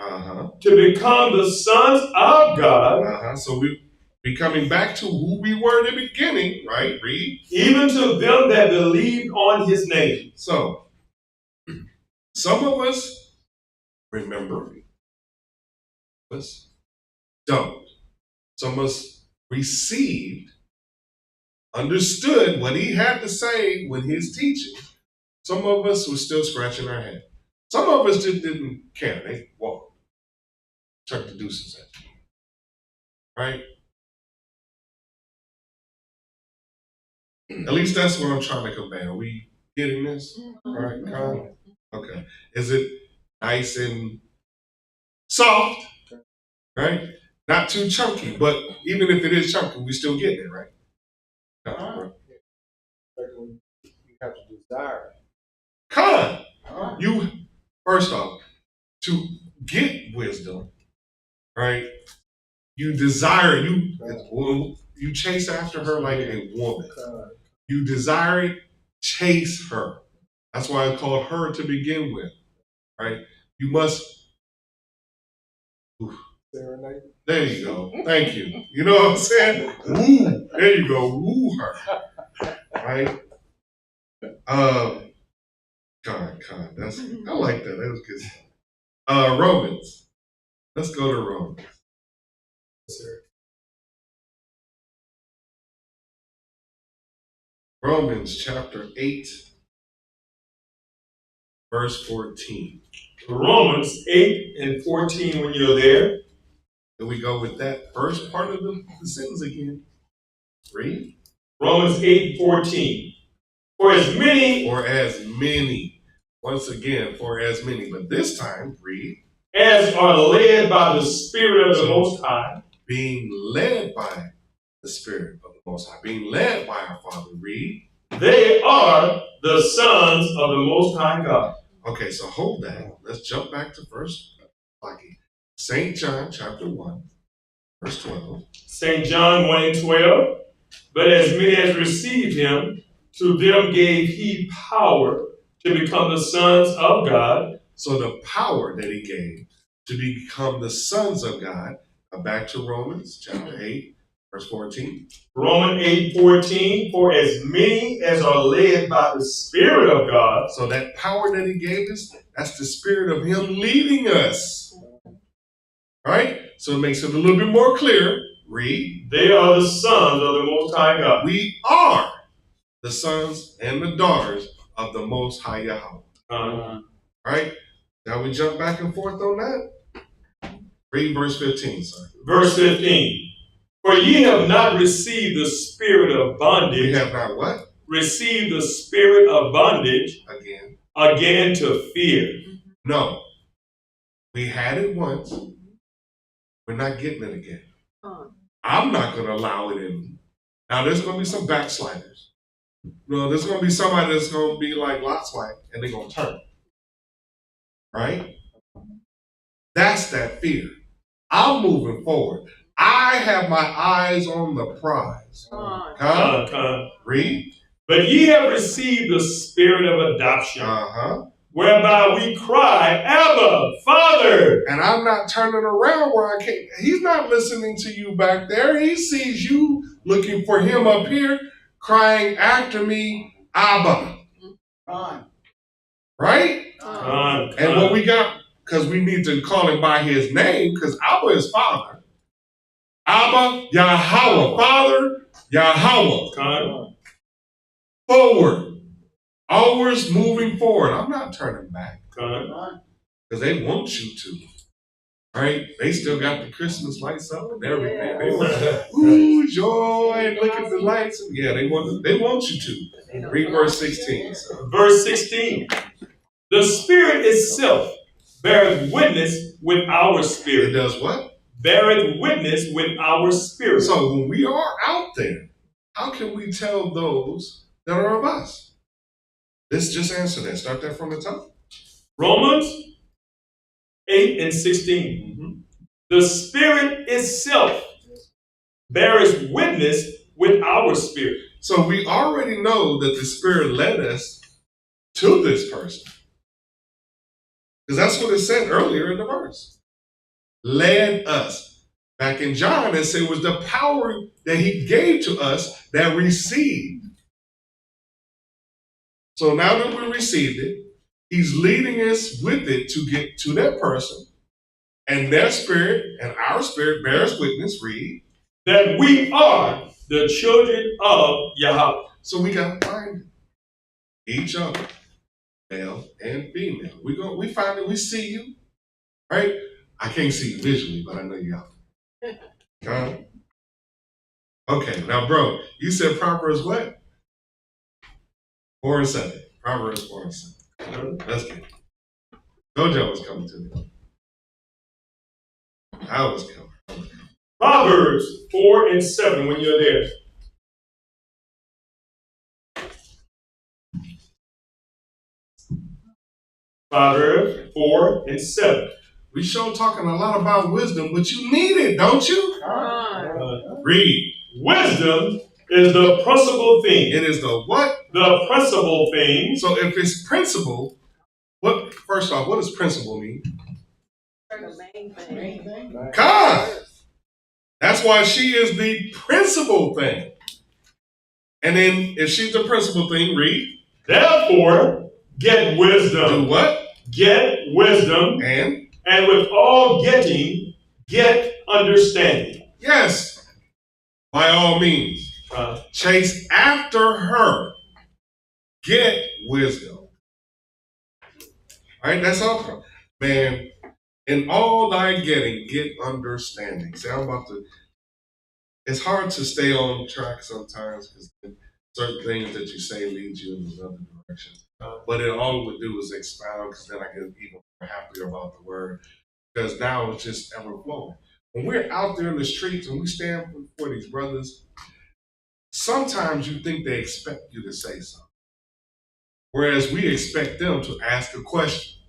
to become the sons of God. So we're coming back to who we were in the beginning, right? Read. Even to them that believed on his name. So, some of us remember, us don't. Some of us received, understood what he had to say when he's teaching. Some of us were still scratching our head. Some of us just didn't care. They walked, chucked the deuces at you. Right? At least that's what I'm trying to convey. Are we getting this? All right, Kyle? Okay. Is it nice and soft? Right? Not too chunky, but even if it is chunky, we still get it, right? No, You have to desire it. Con, you, first off, to get wisdom, right? You desire, you chase after her like a woman. You desire it, chase her. That's why I called her to begin with, right? You must. Serenade. There you go. Thank you. You know what I'm saying? Woo. There you go. Woo her. Right? God. That's, I like that. That was good. Romans. Let's go to Romans. Romans chapter 8, verse 14. Romans 8 and 14, when you're there. Then we go with that first part of the sentence again. Read. Romans 8:14. For as many, once again, for as many, but this time, read. As are led by the Spirit of the Most High. Being led by the Spirit of the Most High. Being led by our Father, read. They are the sons of the Most High God. Okay, so hold that. Let's jump back to St. John chapter 1, verse 12. St. John 1 and 12. But as many as received him, to them gave he power to become the sons of God. So the power that he gave to become the sons of God. Back to Romans chapter 8, verse 14. Romans 8:14. For as many as are led by the Spirit of God. So that power that he gave us, that's the Spirit of him leading us. Right? So it makes it a little bit more clear. Read. They are the sons of the Most High God. We are the sons and the daughters of the Most High Yahweh. Right? Now we jump back and forth on that. Read verse 15, sir. Verse 15. For ye have not received the spirit of bondage. We have not what? Received the spirit of bondage. Again to fear. No. We had it once. We're not getting it again. I'm not going to allow it in me. Now, there's going to be some backsliders. No, there's going to be somebody that's going to be like Lot's wife, and they're going to turn. Right? That's that fear. I'm moving forward. I have my eyes on the prize. Read. But ye have received the spirit of adoption, whereby we cry, Abba, Father. And I'm not turning around where I can't. He's not listening to you back there. He sees you looking for him up here, crying after me, Abba. Right? And what we got, because we need to call him by his name, because Abba is Father. Abba, Yahweh, Father, Yahweh. Forward. Always moving forward. I'm not turning back. Because they want you to. Right? They still got the Christmas lights up and everything. Yeah. They want, ooh, joy, look at the lights. Yeah, they want you to. Read verse 16. So. Verse 16. The Spirit itself beareth witness with our spirit. It does what? Beareth witness with our spirit. So when we are out there, how can we tell those that are of us? Let's just answer that. Start that from the top. Romans 8 and 16. The Spirit itself bears witness with our spirit. So we already know that the Spirit led us to this person. Because that's what it said earlier in the verse. Led us. Back in John, it said it was the power that he gave to us that received. So now that we received it, he's leading us with it to get to that person. And their spirit and our spirit bears witness, read, that we are the children of Yahweh. So we got to find each other, male and female. We find it, we see you, right? I can't see you visually, but I know you out. Okay, now bro, you said Proverbs what? 4 and 7. Proverbs 4 and 7. Let's get it. Jojo was coming to me. I was coming. Proverbs 4 and 7 when you're there. Proverbs 4 and 7. We sure talking a lot about wisdom, but you need it, don't you? Read. Wisdom is the principal thing. It is the what? The principal thing. So if it's principle, first off, what does principle mean? The main thing. God. That's why she is the principal thing. And then if she's the principal thing, read. Therefore, get wisdom. Do what? Get wisdom. And with all getting, get understanding. Yes. By all means. Chase after her. Get wisdom. All right, that's all. Man, in all thy getting, get understanding. See, it's hard to stay on track sometimes because certain things that you say lead you in another direction. But all it would do is expound, because then I get even more happier about the word, because now it's just ever flowing. When we're out there in the streets and we stand before these brothers, sometimes you think they expect you to say something. Whereas we expect them to ask a question,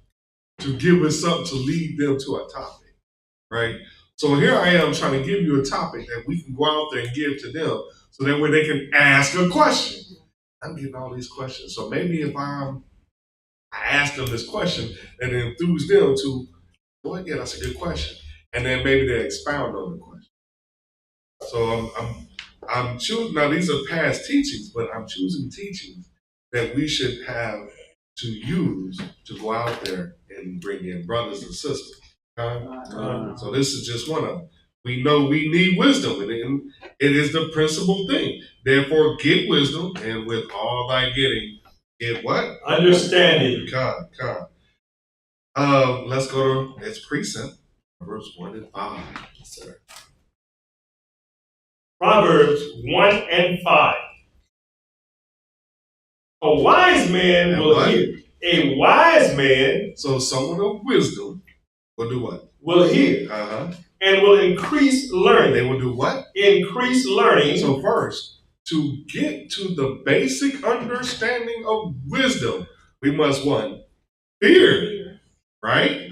to give us something to lead them to a topic, right? So here I am trying to give you a topic that we can go out there and give to them so that way they can ask a question. I'm getting all these questions. So maybe if I ask them this question and it enthuse them to, well, yeah, that's a good question. And then maybe they expound on the question. So I'm choosing, now these are past teachings, but I'm choosing teachings that we should have to use to go out there and bring in brothers and sisters. So this is just one of them. We know we need wisdom, and it is the principal thing. Therefore, get wisdom, and with all thy getting, get what? Understanding. God. Let's go to its precept, Proverbs 1 and 5. Yes, sir. Proverbs 1 and 5. A wise man will hear. A wise man. So someone of wisdom will do what? Will hear. And will increase learning. They will do what? Increase learning. So first, to get to the basic understanding of wisdom, we must one, fear, right?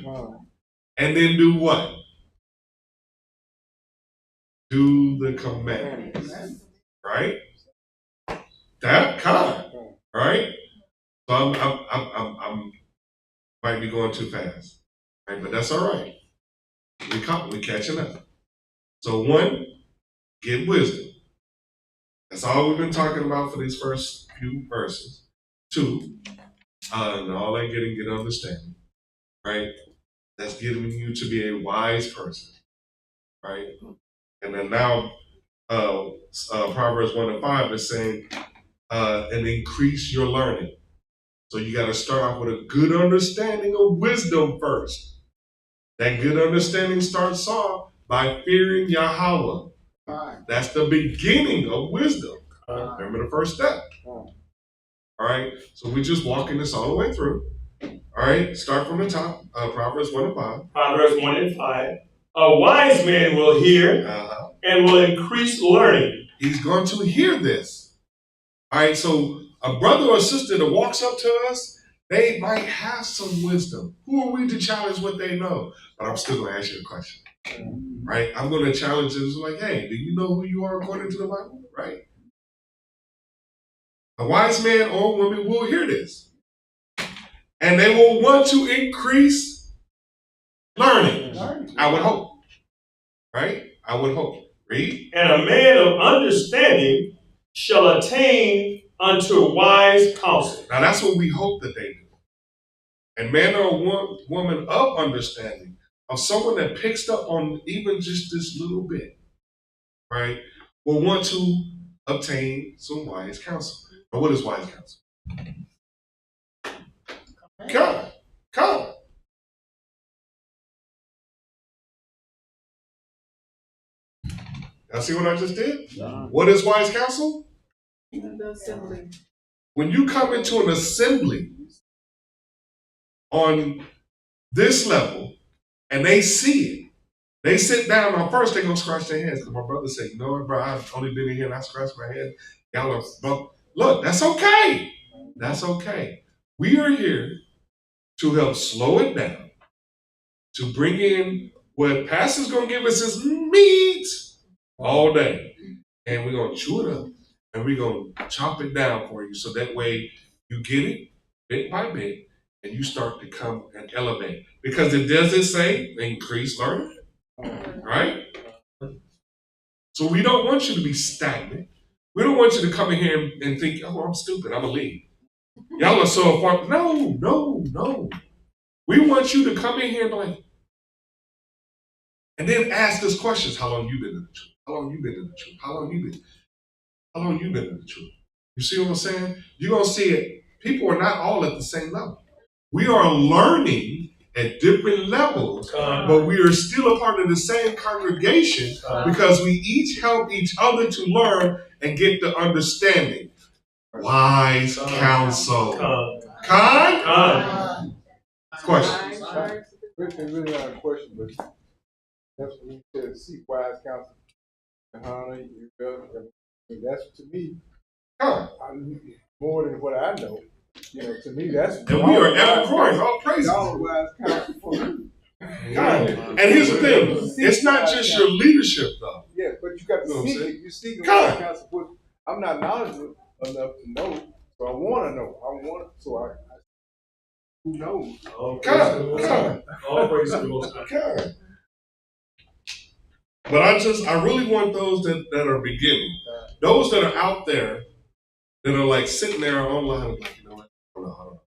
And then do what? Do the commandments, right? That kind, right? So I'm might be going too fast, right? But that's all right. We catching up. So one, get wisdom. That's all we've been talking about for these first few verses. 2, and all that get understanding, right? That's giving you to be a wise person, right? And then now, Proverbs 1 and 5 is saying, and increase your learning. So you got to start off with a good understanding of wisdom first. That good understanding starts off by fearing Yahweh. That's the beginning of wisdom. Remember the first step. All right, so we're just walking this all the way through. All right, start from the top. Proverbs 1 and 5. Proverbs 1 and 5. A wise man will hear and will increase learning. He's going to hear this. All right, so a brother or sister that walks up to us, they might have some wisdom. Who are we to challenge what they know? But I'm still going to ask you a question. Right? I'm going to challenge them like, hey, do you know who you are according to the Bible? Right? A wise man or woman will hear this. And they will want to increase learning. I would hope. Right? I would hope. Read. And a man of understanding shall attain unto wise counsel. Now that's what we hope that they do. And man or woman of understanding of someone that picks up on even just this little bit, right, will want to obtain some wise counsel. Now, what is wise counsel? Come. Y'all see what I just did? What is wise counsel? The assembly. When you come into an assembly on this level and they see it, they sit down. Now, first they're going to scratch their heads. Because my brother said, you know what, bro, I've only been in here and I scratched my head. Y'all are, bro. Look, that's okay. That's okay. We are here to help slow it down, to bring in what Pastor's going to give us is meat all day. And we're going to chew it up and we're going to chop it down for you so that way you get it bit by bit and you start to come and elevate. Because it doesn't say increase learning, right? So we don't want you to be stagnant. We don't want you to come in here and think, oh, I'm stupid, I'm going to leave. Y'all are so far. No. We want you to come in here and be like, and then ask us questions. How long you been in the truth? How long you been in the truth? How long you been in the truth? You see what I'm saying? You're going to see it. People are not all at the same level. We are learning at different levels, but we are still a part of the same congregation because we each help each other to learn and get the understanding. Wise counsel. Questions? It's really not a question, but that's what he said, seek wise counsel. That's to me, more than what I know. You know, to me, that's. And we are ever growing, all praises. Y'all are wise counsel for me. And here's the thing, it's not just your leadership, though. Yeah, but you got to seek it. You seek wise counsel. But I'm not knowledgeable enough to know, so I want to know. Who knows? All praise to the Most High. But I really want those that are beginning, those that are out there that are like sitting there online, like, you know what, I don't know.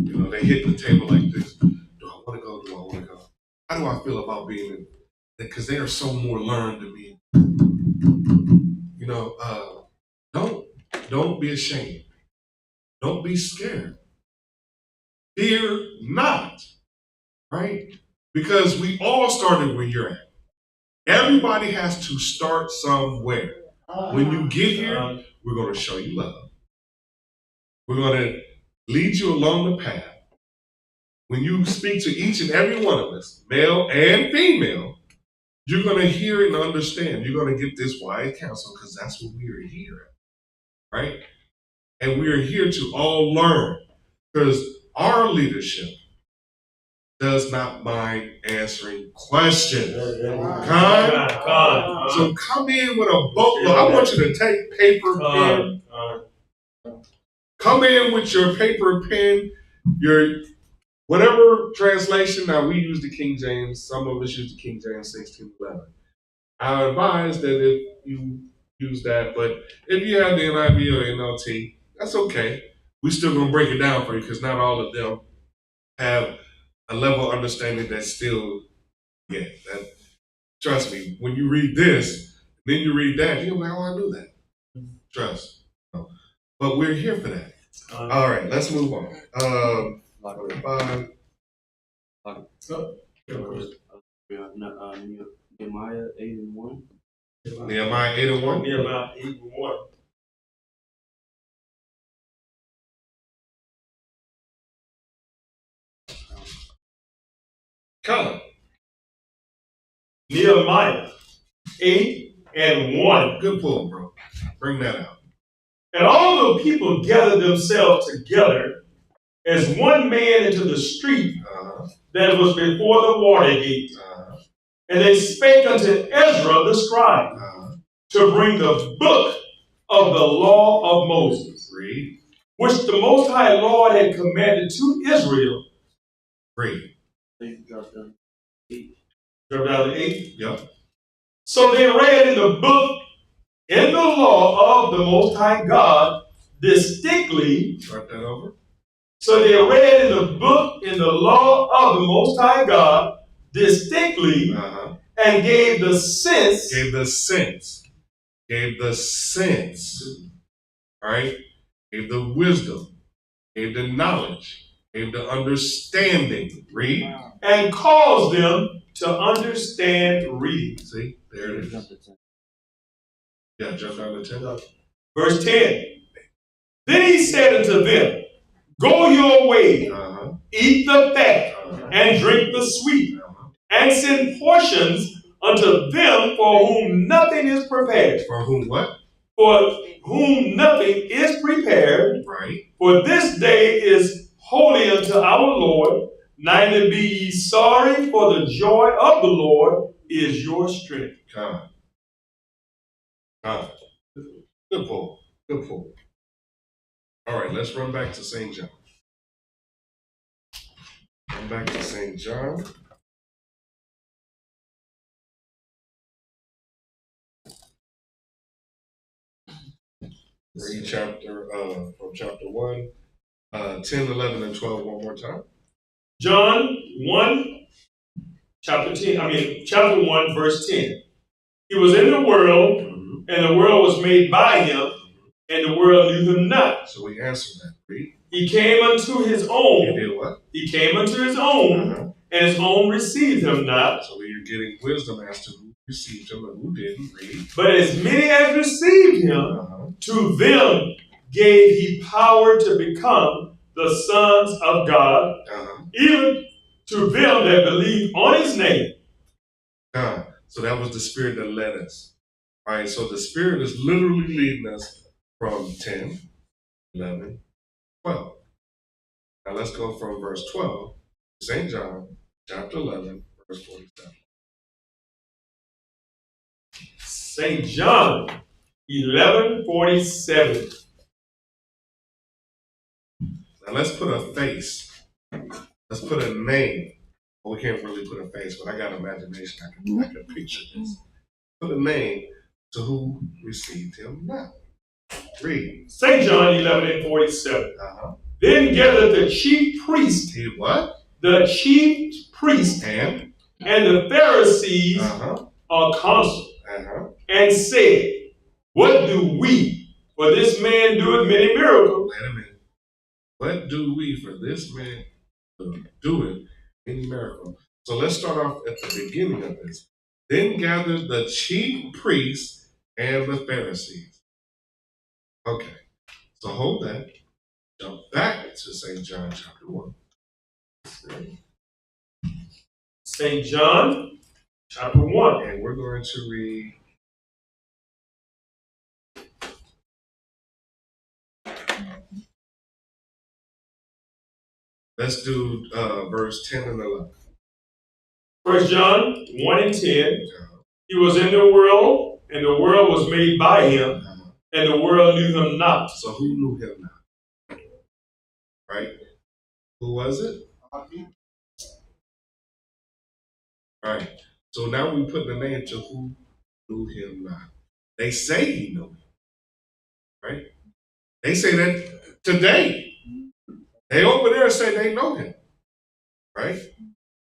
You know, they hit the table like this. Do I want to go? Do I want to go? How do I feel about being in? Because they are so more learned than me. You know, don't be ashamed. Don't be scared. Fear not, right? Because we all started where you're at. Everybody has to start somewhere. When you get here, we're going to show you love. We're going to lead you along the path. When you speak to each and every one of us, male and female, you're going to hear and understand. You're going to get this wise counsel because that's what we are here at, right? And we are here to all learn because our leadership does not mind answering questions. So come in with a boatload. I want you to take paper, pen. Come in with your paper, pen, your whatever translation. Now, we use the King James. Some of us use the King James 1611. I advise that if you use that, but if you have the NIV or NLT, that's okay. We're still going to break it down for you because not all of them have a level of understanding that's still, trust me, when you read this, then you read that, you're like, oh, I knew that. Trust. But we're here for that. All right, let's move on. Nehemiah 8:1. Nehemiah 8:1. Nehemiah 8:1. Colin. Nehemiah 8:1. Good pull, bro. Bring that out. And all the people gathered themselves together as one man into the street that was before the water gate. And they spake unto Ezra the scribe to bring the book of the law of Moses, which the Most High Lord had commanded to Israel. Drop down to 8? Yep. So they read in the book, in the law of the Most High God, distinctly. Start that over. So they read in the book, in the law of the Most High God, distinctly, and gave the sense. Gave the sense. Gave the sense. All right? Gave the wisdom. Gave the knowledge. Gave the understanding. Read. And caused them to understand reading. See? There it is. Yeah, jump down to 10. Verse 10. Then he said unto them, go your way, eat the fat, and drink the sweet, and send portions unto them for whom nothing is prepared. For whom what? For whom nothing is prepared. Right. For this day is holy unto our Lord. Neither be ye sorry, for the joy of the Lord is your strength. God. Good pull. Good pull. All right, let's run back to St. John. Run back to St. John. Read chapter from chapter 1, 10, 11, and 12 one more time. John 1, chapter 1, verse 10. He was in the world, and the world was made by him, and the world knew him not. So we answered that. Read. He came unto his own. He did what? He came unto his own, and his own received him not. So we are getting wisdom as to who received him and who didn't. Read. But as many as received him, to them gave he power to become the sons of God, even to them that believe on his name. So that was the Spirit that led us. All right, so the Spirit is literally leading us from 10, 11, 12. Now let's go from verse 12 to St. John, chapter 11, verse 47. St. John 11:47. Now let's put a face. Let's put a name. Well, we can't really put a face, but I got imagination. I can picture this. Put a name to who received him not. Read. St. John 11:47. Then gathered the chief priest. He what? The chief priest and the Pharisees or council, and said, what do we? For this man doeth many miracles. Wait a minute. What do we for this man doeth any miracle? So let's start off at the beginning of this. Then gathered the chief priests and the Pharisees. Okay, so hold that. Jump back to St. John chapter 1. St. John chapter 1. And we're going to read let's do verse 10 and 11. 1 John 1 and 10. He was in the world, and the world was made by him, and the world knew him not. So who knew him not? Right? Who was it? Right. So now we put the name to who knew him not. They say he knew him. Right? They say that today. They over there say they know him. Right?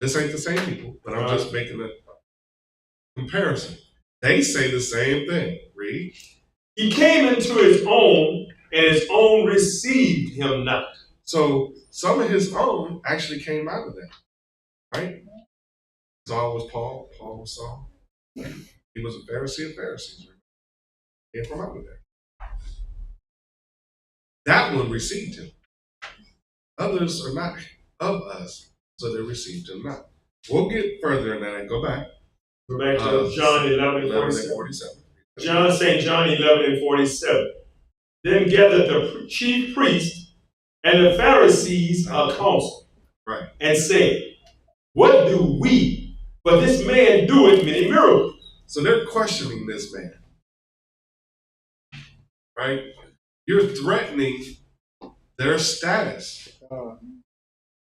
This ain't the same people, but I'm just making a comparison. They say the same thing. Read. He came into his own, and his own received him not. So some of his own actually came out of that. Right? Saul was Paul, Paul was Saul. He was a Pharisee of Pharisees. He came from out of there. That one received him. Others are not of us, so they received him not. We'll get further in that and go back. Go back to John 11:47. John, St. John 11:47. Then gathered the chief priest and the Pharisees a council, right, and said, what do we? For this man doeth many miracles. So they're questioning this man. Right? You're threatening their status.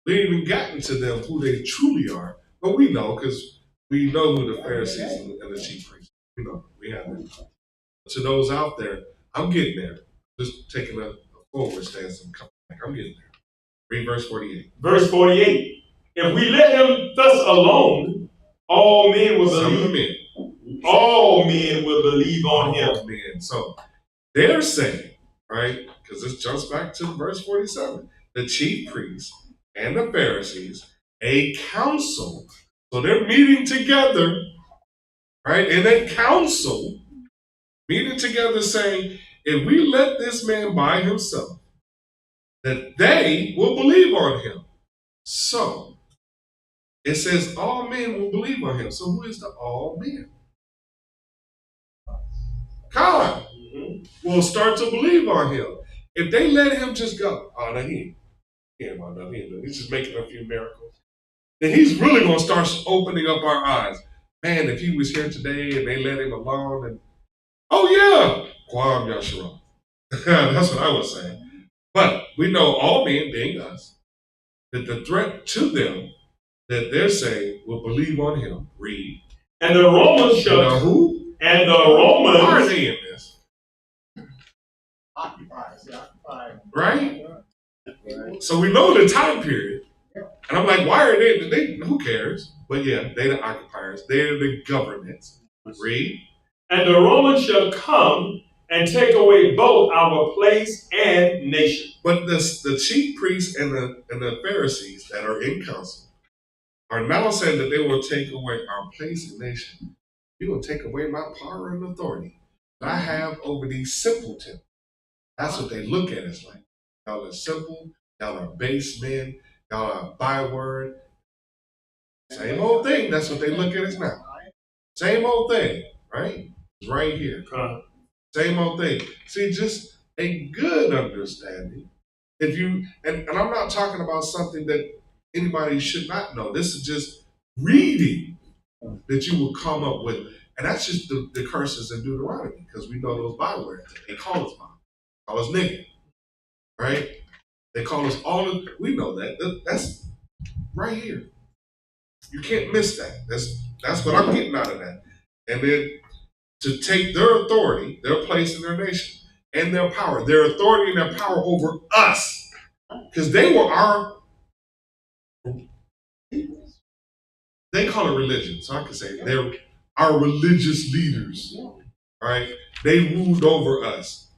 We ain't even gotten to them who they truly are, but we know because we know who the Pharisees and the chief priests. We know we have them. To those out there, I'm getting there. Just taking a forward stance and coming back. I'm getting there. Read verse 48. Verse 48. If we let him thus alone, all men will Some of the believe. men. All men will believe on him. All men. So they're saying, right? Because this jumps back to verse 47. The chief priests and the Pharisees, a council. So they're meeting together, right? In a council, meeting together saying, if we let this man by himself, that they will believe on him. So it says all men will believe on him. So who is the all men? God will start to believe on him. If they let him just go, oh, no, he ain't about nothing. He's just making a few miracles. Then he's really going to start opening up our eyes. Man, if he was here today and they let him alone, and oh yeah, Kwam Yashua. That's what I was saying. But we know all men, being us, that the threat to them that they're saying will believe on him. Read. And the Romans shall. Who? And the Romans. Why are they in this? Occupied. Right? So we know the time period. And I'm like, why are they who cares? But yeah, they're the occupiers. They're the governments. Read. And the Romans shall come and take away both our place and nation. But the chief priests and the Pharisees that are in council are now saying that they will take away our place and nation. You will take away my power and authority that I have over these simpletons. That's what they look at us like. Y'all are simple, y'all are base men, y'all are byword. Same old thing, that's what they look at us now. Same old thing, right? It's right here. Same old thing. See, just a good understanding. If you and I'm not talking about something that anybody should not know. This is just reading that you will come up with. And that's just the curses in Deuteronomy, because we know those bywords. They call us mom, call us nigga, right? They call us all we know that. That's right here. You can't miss that. That's what I'm getting out of that. And then to take their authority, their place in their nation, and their power, their authority and their power over us, because they were our, they call it religion, so I can say they're our religious leaders, right? They ruled over us,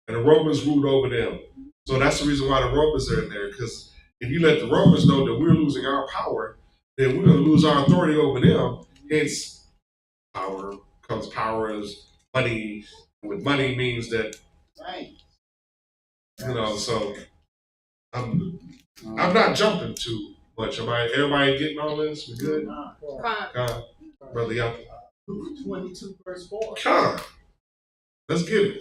and the Romans ruled over them. So that's the reason why the Romans are in there, because if you let the Romans know that we're losing our power, then we're going to lose our authority over them. Hence, power comes power as money. With money means that, you know, so I'm not jumping too much. Everybody getting all this? We good? Fine. Brother Yapa. 22 verse 4. Come. Let's get it.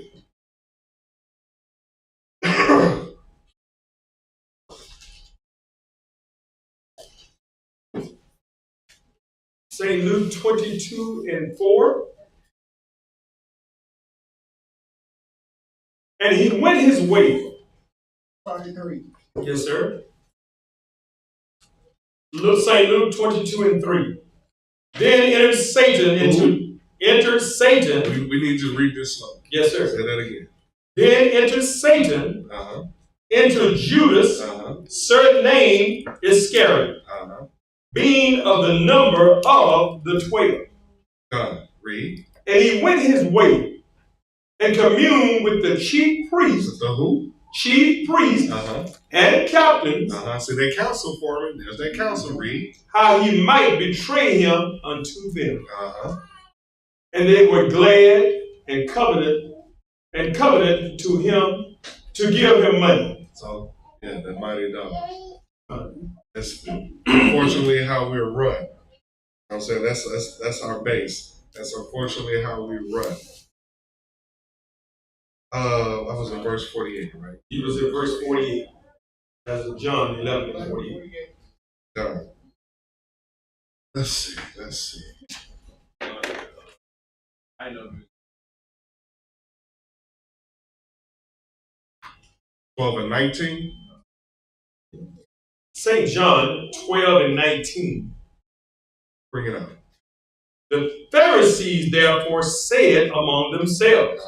St. Luke 22:4. And he went his way. 33. Yes, sir. St. Luke 22:3. Then entered Satan We need you to read this slow. Yes, sir. Say that again. Then entered Satan into Judas, certain name Iscariot, being of the number of the 12. Read. And he went his way and communed with the chief priests. The who? Chief priests and captains. So they counsel for him. There's that counsel. Read. How he might betray him unto them. And they were glad and covenanted to him to give him money. So yeah, that mighty dollar. That's unfortunately how we're run. I'm saying that's our base. That's unfortunately how we run. I was in verse 48, right? He was in verse 48. That's John 11:48. Done. Let's see. I know. 12:19. St. John 12:19. Bring it up. The Pharisees therefore said among themselves,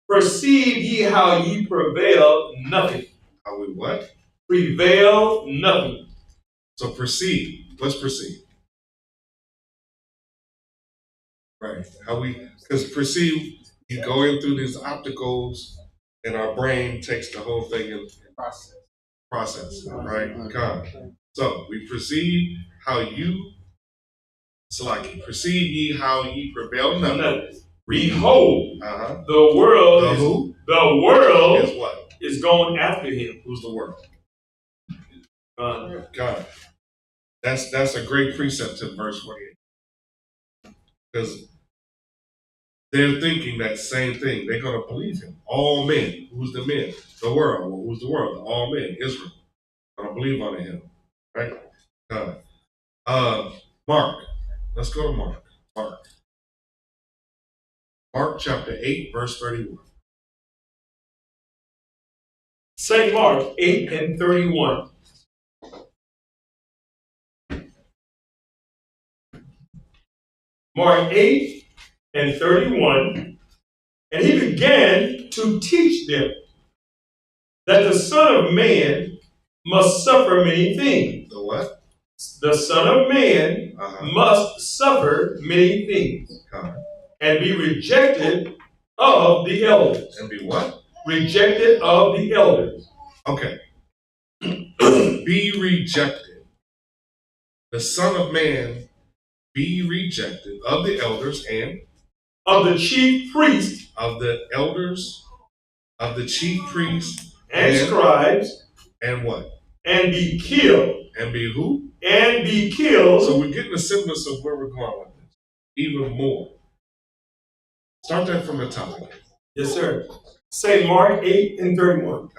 perceive ye how ye prevail nothing. How we what? prevail nothing. So proceed. Let's proceed. Right. Because proceed, you go in through these opticals, and our brain takes the whole thing and process it, right? Come. So we proceed how you, perceive ye how ye prevail nothing. Behold, the world is what? Is going after him. Who's the world? God. That's a great precept in verse 48. Because they're thinking that same thing. They're going to believe him. All men. Who's the men? The world. Well, who's the world? All men. Israel. Going to believe on him. Right? Mark. Let's go to Mark. Mark chapter 8, verse 31. St. Mark 8 and 31. Mark 8 and 31. And he began to teach them that the Son of Man must suffer many things. The what? The Son of Man must suffer many things and be rejected of the elders. And be what? Rejected of the elders. Okay. Be rejected. The Son of Man be rejected of the elders and of the chief priests, of the elders, of the chief priests and scribes, and what? And be killed. And be who? And be killed. So we're getting a semblance of where we're going with this. Even more. Start that from the top again. Yes, sir. Say Mark 8 and 31.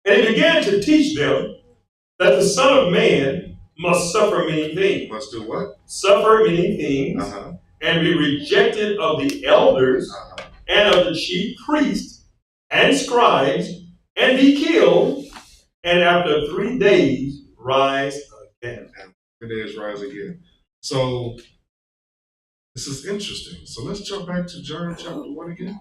And he began to teach them that the Son of Man must suffer many things. Must do what? Suffer many things. And be rejected of the elders and of the chief priests and scribes and be killed, and after 3 days rise again. 3 days rise again. So this is interesting. So let's jump back to John chapter 1 again.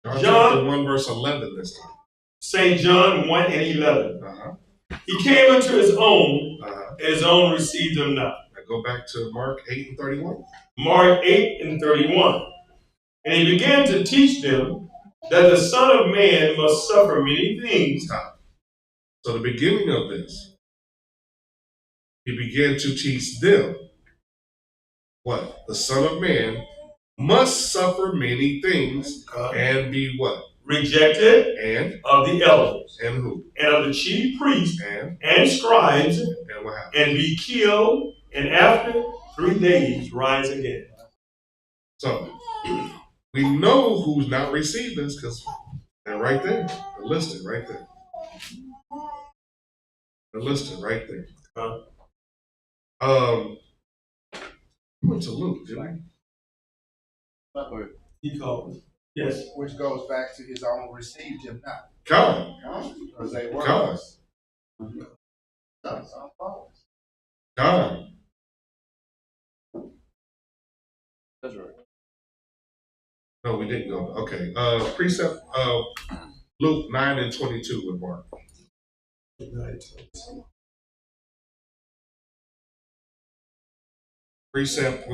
John chapter 1 verse 11 this time. St. John 1 and 11. He came unto his own, and his own received him not. Now go back to Mark 8 and 31. Mark 8 and 31. And he began to teach them that the Son of Man must suffer many things. Stop. So the beginning of this, he began to teach them what? The Son of Man must suffer many things and be what? Rejected and of the elders. And who? And of the chief priests and scribes. And what happened? And be killed, and after 3 days rise again. So we know who's not received this because they're right there. They're listed right there. They're listed right there. We went to Luke, didn't we? He called. Yes. Which goes back to his own received him not. Come. Because they were us. Come. That's right. No, we didn't go. Okay. Precept Luke 9 and 22 with Mark. We're going to precept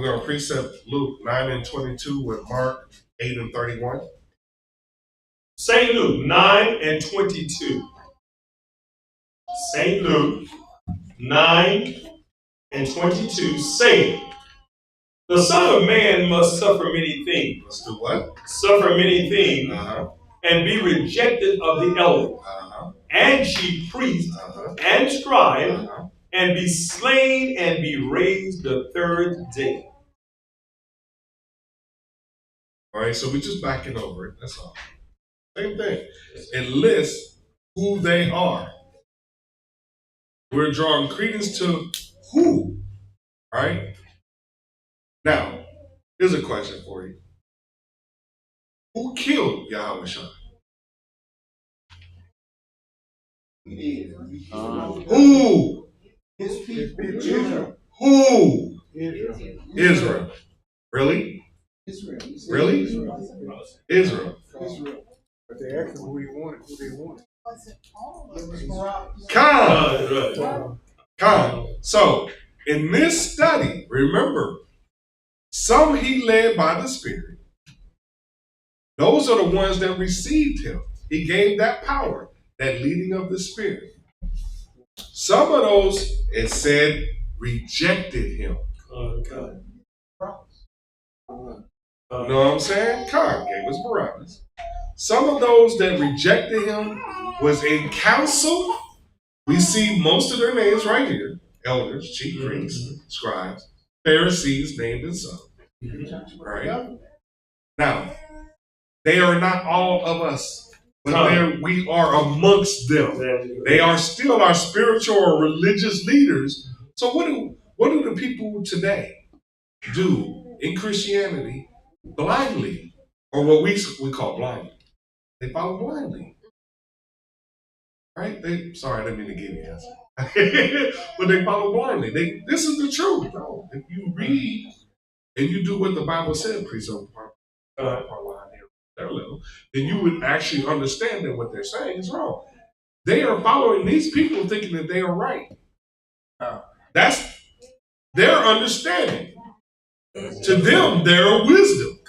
Luke 9 and 22 with Mark 8 and 31. St. Luke 9 and 22. St. Luke 9 and 22 saying, the Son of Man must suffer many things. Must do what? Suffer many things. And be rejected of the elders and chief priests and scribes and be slain and be raised the third day. All right, so we're just backing over it. That's all. Same thing. It lists who they are. We're drawing credence to who. All right? Now, here's a question for you. Who killed Yahweh Shai? Who? His people. Israel. Who? Israel. Israel. Really? Israel. He said Really? Israel. Israel. Israel. But they asked him who they wanted. Come. So, in this study, remember, some he led by the Spirit. Those are the ones that received him. He gave that power, that leading of the Spirit. Some of those, it said, rejected him. You know what I'm saying? God gave us Barabbas. Some of those that rejected him was in council. We see most of their names right here. Elders, chief priests, scribes, Pharisees named and some. Right? Now, they are not all of us, but we are amongst them. They are still our spiritual or religious leaders. So what do the people today do in Christianity blindly, or what we call blindly? They follow blindly. Right? Sorry, I didn't mean to give you an answer. But they follow blindly. This is the truth. No, if you read and you do what the Bible said, then you would actually understand that what they're saying is wrong. They are following these people thinking that they are right. That's their understanding. To them, they're wisdom.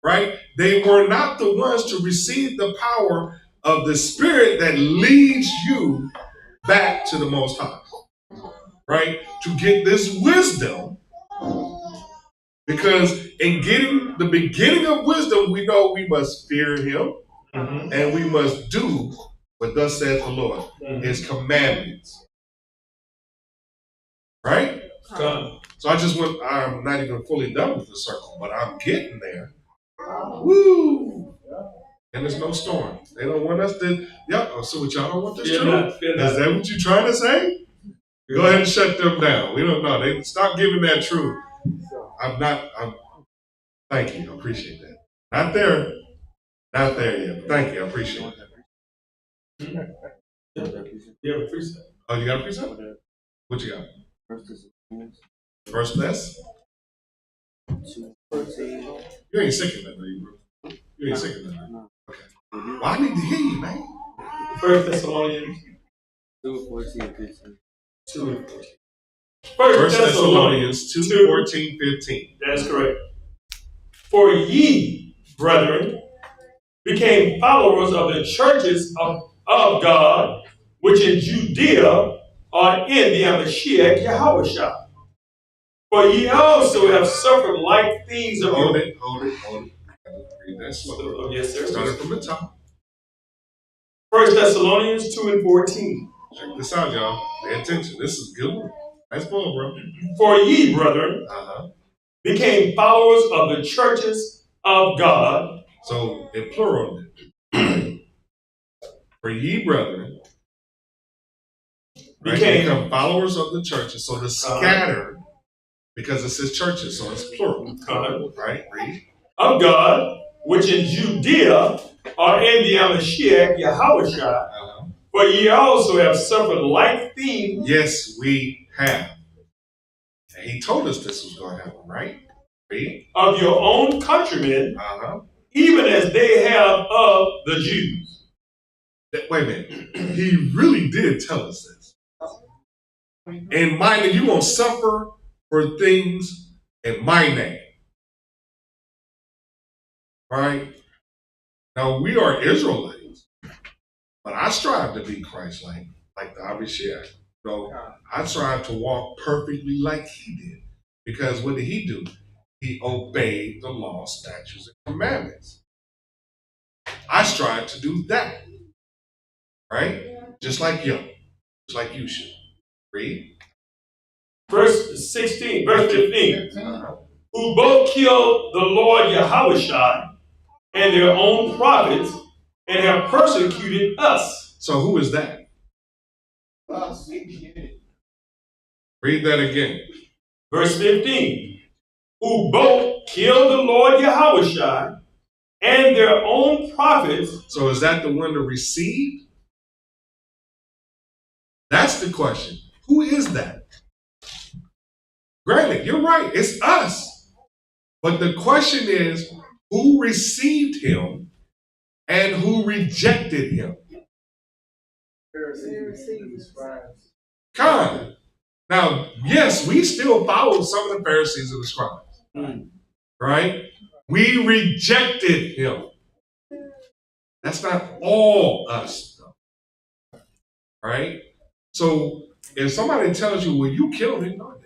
Right? They were not the ones to receive the power of the Spirit that leads you back to the Most High. Right? To get this wisdom. Because in getting the beginning of wisdom, we know we must fear him and we must do what thus saith the Lord, his commandments. Right? So I'm not even fully done with the circle, but I'm getting there. Woo! And there's no storm. They don't want us to, so what y'all don't want this truth? Is that what you're trying to say? Go ahead and shut them down. We don't know. They stop giving that truth. Thank you. I appreciate that. Not there yet. Thank you. I appreciate that. You have a precept. Oh, you got a precept? What you got? First Thess? You ain't sick of that, are you, bro? You ain't sick of that. Okay. Well, I need to hear you, man. First Thessalonians 2:14-15. 2:14. First Thessalonians 2:14-15. That is correct. For ye, brethren, became followers of the churches of God, which in Judea are in the Mashiach Yahushua. For ye also have suffered like things of Hold it. Read that slow. Yes, sir. Start from the top. 1 Thessalonians 2:14. Check this out, y'all. Pay attention. This is good one. Nice ball, bro. For ye, brethren, became followers of the churches of God. So, in plural, for ye, brethren, become followers of the churches. So, the scattered, because it says churches, so it's plural. Right? Read. Of God, which in Judea are in the Mashiach Yahushua. For ye also have suffered like things. Yes, we have. And he told us this was going to happen, right? Read. Of your own countrymen, even as they have of the Jews. Wait a minute. He really did tell us this. And mind that you're going to suffer for things in my name. All right? Now, we are Israelites, but I strive to be Christ-like, like the Abishai. So I strive to walk perfectly like he did. Because what did he do? He obeyed the law, statutes, and commandments. I strive to do that. Right? Just like you. Just like you should. Read. Verse 15. Who both killed the Lord Yahushua and their own prophets and have persecuted us. So who is that? Read that again. Verse 15. Who both killed the Lord Yahushua and their own prophets. So is that the one to receive? That's the question. Who is that? Granted, you're right. It's us. But the question is, who received him and who rejected him? Kind. Now, yes, we still follow some of the Pharisees and the scribes, right? We rejected him. That's not all us, though, right? So if somebody tells you, well, you killed him, no, I didn't.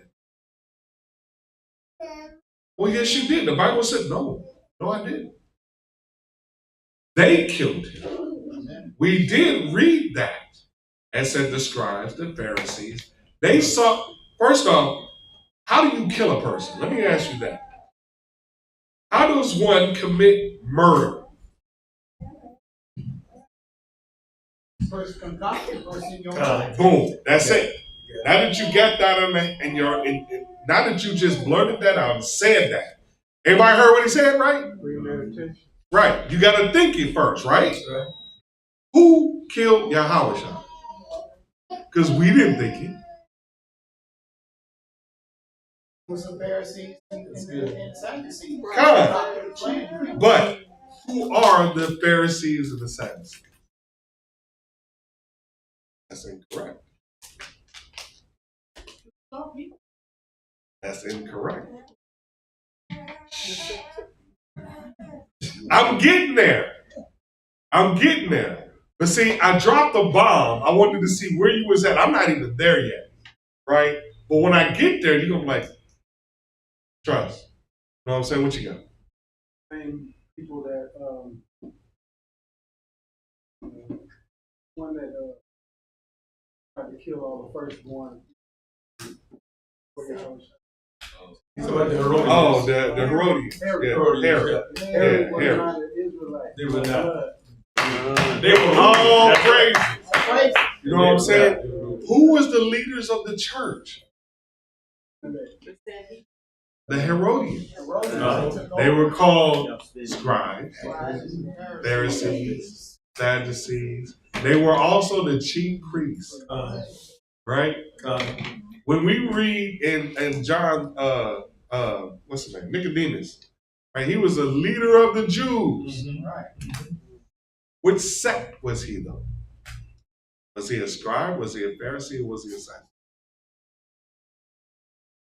Well, yes, you did. The Bible said, no, I didn't. They killed him. We did read that and said the scribes, the Pharisees, they saw, first off, how do you kill a person? Let me ask you that. How does one commit murder? First concocted, first in your mind. Boom. That's it. Now that you got that and now that you just blurted that out and said that. Everybody heard what he said, right? Right. You got to think it first, right? Who killed Yahweh? Because we didn't think it. Was the Pharisees and Sadducees. But who are the Pharisees and the Sadducees? That's incorrect. That's incorrect. I'm getting there. But see, I dropped a bomb. I wanted to see where you was at. I'm not even there yet, right? But when I get there, you're going to be like, trust. You know what I'm saying? What you got? Same people that, one that tried to kill all the firstborn. Oh, the Herodians. Herod. They were not. They were all crazy. You know what I'm saying? Who was the leaders of the church? The Herodians. They were called scribes, Pharisees, Sadducees. They were also the chief priests, right? When we read in John, what's his name? Nicodemus, right? He was a leader of the Jews. Right. Which sect was he, though? Was he a scribe? Was he a Pharisee? Or was he a Sadducee?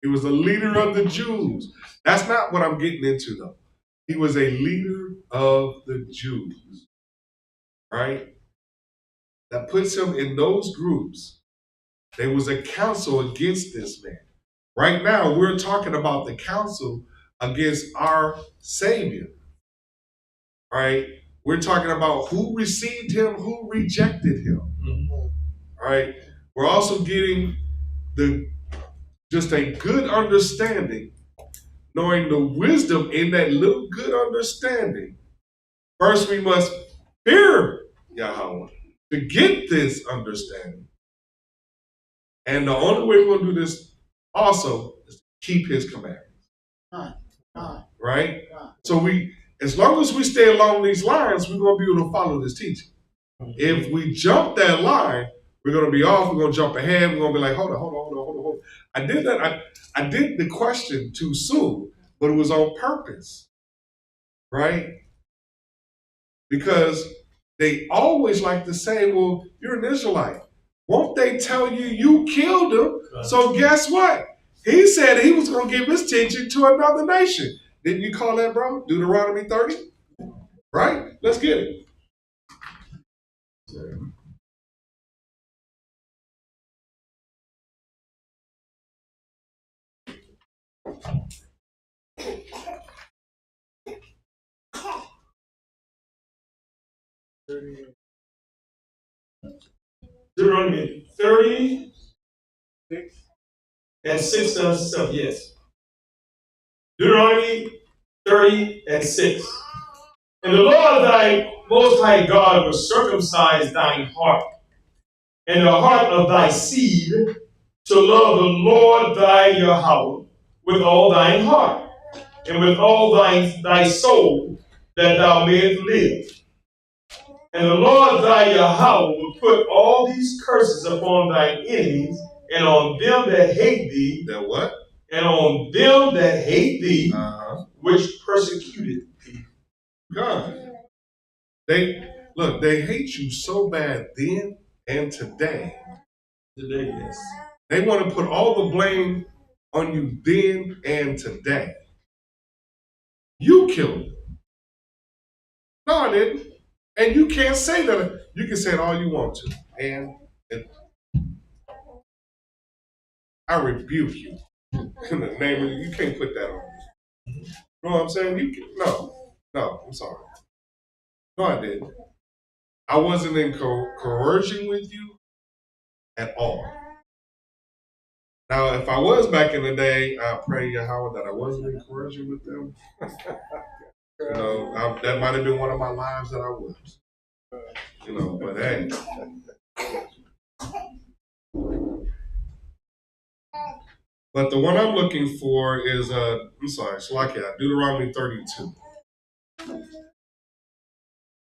He was a leader of the Jews. That's not what I'm getting into, though. He was a leader of the Jews, right? That puts him in those groups. There was a council against this man. Right now, we're talking about the council against our Savior, right? We're talking about who received him, who rejected him, right? We're also getting just a good understanding, knowing the wisdom in that little good understanding. First, we must fear Yahweh to get this understanding. And the only way we're going to do this also is to keep his commandments. Right? So as long as we stay along these lines, we're going to be able to follow this teaching. If we jump that line, we're going to be off, we're going to jump ahead, we're going to be like, hold on. I did that. I did the question too soon, but it was on purpose. Right? Because they always like to say, well, you're an Israelite. Won't they tell you you killed him? So guess what? He said he was going to give his attention to another nation. Didn't you call that, bro? Deuteronomy 30? Right? Let's get it. Deuteronomy 30 and 6 does stuff, yes. Deuteronomy 30 and 6. And the Lord thy most high God will circumcise thine heart and the heart of thy seed to love the Lord thy Yahweh with all thine heart and with all thy soul, that thou mayest live. And the Lord thy Yahweh will put all these curses upon thine enemies, and on them that hate thee. That what? And on them that hate thee which persecuted thee. God. They hate you so bad then and today. Today, yes. They want to put all the blame on you then and today. You killed him. No, I didn't. And you can't say that. You can say it all you want to. And I rebuke you. In the name of you can't put that on me. You know what I'm saying? No, I'm sorry. No, I didn't. I wasn't in coercion with you at all. Now, if I was back in the day, I pray Yahweh that I wasn't in coercion with them. You know, that might have been one of my lives that I was. You know, but hey. But the one I'm looking for is, Shalakia, Deuteronomy 32.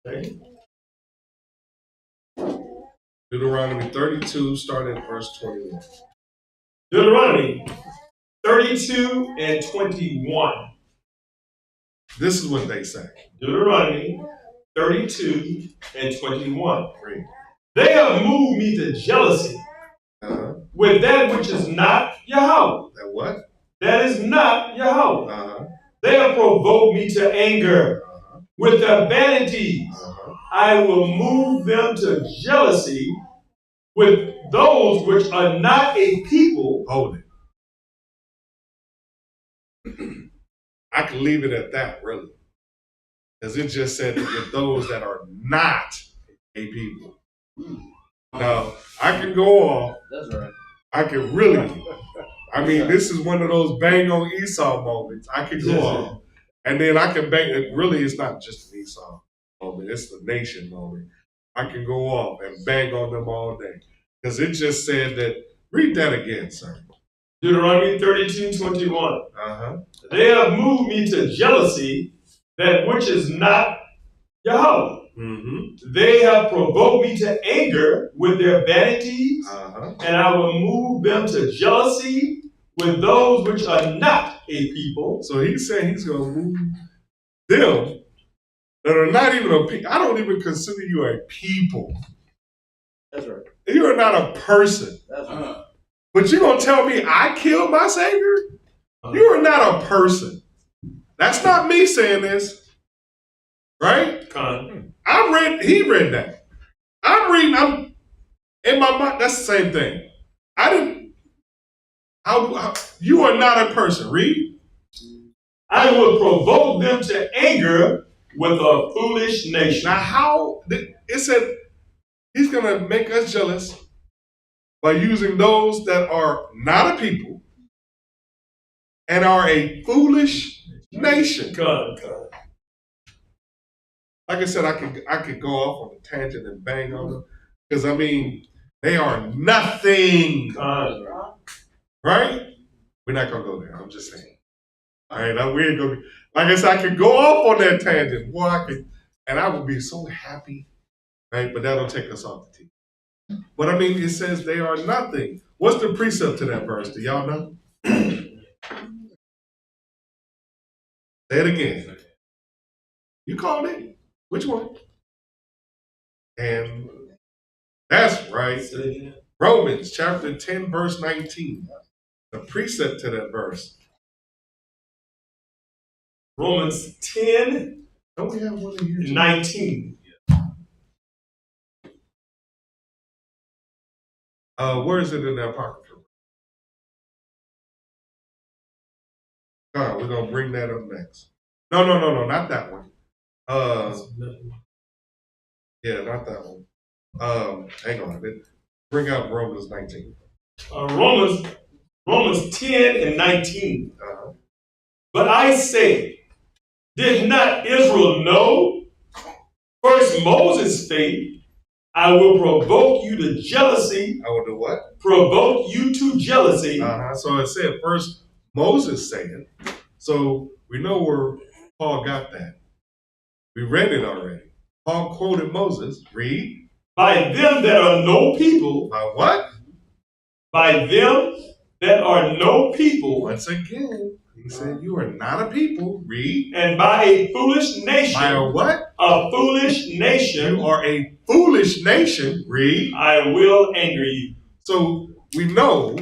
Okay. Deuteronomy 32, starting at verse 21. Deuteronomy 32 and 21. This is what they say. Deuteronomy 32 and 21. Read. They have moved me to jealousy with that which is not Yahweh. That what? That is not Yahweh. Uh-huh. They have provoked me to anger with their vanities. I will move them to jealousy with those which are not a people. Hold it. I can leave it at that, really. Because it just said with those that are not a people. Now, I can go off. That's right. I can really. I mean, this is one of those bang on Esau moments. I can go off. And then I can bang. Really, it's not just an Esau moment. It's the nation moment. I can go off and bang on them all day. Because it just said that. Read that again, sir. Deuteronomy 32:21. They have moved me to jealousy, that which is not Yahweh. They have provoked me to anger with their vanities, and I will move them to jealousy with those which are not a people. So he's saying he's going to move them that are not even a people. I don't even consider you a people. That's right. You are not a person. That's right. But you're going to tell me I killed my Savior? You are not a person. That's not me saying this. Right? He read that. I'm in my mind, that's the same thing. You are not a person. Read. I will provoke them to anger with a foolish nation. Now how, it said he's going to make us jealous by using those that are not a people and are a foolish nation. Like I said, I could go off on a tangent and bang on them. Because, I mean, they are nothing. Right? We're not going to go there. I'm just saying. All right? We ain't going to be. Like I said, I could go off on that tangent. Boy, I would be so happy. Right? But that'll take us off the team. But, I mean, it says they are nothing. What's the precept to that verse? Do y'all know? Say it again. You called it. Which one? And that's right. Romans chapter 10, verse 19. The precept to that verse. Romans 10, don't we have one in here? 19. Where is it in the Apocrypha? We're going to bring that up next. No, not that one. Yeah, not that one. Hang on. Bring out Romans 19. Romans 10 and 19. But I say, did not Israel know? First Moses spake, I will provoke you to jealousy. I will do what? Provoke you to jealousy. So it said first Moses saying. So we know where Paul got that. We read it already. Paul quoted Moses. Read. By them that are no people. By what? By them that are no people. Once again, he said, you are not a people. Read. And by a foolish nation. By a what? A foolish nation. You are a foolish nation. Read. I will anger you. So we know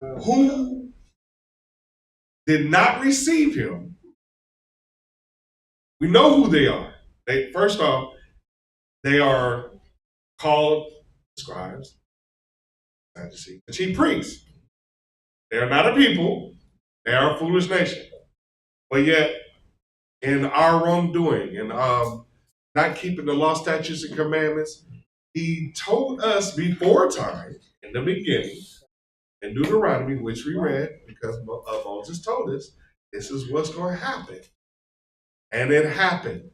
who did not receive him. We know who they are. First off, they are called scribes, Sadducees, the chief priests. They are not a people. They are a foolish nation. But yet, in our wrongdoing and not keeping the law, statutes, and commandments, he told us before time, in the beginning, in Deuteronomy, which we read, because Moses told us, this is what's going to happen. And it happened.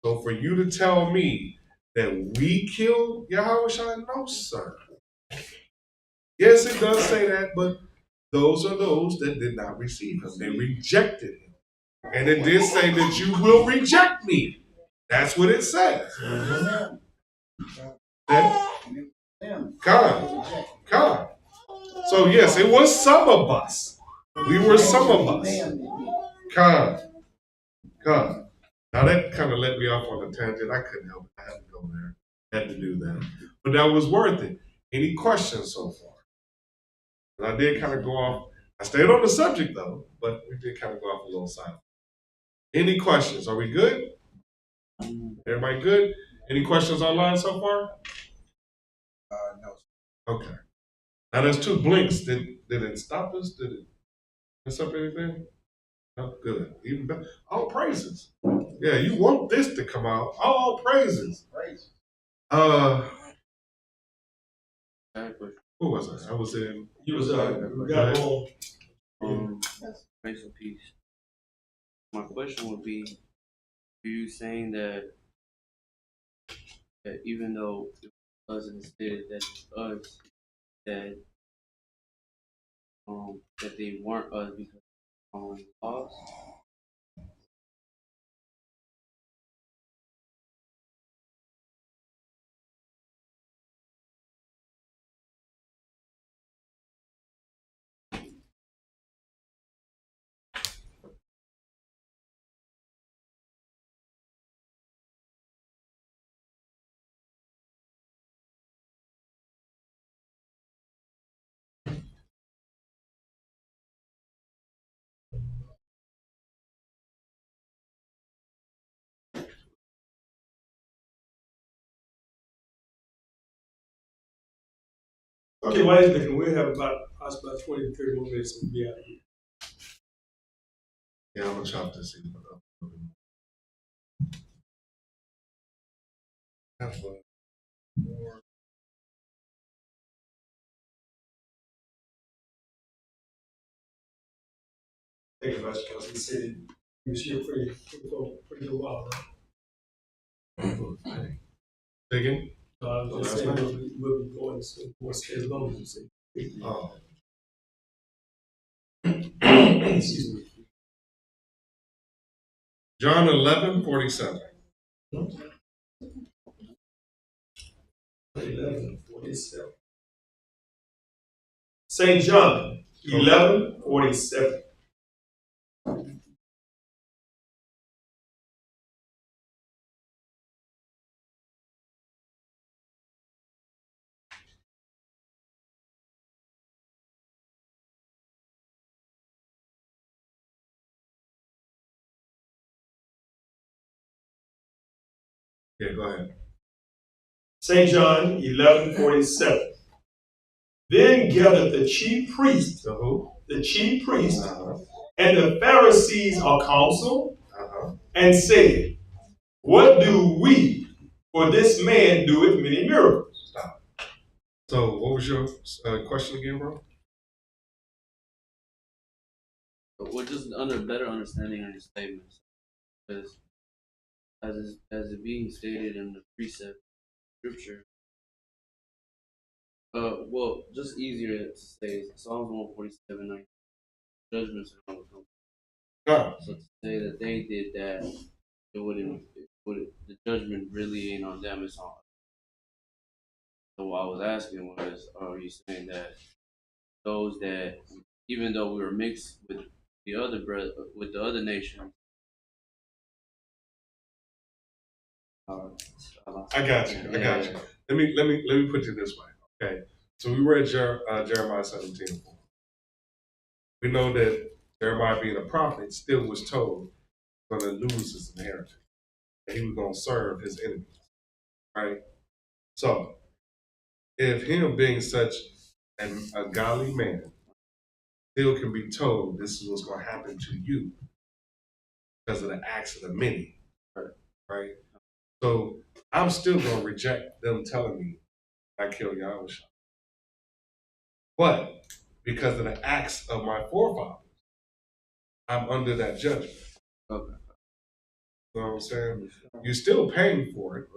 So for you to tell me that we killed Yahweh, no, sir. Yes, it does say that, but those are those that did not receive him. They rejected him. And it did say that you will reject me. That's what it says. God. So yes, it was some of us. We were some of us. God. Now that kind of let me off on a tangent. I couldn't help it. I had to go there. Had to do that. But that was worth it. Any questions so far? And I did kind of go off. I stayed on the subject though, but we did kind of go off a little side. Any questions? Are we good? Everybody good? Any questions online so far? No. Okay. Now there's two blinks. Did it stop us? Did it mess up anything? No, good. Even better. All praises. Yeah, you want this to come out. All praises. Who was I? I was in. You was got on. Grace and peace. My question would be, are you saying that even though it wasn't stated that it's us, that they weren't us because of following laws? Okay, why is it? We'll have possibly about 20 to 30 more minutes and we'll be out of here. Yeah, I'm gonna chop this in. Have more. Thank you, Vice Council. He said he was here pretty good while, right? Again? I was just saying we'll be going as long as you say. Oh. Excuse me. John 11:47. 11:47. St. John 11:47. Yeah, go ahead. St. John 11:47. Then gathered the chief priests, the chief priests, and the Pharisees a council, and said, "What do we? For this man doeth many miracles." Stop. So, what was your question again, bro? We're just under better understanding of your statements, because as it being stated in the precept scripture, well, just easier to say Psalms 147:9, judgments are going to come. So to say that they did that, the judgment really ain't on them, it's on us. So what I was asking was, are you saying that those that, even though we were mixed with the other nations, I got you. I got you. Let me put it this way. Okay. So we read Jeremiah 17:4. We know that Jeremiah, being a prophet, still was told he's going to lose his inheritance. That he was going to serve his enemies. Right? So, if him being such a godly man still can be told this is what's going to happen to you because of the acts of the many, right? So, I'm still going to reject them telling me I killed Yahweh. But because of the acts of my forefathers, I'm under that judgment. Okay. You know what I'm saying? You're still paying for it.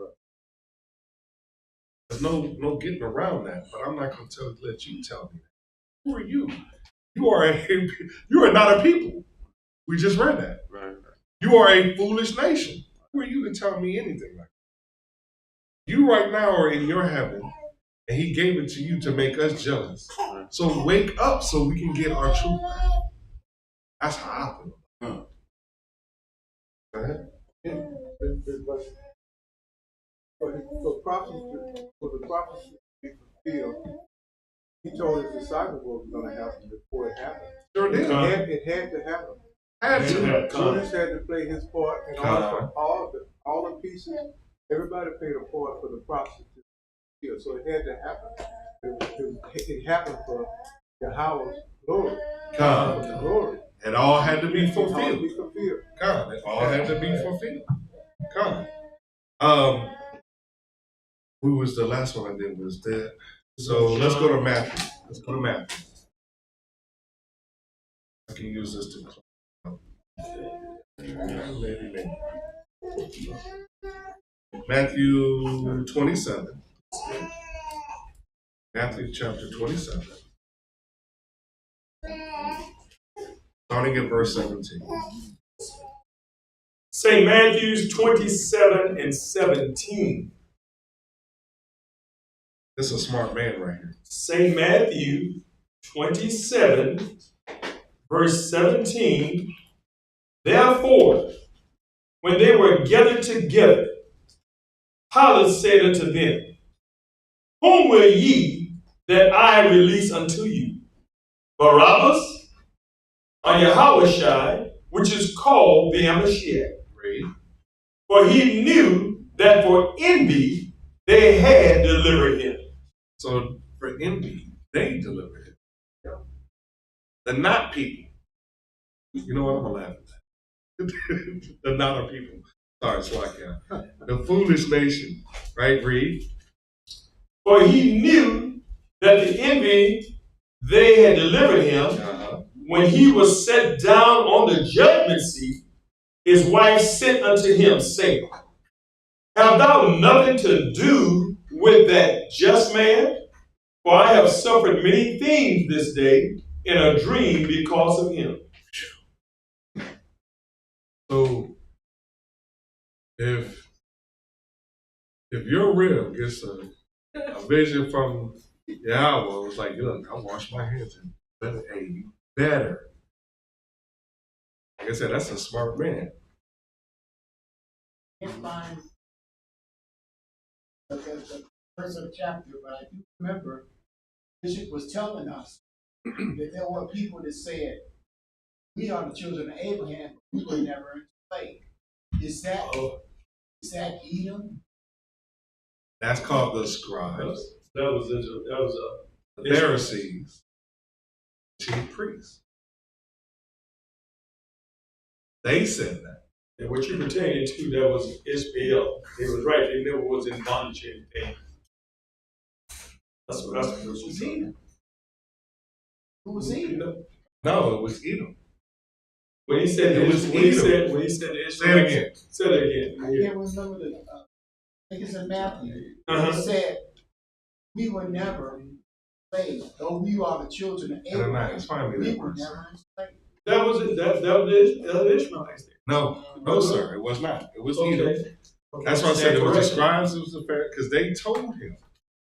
There's no getting around that. But I'm not going to let you tell me that. Who are you? You are not a people. We just read that. Right. You are a foolish nation. Who are you to tell me anything like that? You right now are in your heaven, and he gave it to you to make us jealous. So wake up so we can get our truth back. That's how I feel. Go ahead. For the prophecy to be fulfilled, he told his disciples what was going to happen before it happened. Sure did. It had to happen. Had to. Judas had to play his part, and all the pieces. Everybody played a part for the prophecy to be fulfilled. So it had to happen. It happened for Yahweh's glory. Glory. It all had to be fulfilled. God, it all had to be fulfilled. God. Who was the last one I did was that? So let's go to Matthew. I can use this to close. Matthew 27. Matthew chapter 27. Starting at verse 17. St. Matthew's 27 and 17. This is a smart man right here. St. Matthew 27, verse 17. Therefore, when they were gathered together, Pilate said unto them, Whom will ye that I release unto you? Barabbas or Yahushua, which is called the Mashiach? For he knew that for envy they had delivered him. So for envy, they delivered him. The not people. You know what? I'm going to laugh at that. The not people. Sorry, Slakia. The foolish nation. Right, read. For he knew that the envy they had delivered him. When he was set down on the judgment seat, his wife sent unto him, saying, Have thou nothing to do with that just man? For I have suffered many things this day in a dream because of him. So, if your rib gets a vision from Yahweh, it's like, look, I wash my hands and better. Like I said, that's a smart man. Can't find the first of the chapter, but I do remember Bishop was telling us that there were people that said, we are the children of Abraham, but we were never enslaved. Is that Edom? That's called the scribes. That was the Pharisees, chief priests. They said that. And what you're pertaining to, that was Israel. It was right, they never was in bondage or anything. That's what you're saying. Who was Edom? No, it was Edom. When he said it was Edom. When he said the Israelites. Say it again. I can't remember I think it's in Matthew. He said, we were never enslaved. Though we are the children of Abraham, we were never enslaved. That was the Ishmaelites. No, sir, it was not. It was Edom. Okay. That's why I said it was the scribes, it was the Pharisees, because they told him.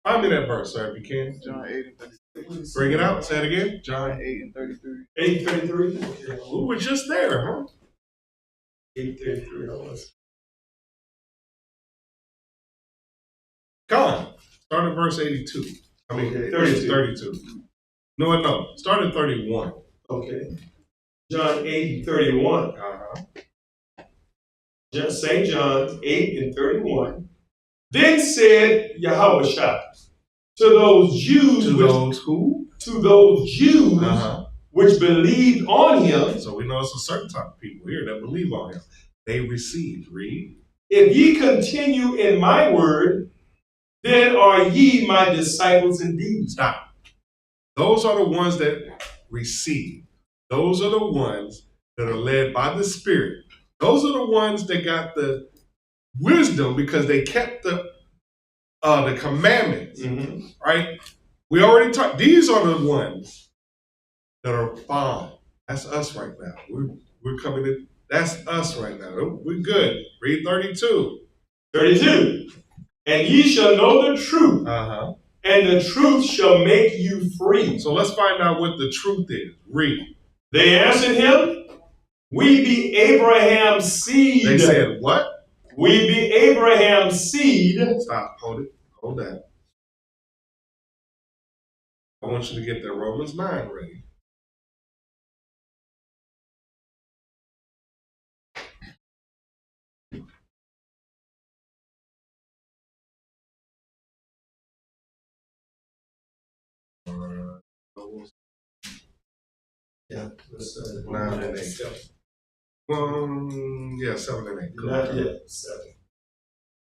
Find me that verse, sir, if you can. John 8 and 33. Bring it out. Say it again. John 8 and 33. 8:33. We were just there, huh? 8:33. Come on. Start at verse 82. I mean, Okay, 32. No. Start at 31. Okay. John 8:31. St. John 8:31. Then said Yahushua to those Jews, to those Jews which believed on him. So we know it's a certain type of people here that believe on him. They received. Read. If ye continue in my word, then are ye my disciples indeed. Stop. Those are the ones that receive. Those are the ones that are led by the Spirit. Those are the ones that got the wisdom because they kept the commandments, right? We already talked. These are the ones that are fine. That's us right now. We're coming in. That's us right now. We're good. Read 32. 32. And ye shall know the truth, and the truth shall make you free. So let's find out what the truth is. Read. They answered him, we be Abraham's seed. They said, what? We be Abraham's seed. Stop. Hold it. Hold that. I want you to get that Romans 9 ready. Yeah, 9 and 8. 7 and 8. Not yet. 7.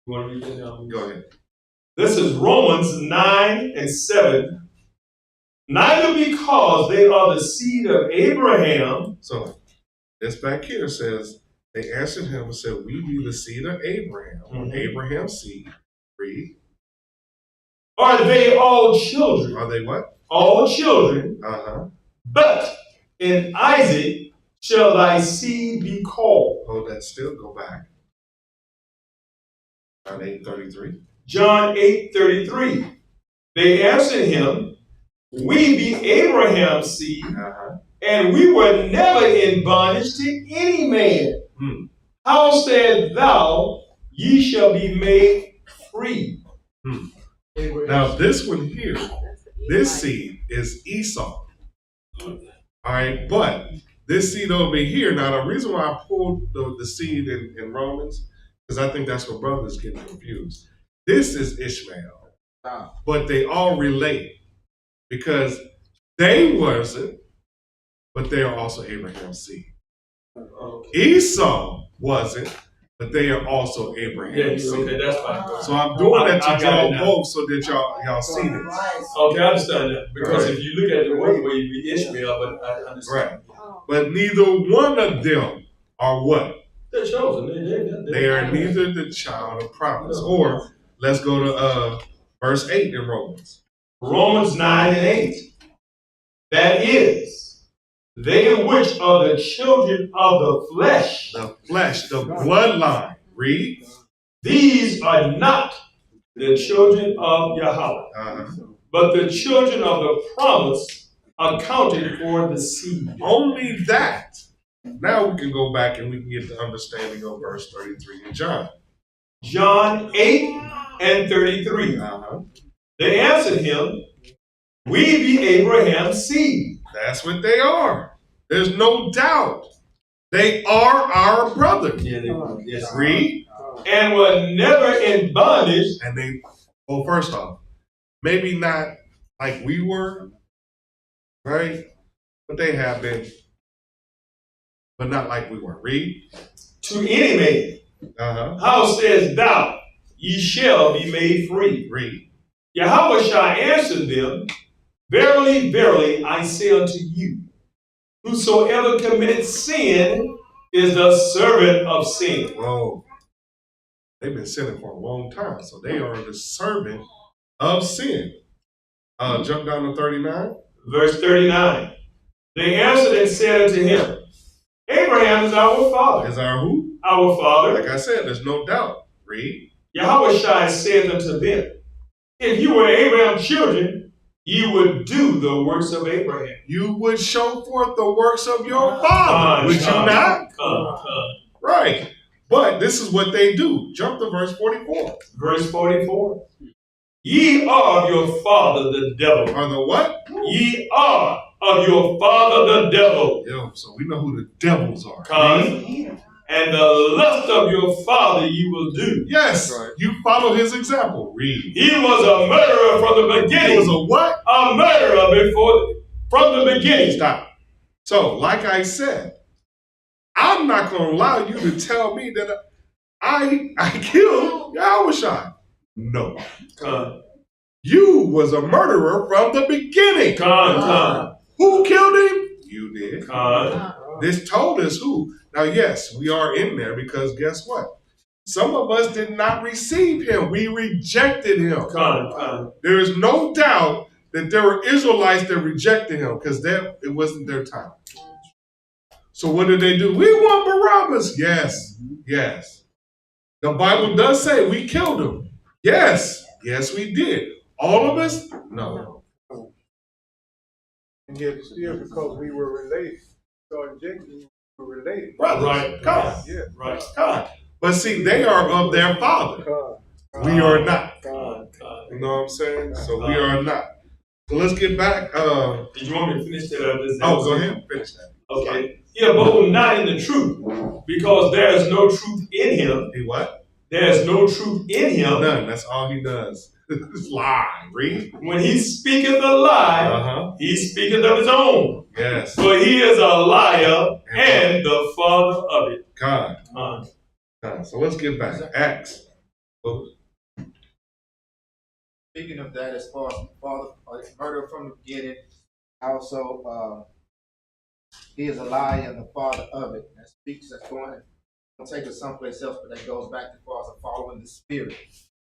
You want to read it now? Go ahead. This is Romans 9 and 7. Neither because they are the seed of Abraham. So this back here says, they answered him and said, we be the seed of Abraham, Abraham's seed. Read. Are they all children? Are they what? All children. But in Isaac shall thy seed be called. Hold that still. Go back. John 8:33. John 8:33. They answered him, we be Abraham's seed, and we were never in bondage to any man. How said thou, ye shall be made free? Now this one here, this seed is Esau. All right, but this seed over here, now the reason why I pulled the seed in Romans, because I think that's where brothers get confused. This is Ishmael, but they all relate because they wasn't, but they are also Abraham's seed. Esau wasn't, but they are also Abraham's seed. Okay, that's fine. So I'm doing that to y'all both so that y'all see this. Okay, I understand that. Because if you look at it one way, you be Ishmael, but I understand. Right. But neither one of them are what? They're chosen. They are neither the child of promise. Or let's go to verse 8 in Romans. Romans 9 and 8. That is, they which are the children of the flesh. The flesh, the bloodline. Read. These are not the children of Yahweh, but the children of the promise accounted for the seed. Only that. Now we can go back and we can get the understanding of verse 33 in John. John 8 and 33. They answered him, we be Abraham's seed. That's what they are. There's no doubt. They are our brothers. Yeah, they were. Yes. Read. And were never in bondage. And they, well, first off, maybe not like we were, right? But they have been, but not like we were. Read. To any man. How says thou, ye shall be made free? Read. Yahushua answered them, verily, verily, I say unto you, whosoever committeth sin is the servant of sin. Whoa. They've been sinning for a long time, so they are the servant of sin. Jump down to 39. Verse 39. They answered and said unto him, Abraham is our father. Is our who? Our father. Like I said, there's no doubt. Read. Yahushua said unto them, if you were Abraham's children, you would do the works of Abraham. You would show forth the works of your father, would you not? Right. But this is what they do. Jump to verse 44. Verse 44. Ye are of your father the devil. Are the what? Ye are of your father the devil. Yo, so we know who the devils are. And the lust of your father you will do. Yes, right. You follow his example. Read. He was a murderer from the beginning. He was a what? A murderer from the beginning. Stop. So, like I said, I'm not going to allow you to tell me that I killed Yahushua. No. You was a murderer from the beginning. Who killed him? You did. This told us who. Now, yes, we are in there because guess what? Some of us did not receive him. We rejected him. There is no doubt that there were Israelites that rejected him because it wasn't their time. So what did they do? We want Barabbas. Yes, yes. The Bible does say we killed him. Yes, yes, we did. All of us? No. And yet still because we were related. So Jacob, we were related. Right. God. Yeah. Right. God. But see, they are of their father. We are not. You know what I'm saying? So we are not. So let's get back. Did you want me to finish that? Go ahead and finish that. Okay. He abode not in the truth, because there is no truth in him. He what? There is no truth in him. None. That's all he does. Lie. Read. When he speaketh a lie, he speaketh of his own. Yes. For he is a liar and the father of it. God. So let's get back. Acts. Speaking of that, as far as father murder from the beginning, also he is a liar and the father of it. That speaks. That's going to take us someplace else, but that goes back as far as following the spirit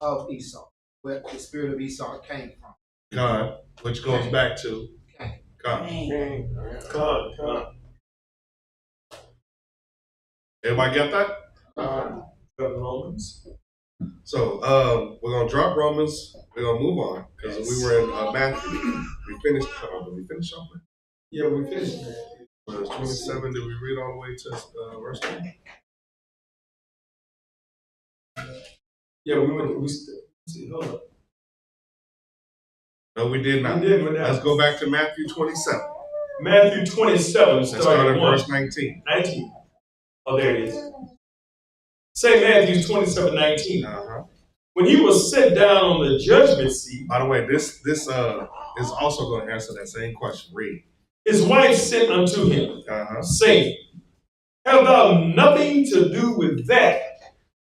of Esau, where the spirit of Esau came from. God, which goes back to God. God. Everybody get that? Romans. So we're gonna drop Romans. We're gonna move on because we were in Matthew. We finished. Did we finish off? Yeah, we finished. Verse 27. Did we read all the way to verse 1? Yeah, we went. Hold up. No, we did not. Let's go back to Matthew 27. Matthew 27, starting verse 19. 19. Oh, there it is. Say Matthew 27:19. When he was set down on the judgment seat. By the way, this is also going to answer that same question. Read. His wife sent unto him, saying, Have thou nothing to do with that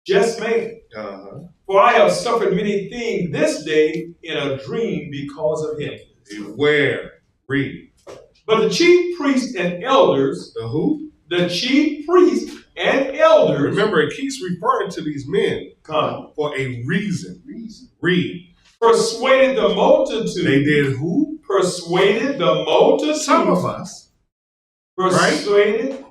just man? For I have suffered many things this day in a dream because of him. Beware. Read. But the chief priests and elders. The who? The chief priests and elders. Remember, it keeps referring to these men for a reason. Read. Persuaded the multitude. They did who? Persuaded the multitude. Some of us. Persuaded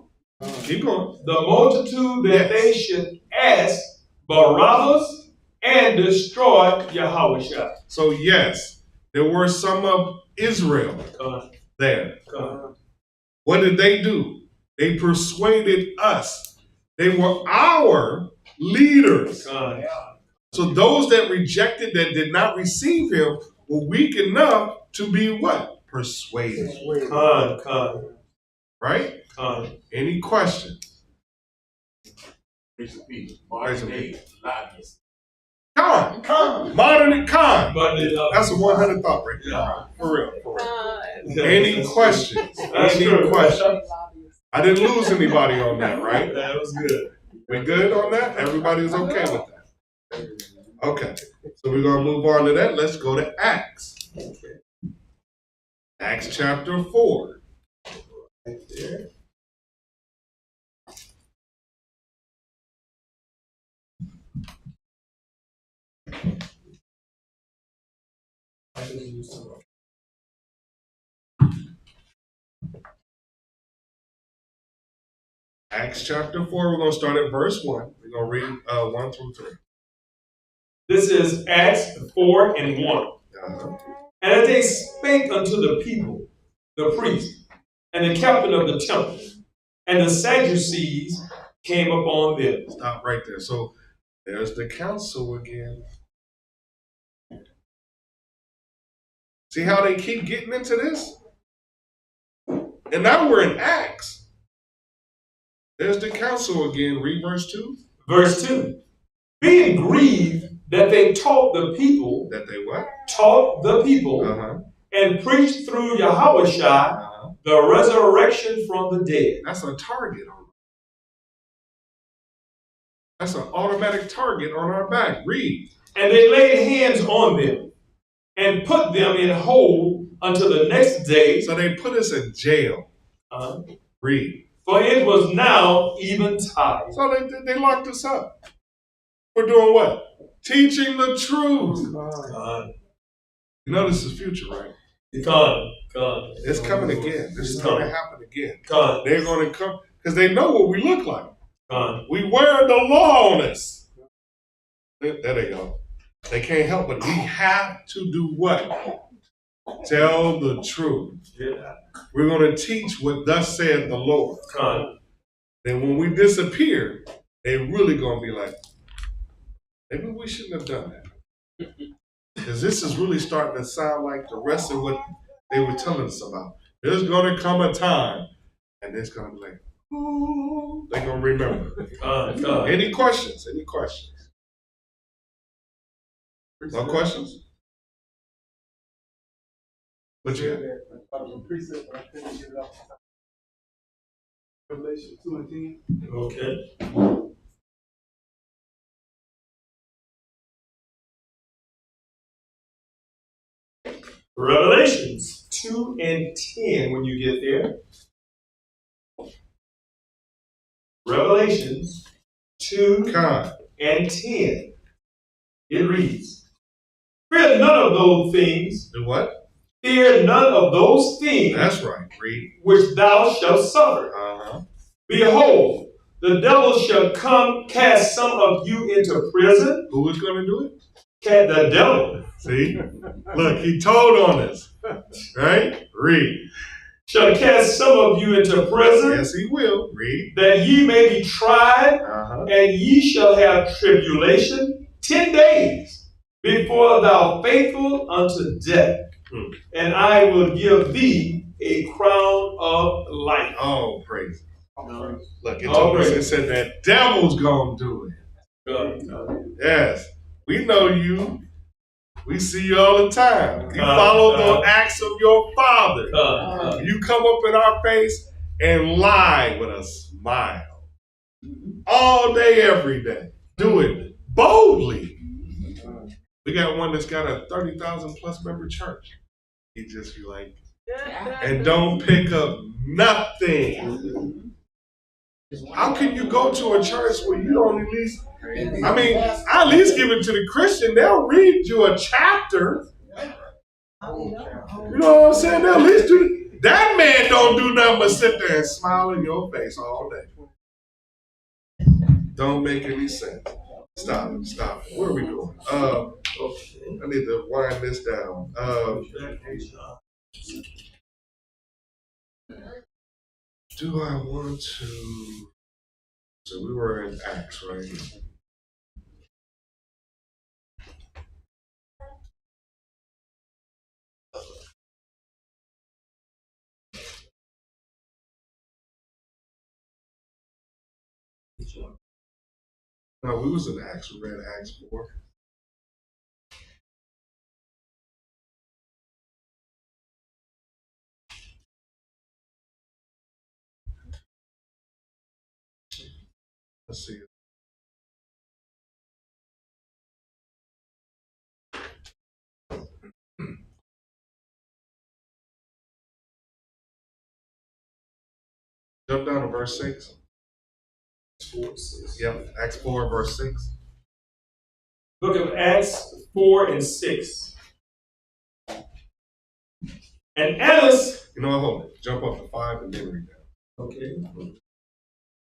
keep going. The multitude that they should ask Barabbas and destroy Yahushua. So yes, there were some of Israel there. What did they do? They persuaded us. They were our leaders. So those that rejected, that did not receive him, were weak enough to be what? Persuaded. Right? Any questions? Modern con. That's a 100 thought right there. For real. Any questions? Any questions? I didn't lose anybody on that, right? That was good. We good on that? Everybody's okay with that? Okay. So we're going to move on to that. Let's go to Acts. Acts chapter 4. Right there. Acts chapter 4, we're going to start at verse 1. We're going to read 1 through 3. This is Acts 4:1. And as they spake unto the people, the priest, and the captain of the temple, and the Sadducees came upon them. Stop right there. So there's the council again. See how they keep getting into this? And now we're in Acts. There's the council again. Read verse 2. Verse 2. Being grieved that they taught the people. That they what? Taught the people. And preached through Yahushua the resurrection from the dead. That's a target on. That's an automatic target on our back. Read. And they laid hands on them and put them in hold until the next day. So they put us in jail. Read. For it was now eventide. So they locked us up. We're doing what? Teaching the truth. You know this is future, right? It's coming again. This is going to happen again. They're going to come because they know what we look like. We wear the law on us. There they go. They can't help it. We have to do what? Tell the truth. Yeah. We're going to teach what thus said the Lord. Then when we disappear, they're really going to be like, maybe we shouldn't have done that. Because this is really starting to sound like the rest of what they were telling us about. There's going to come a time, and it's going to be like, ooh, they're going to remember. Any questions? Any questions? No questions? What you got? Revelation 2:10. Okay. Revelations 2:10 when you get there. Revelations 2:10. It reads, fear none of those things. Do what? Fear none of those things. That's right. Read. Which thou shalt suffer. Behold, the devil shall come cast some of you into prison. Who is going to do it? The devil. See? Look, he told on us. Right? Read. Shall cast some of you into prison. Yes, he will. Read. That ye may be tried, and ye shall have tribulation 10 days before thou faithful unto death. And I will give thee a crown of life. Oh, praise. Look, it said that devil's going to do it. Yes. We know you. We see you all the time. You follow the acts of your father. You come up in our face and lie with a smile. All day, every day. Do it boldly. We got one that's got a 30,000 plus member church. He just be like, and don't pick up nothing. How can you go to a church where you don't at least, I mean, I at least give it to the Christian. They'll read you a chapter. You know what I'm saying? They'll at least do it. That man don't do nothing but sit there and smile in your face all day. Don't make any sense. Stop. Where are we going? I need to wind this down. Do I want to? So we were in Acts, right? No, we was in Acts. We read Acts 4. Let's see. Jump down to verse 6. Yep, Acts 4, verse 6. Book of Acts 4:6. And Annas. You know what? Hold it. Jump up to 5 and then read that. Okay.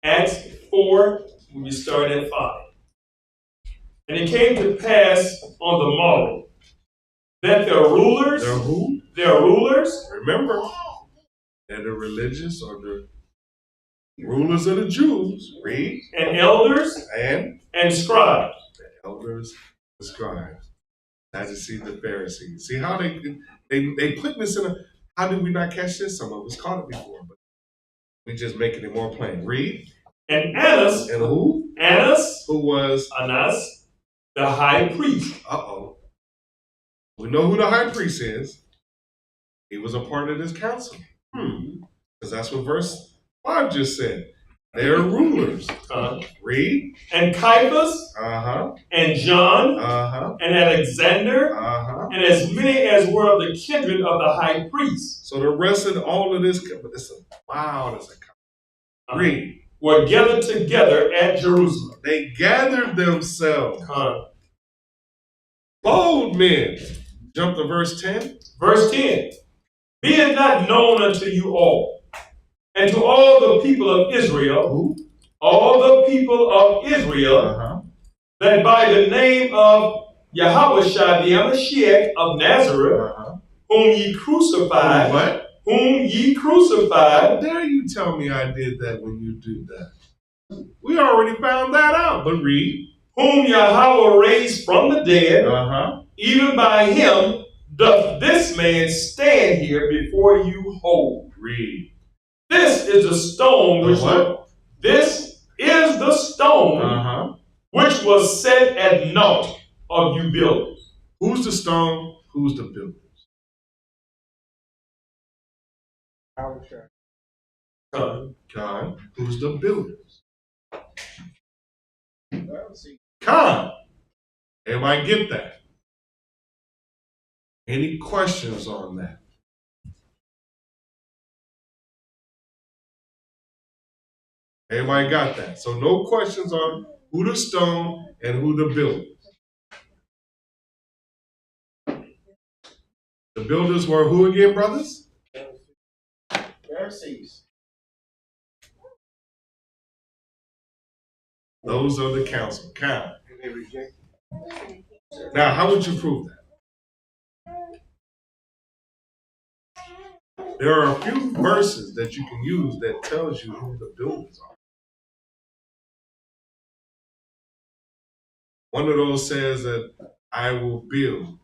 Acts 4, we start at 5. And it came to pass on the morrow that their rulers, They're who? their rulers, Remember, they're the religious or the rulers of the Jews. Read. and elders, And scribes. the elders, the scribes. As you see the Pharisees. See how they put this in a, how did we not catch this? Some of us caught it before, but we're just making it more plain. Read. And Annas, And who? Annas, Who was? Annas, the high priest. Uh-oh. We know who the high priest is. He was a part of this council. Because that's what verse 5 just said. They're rulers. Read. And Caiaphas, Uh-huh. and John, Uh-huh. and Alexander, Uh-huh. and as many as were of the kindred of the high priest. So the rest of all of this, wow, that's a read. Were gathered together at Jerusalem. They gathered themselves. Bold men. Jump to verse 10. Verse 10. Be it not known unto you all, and to all the people of Israel, Who? all the people of Israel, Uh-huh. that by the name of Yahweh the Mashiach of Nazareth, Uh-huh. whom ye crucified, What? whom ye crucified. How dare you tell me I did that when you did that? We already found that out, but read. Whom Yahweh raised from the dead, Uh-huh. even by him doth this man stand here before you whole. Read. This is the stone which what? This is the stone Uh-huh. which was set at naught of you builders. Who's the stone? Who's the builders? God. Who's the builders? God. Everybody get that? Any questions on that? Everybody got that? So no questions on who the stone and who the builders. The builders were who again, brothers? Pharisees. Those are the council. Count. They reject. Now, how would you prove that? There are a few verses that you can use that tells you who the builders are. One of those says that I will build.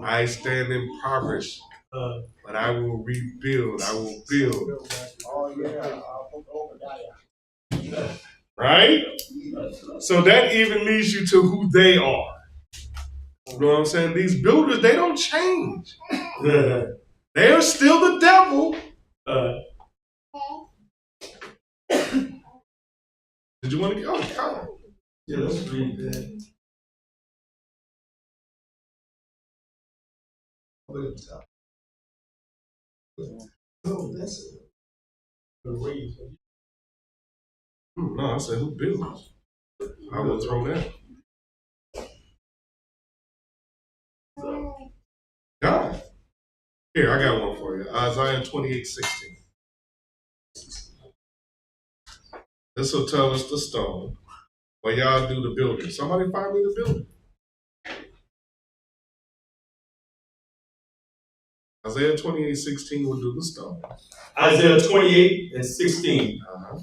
I stand impoverished, but I will rebuild. I will build. Oh, yeah. Obadiah. Right? So that even leads you to who they are. You know what I'm saying? These builders, they don't change. They are still the devil. Did you want to go? Oh, come. Yeah, let's read that. Oh, that's it. The raise. No, I said who builds? I will throw that. God. Here, I got one for you. Isaiah 28:16. This will tell us the stone. Well, y'all do the building. Somebody find me the building. Isaiah 28:16 will do the stone. Isaiah 28:16. Uh-huh.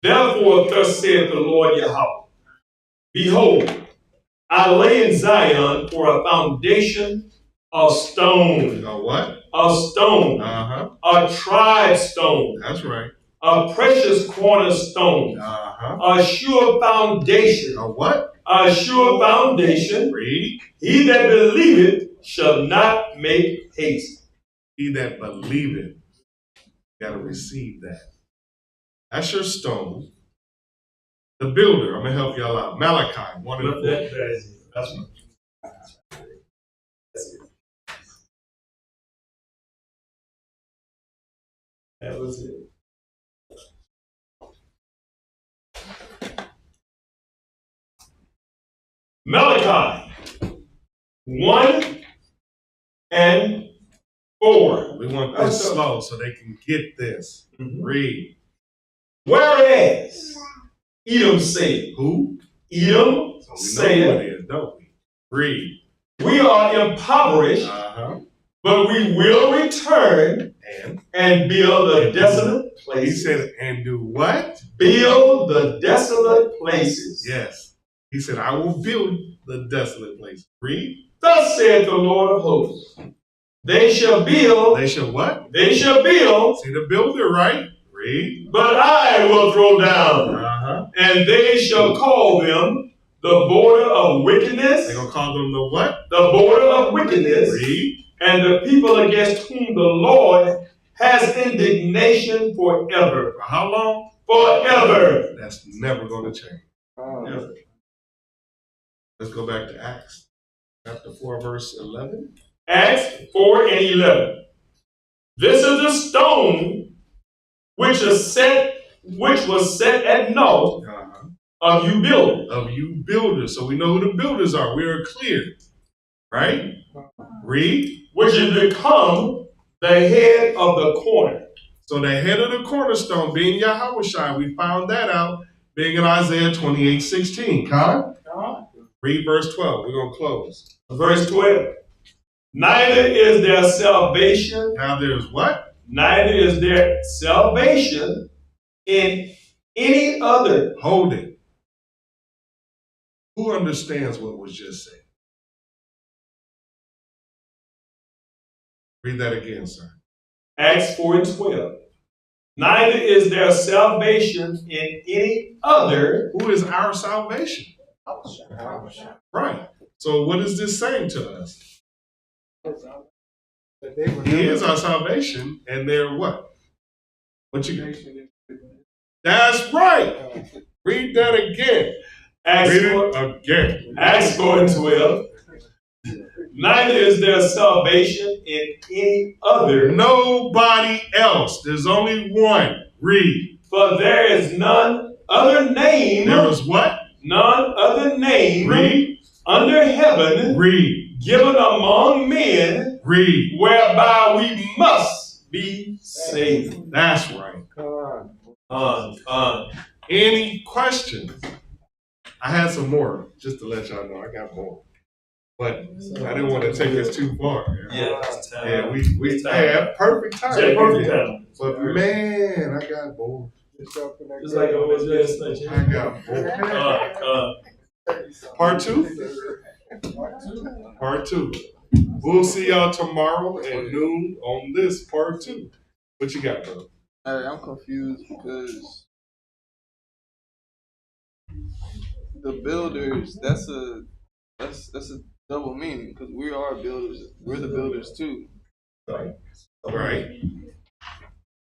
Therefore, thus saith the Lord Yahweh, behold, I lay in Zion for a foundation of stone. A what? A stone. Uh-huh. A tried stone. That's right. A precious cornerstone. Uh-huh. A sure foundation. A what? A sure foundation. Read. He that believeth shall not make haste. He that believeth. You gotta receive that. That's your stone. The builder. I'm gonna help y'all out. Malachi 1:4. That's right. That was it. Malachi 1:4. We want this slow so they can get this. Read. Whereas Edom said, Who? Edom So we know who said, it is, don't we? Read. we are impoverished, but we will return and build the desolate He places. said, and do what? Build the desolate places. Yes. He said, I will build the desolate places. Read. Thus saith the Lord of hosts, they shall build. They shall what? They shall build. See the builder, right? Read. But I will throw down, and they shall call them the border of wickedness. They're going to call them the what? The border of wickedness. Read. And the people against whom the Lord has indignation forever. For how long? Forever. That's never going to change. Never. Let's go back to Acts chapter 4, verse 11. Acts 4 and 11. This is the stone which was set at naught of you builders. Of you builders. So we know who the builders are. We are clear. Right? Read. Which has become the head of the corner. So the head of the cornerstone being Yahushua, we found that out being in Isaiah 28:16. Con? Read verse 12. We're going to close. Verse 12. Neither is there salvation. Now there's what? Neither is there salvation in any other. Hold it. Who understands what was just said? Read that again, sir. Acts 4 and 12. Neither is there salvation in any other. Who is our salvation? Right. So what is this saying to us? He is our salvation, and they're what? What you get? That's right. Read that again. Acts 4 and 12. Neither is there salvation in any other. Nobody else. There's only one. Read. For there is none other name. There was what? None other name. Read. Under heaven. Read. Given among men. Read. Whereby we must be saved. That's right. Any questions? I had some more, just to let y'all know. I got more. But I didn't want to take us too far. Yeah, we had perfect time. Yeah, perfect time. But man, I got bored. It's like it was last night. I got bored. Part two? Part two. We'll see y'all tomorrow at noon on this part two. What you got, bro? Hey, I'm confused because the builders, that's a double meaning because we are builders. We're the builders too. Right.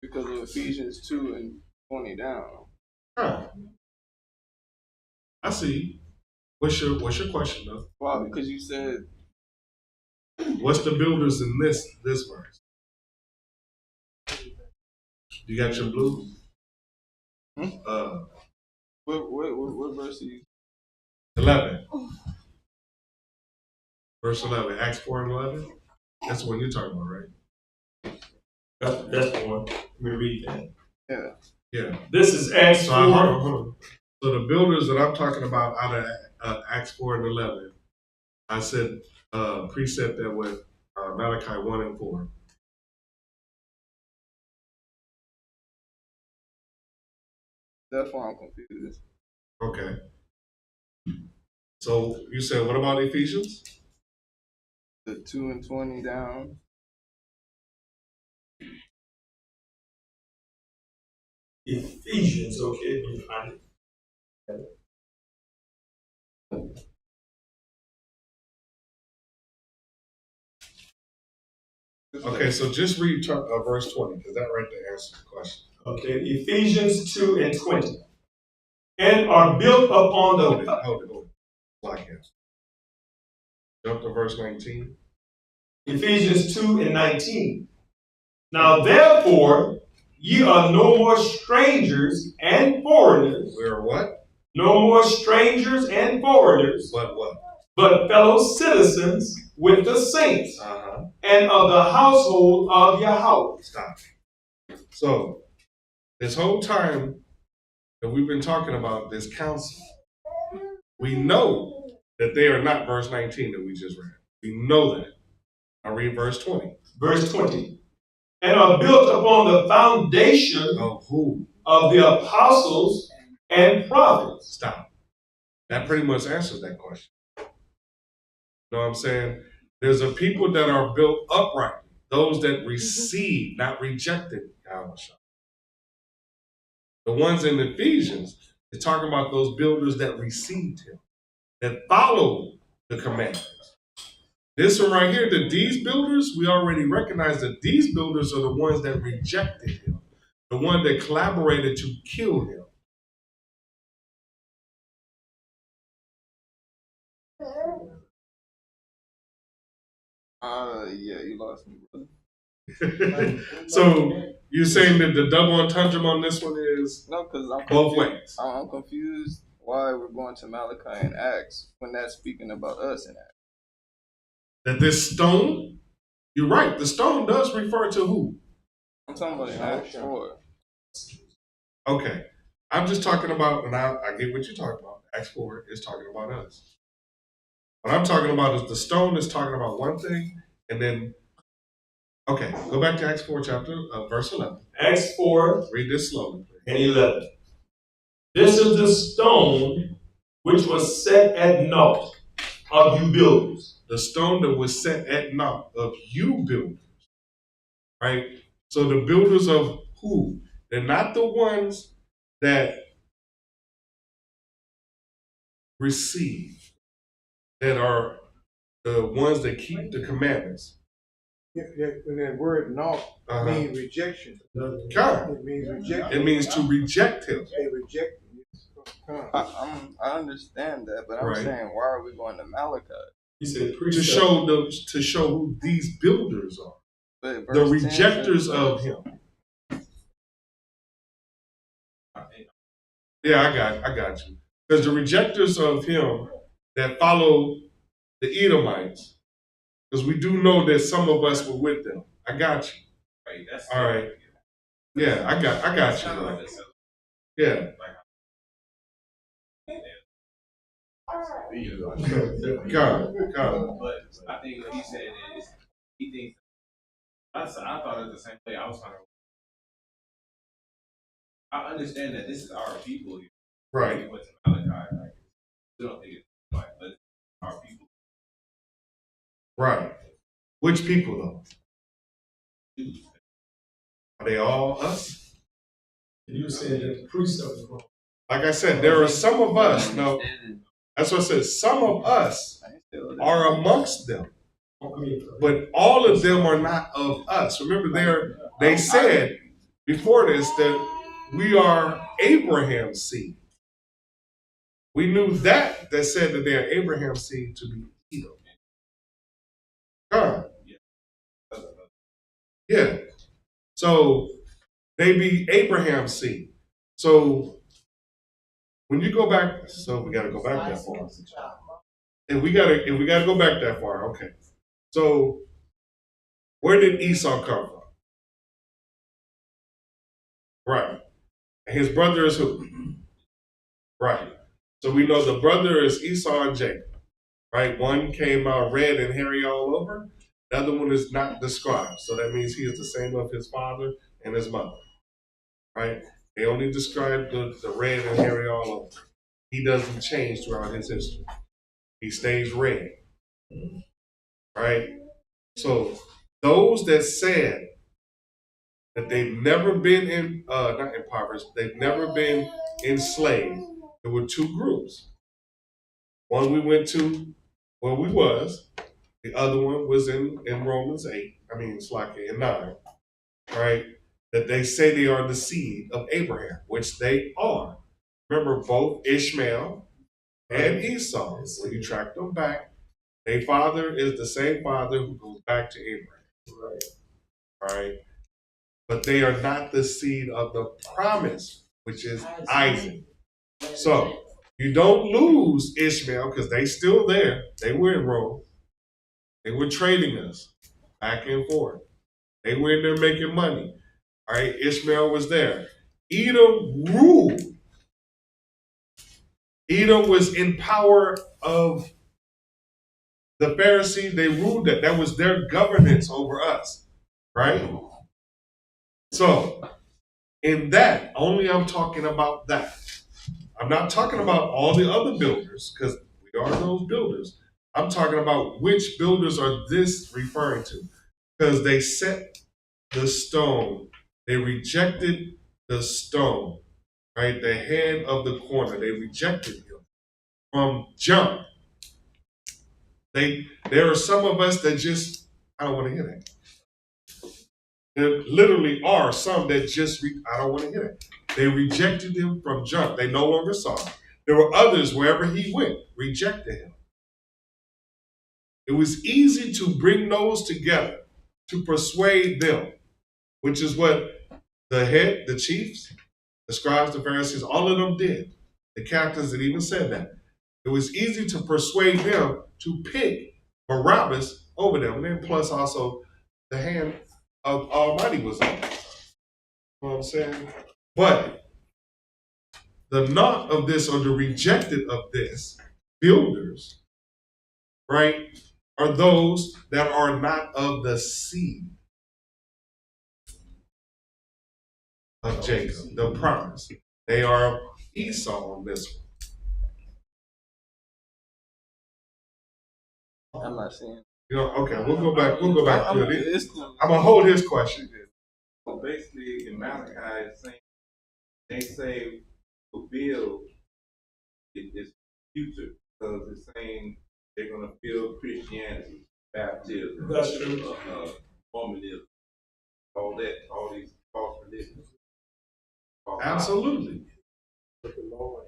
Because of Ephesians 2 and 20 down. Huh. I see. What's your question though? Well, because you said what's the builders in this verse? You got your blue? What verse are you? 11. Verse 11. Acts 4 and 11. That's the one you're talking about, right? That's the one. Let me read that. Yeah. Yeah. This is Acts 4. Hold on. So the builders that I'm talking about out of Acts 4 and 11, I said precept that with Malachi 1 and 4. That's why I'm confused. Okay. So you said, what about Ephesians? The 2 and 20 down. Ephesians, okay, let me find it. Okay, so just read verse 20, because that right there answers the question. Okay, Ephesians 2 and 20. And are built upon the... Hold it. Like it. Jump to verse 19. Ephesians 2 and 19. Now therefore, ye are no more strangers and foreigners. We are what? No more strangers and foreigners. But what? But fellow citizens with the saints and of the household of Yahweh. Stop. So, this whole time that we've been talking about, this council, we know that they are not verse 19 that we just read. We know that. I read verse 20. Verse 20. And are built upon the foundation of who? Of the apostles and prophets. Stop. That pretty much answers that question. You know what I'm saying? There's a people that are built upright, those that receive, not rejected. The ones in Ephesians, they're talking about those builders that received him, that followed the commandments. This one right here, that these builders, we already recognize that these builders are the ones that rejected him, the one that collaborated to kill him. Yeah, you lost me, brother. So you're saying that the double entendre on this one is no, because I'm both ways. I'm confused why we're going to Malachi and Acts when that's speaking about us in Acts. That this stone, you're right, the stone does refer to who? I'm talking about in Acts 4. Okay. I'm just talking about, and I get what you're talking about. Acts 4 is talking about us. What I'm talking about is the stone is talking about one thing, and then, okay, go back to Acts 4 verse 11. Acts 4. Read this slowly, please. And 11. This is the stone which was set at naught of you builders. The stone that was set at naught of you builders. Right? So the builders of who? They're not the ones that receive, that are the ones that keep the commandments. And that word naught means rejection. God. It means rejection. It means to reject him. They reject him. I understand that, but I'm saying, why are we going to Malachi? He said to show who these builders are. The rejectors of him. Yeah, I got you. Because the rejectors of him that follow the Edomites, because we do know that some of us were with them. I got you. Right, that's all right. Yeah, I got you. Right. Yeah. God. But I think what he said is he thinks. I thought it the same way. I was trying to. I understand that this is our people here. Right. We went to Malachi. Like, we don't think it's right, but it's our people. Right. Which people though? Are they all us? You said that the precept was wrong. Like I said, there are some of us. No, that's what I said. Some of us are amongst them, but all of them are not of us. Remember, they said before this that we are Abraham's seed. We knew that said that they are Abraham's seed to be Edom. God. Yeah. So they be Abraham's seed. So when you go back, so we got to go back that far. If we gotta go back that far, okay. So where did Esau come from? Right. And his brother is who? Right. So we know the brother is Esau and Jacob. Right. One came out red and hairy all over. The other one is not described. So that means he is the same of his father and his mother. Right. They only describe the red and hairy all over. He doesn't change throughout his history. He stays red. Right? So those that said that they've never been not impoverished, they've never been enslaved, there were two groups. One we went to where we was, the other one was in Romans 8, it's like in 9, right? That they say they are the seed of Abraham, which they are. Remember, both Ishmael and Esau, when you track them back, their father is the same father who goes back to Abraham. Right? But they are not the seed of the promise, which is Isaac. So you don't lose Ishmael because they still there. They were in Rome. They were trading us back and forth. They were in there making money. All right, Ishmael was there. Edom ruled Edom was in power of the Pharisees. They ruled that. That was their governance over us, right? So, in that, only I'm talking about that. I'm not talking about all the other builders, because we are those builders. I'm talking about which builders are this referring to. Because they set the stone. They rejected the stone, right? The head of the corner. They rejected him from jump. There are some of us that just, I don't want to hear that. There literally are some that just, I don't want to hear that. They rejected him from jump. They no longer saw him. There were others, wherever he went, rejected him. It was easy to bring those together, to persuade them, which is what the chiefs, the scribes, the Pharisees, all of them did. The captains that even said that. It was easy to persuade them to pick Barabbas over them. And then plus also the hand of Almighty was on them. You know what I'm saying? But the not of this, or the rejected of this, builders, right, are those that are not of the seed of Jacob, the promise. They are Esau on this one. I'm not saying. You know, okay, we'll go back to it. Cool. I'm gonna hold his question. So basically, in Malachi, it's saying they say fulfill is future, because it's saying they're gonna fill Christianity, baptism, Mormonism, all these false religions. Absolutely.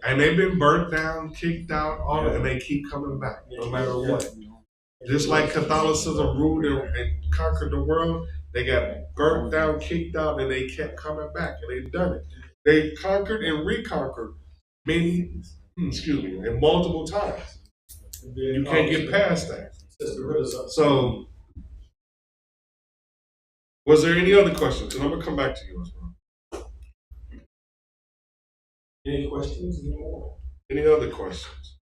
And they've been burnt down, kicked out, all and they keep coming back, no matter what. Just like Catholicism ruled and conquered the world, they got burnt down, kicked out, and they kept coming back, and they've done it. They conquered and reconquered and multiple times. You can't get past that. So, was there any other questions? And I'm gonna come back to you as well. Any questions anymore? Any other questions?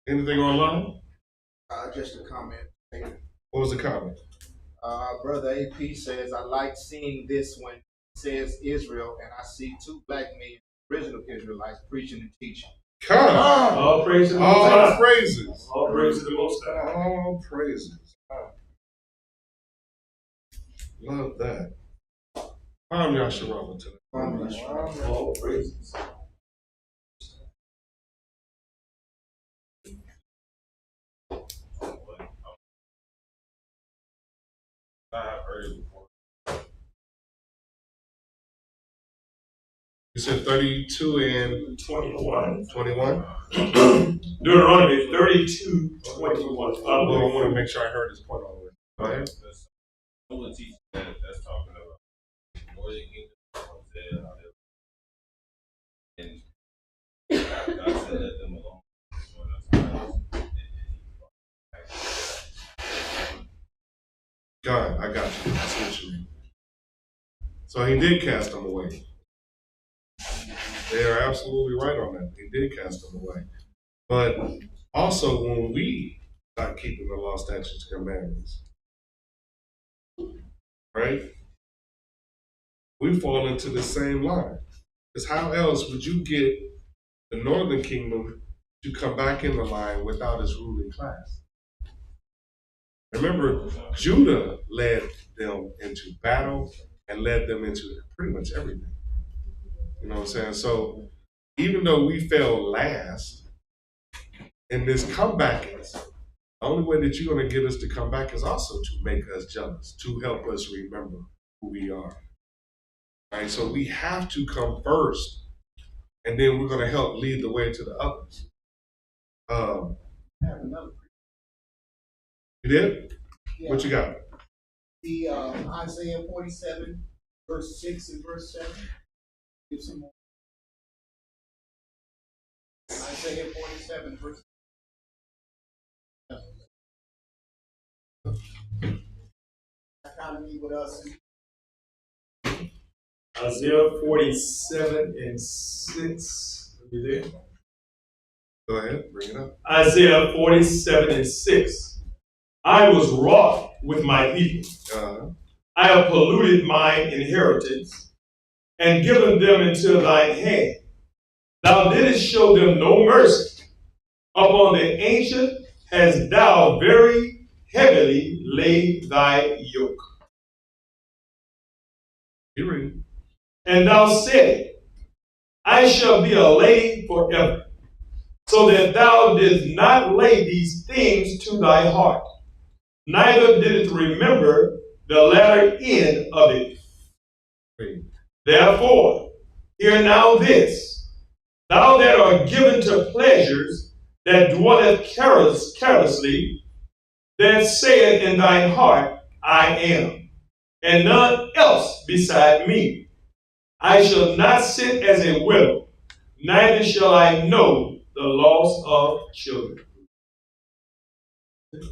Anything online? Just a comment. What was the comment? Brother AP says, I like seeing this when it says Israel, and I see two black men, original Israelites, preaching and teaching. Come! All praise to the Most All High. praises. All praise to the Most High. All praises. Love that. I'm Yasharama today. All praises. I've heard it before. You said 32 and 21. 21? Deuteronomy 32:21. Well, I want to make sure I heard his point all the way. Go ahead. Someone teaching that's talking about Northern Kingdom, and God said let them alone. God, I got you. I see what you mean. So he did cast them away. They are absolutely right on that. He did cast them away. But also, when we start keeping the law, statutes, commandments, right? We fall into the same line. Because how else would you get the northern kingdom to come back in the line without its ruling class? Remember, Judah led them into battle and led them into pretty much everything. You know what I'm saying? So even though we fell last in this comeback, the only way that you're going to get us to come back is also to make us jealous, to help us remember who we are. Right? So we have to come first, and then we're going to help lead the way to the others. I have another. You did? Yeah. What you got? The Isaiah 47, verse 6 and verse 7. Give some more. Isaiah 47, verse 7. Economy with us. Isaiah 47:6. Are you there? Go ahead, bring it up. Isaiah 47:6. I was wroth with my people. I have polluted my inheritance and given them into thine hand. Thou didst show them no mercy. Upon the ancient hast thou very heavily laid thy yoke. You read. And thou said, I shall be a lady forever, so that thou didst not lay these things to thy heart, neither didst remember the latter end of it. Read. Therefore, hear now this, thou that art given to pleasures, that dwelleth carelessly, that saith in thine heart, I am, and none else beside me. I shall not sit as a widow, neither shall I know the loss of children. You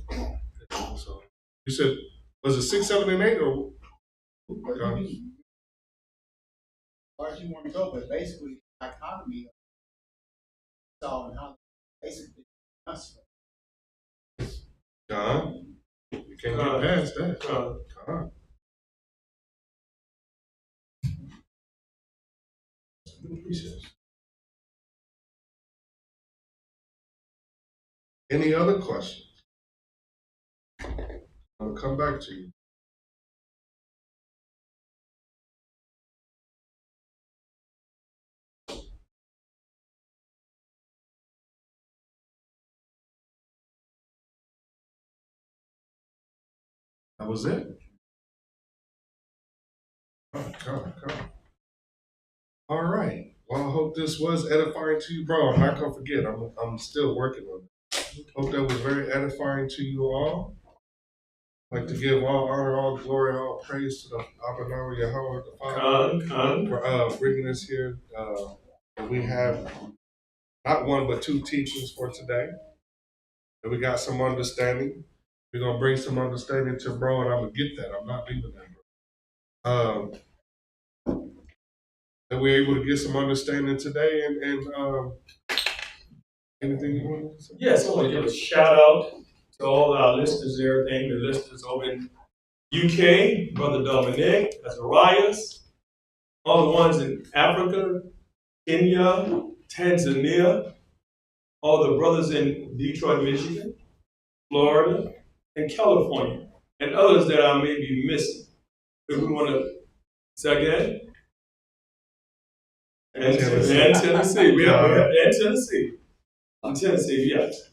said, was it 6, 7, and 8, or? As far as you want to go, but basically, dichotomy of Esau and how basically us. John, you can't get past that. Any other questions? I'll come back to you. That was it. Come. All right. Well, I hope this was edifying to you, bro. I'm not gonna forget. I'm still working on it. Hope that was very edifying to you all. I'd like to give all honor, all glory, all praise to the Abba Yahweh, the Father, for bringing us here. We have not one but two teachings for today. And we got some understanding. We're gonna bring some understanding to bro, and I'm gonna get that. I'm not leaving that, bro. And we're able to get some understanding today. And anything you want to say? Yes, I want to give a shout out to all our listeners and everything, the listeners over in UK, Brother Dominic, Azarias, all the ones in Africa, Kenya, Tanzania, all the brothers in Detroit, Michigan, Florida, and California, and others that I may be missing. If we want to say again, and Tennessee, we have and Tennessee. In Tennessee, yes.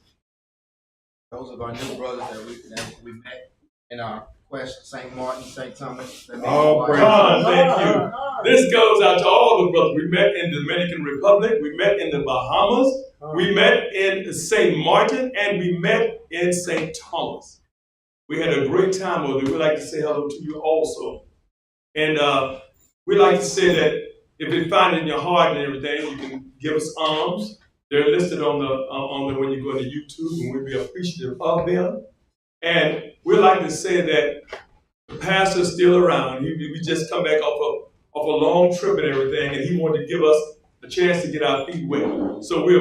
Those are our new brothers that we met in our quest, St. Martin, St. Thomas. Oh, thank you. This goes out to all the brothers. We met in the Dominican Republic, we met in the Bahamas, we met in St. Martin, and we met in St. Thomas. We had a great time over there. We'd like to say hello to you also. And we'd like to say that if you find it in your heart and everything, you can give us alms. They're listed on the when you go to YouTube, and we'd be appreciative of them. And we'd like to say that the pastor's still around. We just come back off a long trip and everything, and he wanted to give us a chance to get our feet wet. So we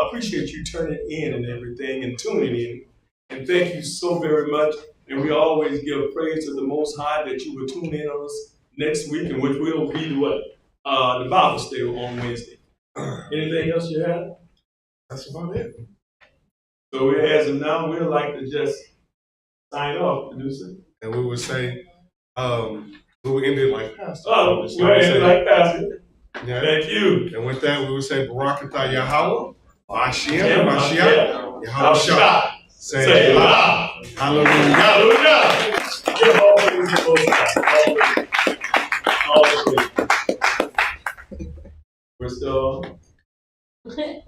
appreciate you turning in and everything and tuning in. And thank you so very much. And we always give praise to the Most High that you will tune in on us next week, and which will be the Bible study on Wednesday. Anything else you have? That's about it. So as of now, we'd like to just sign off, producer. And we would say, we would end it like Pastor. Oh, we'll end it like Pastor. Yeah. Thank you. And with that, we would say, Barakatah Yahweh, Mashiach, Yahweh Shah. Say Allah. Hallelujah. Hallelujah. Give all praise to Most High. All praise. We're still on.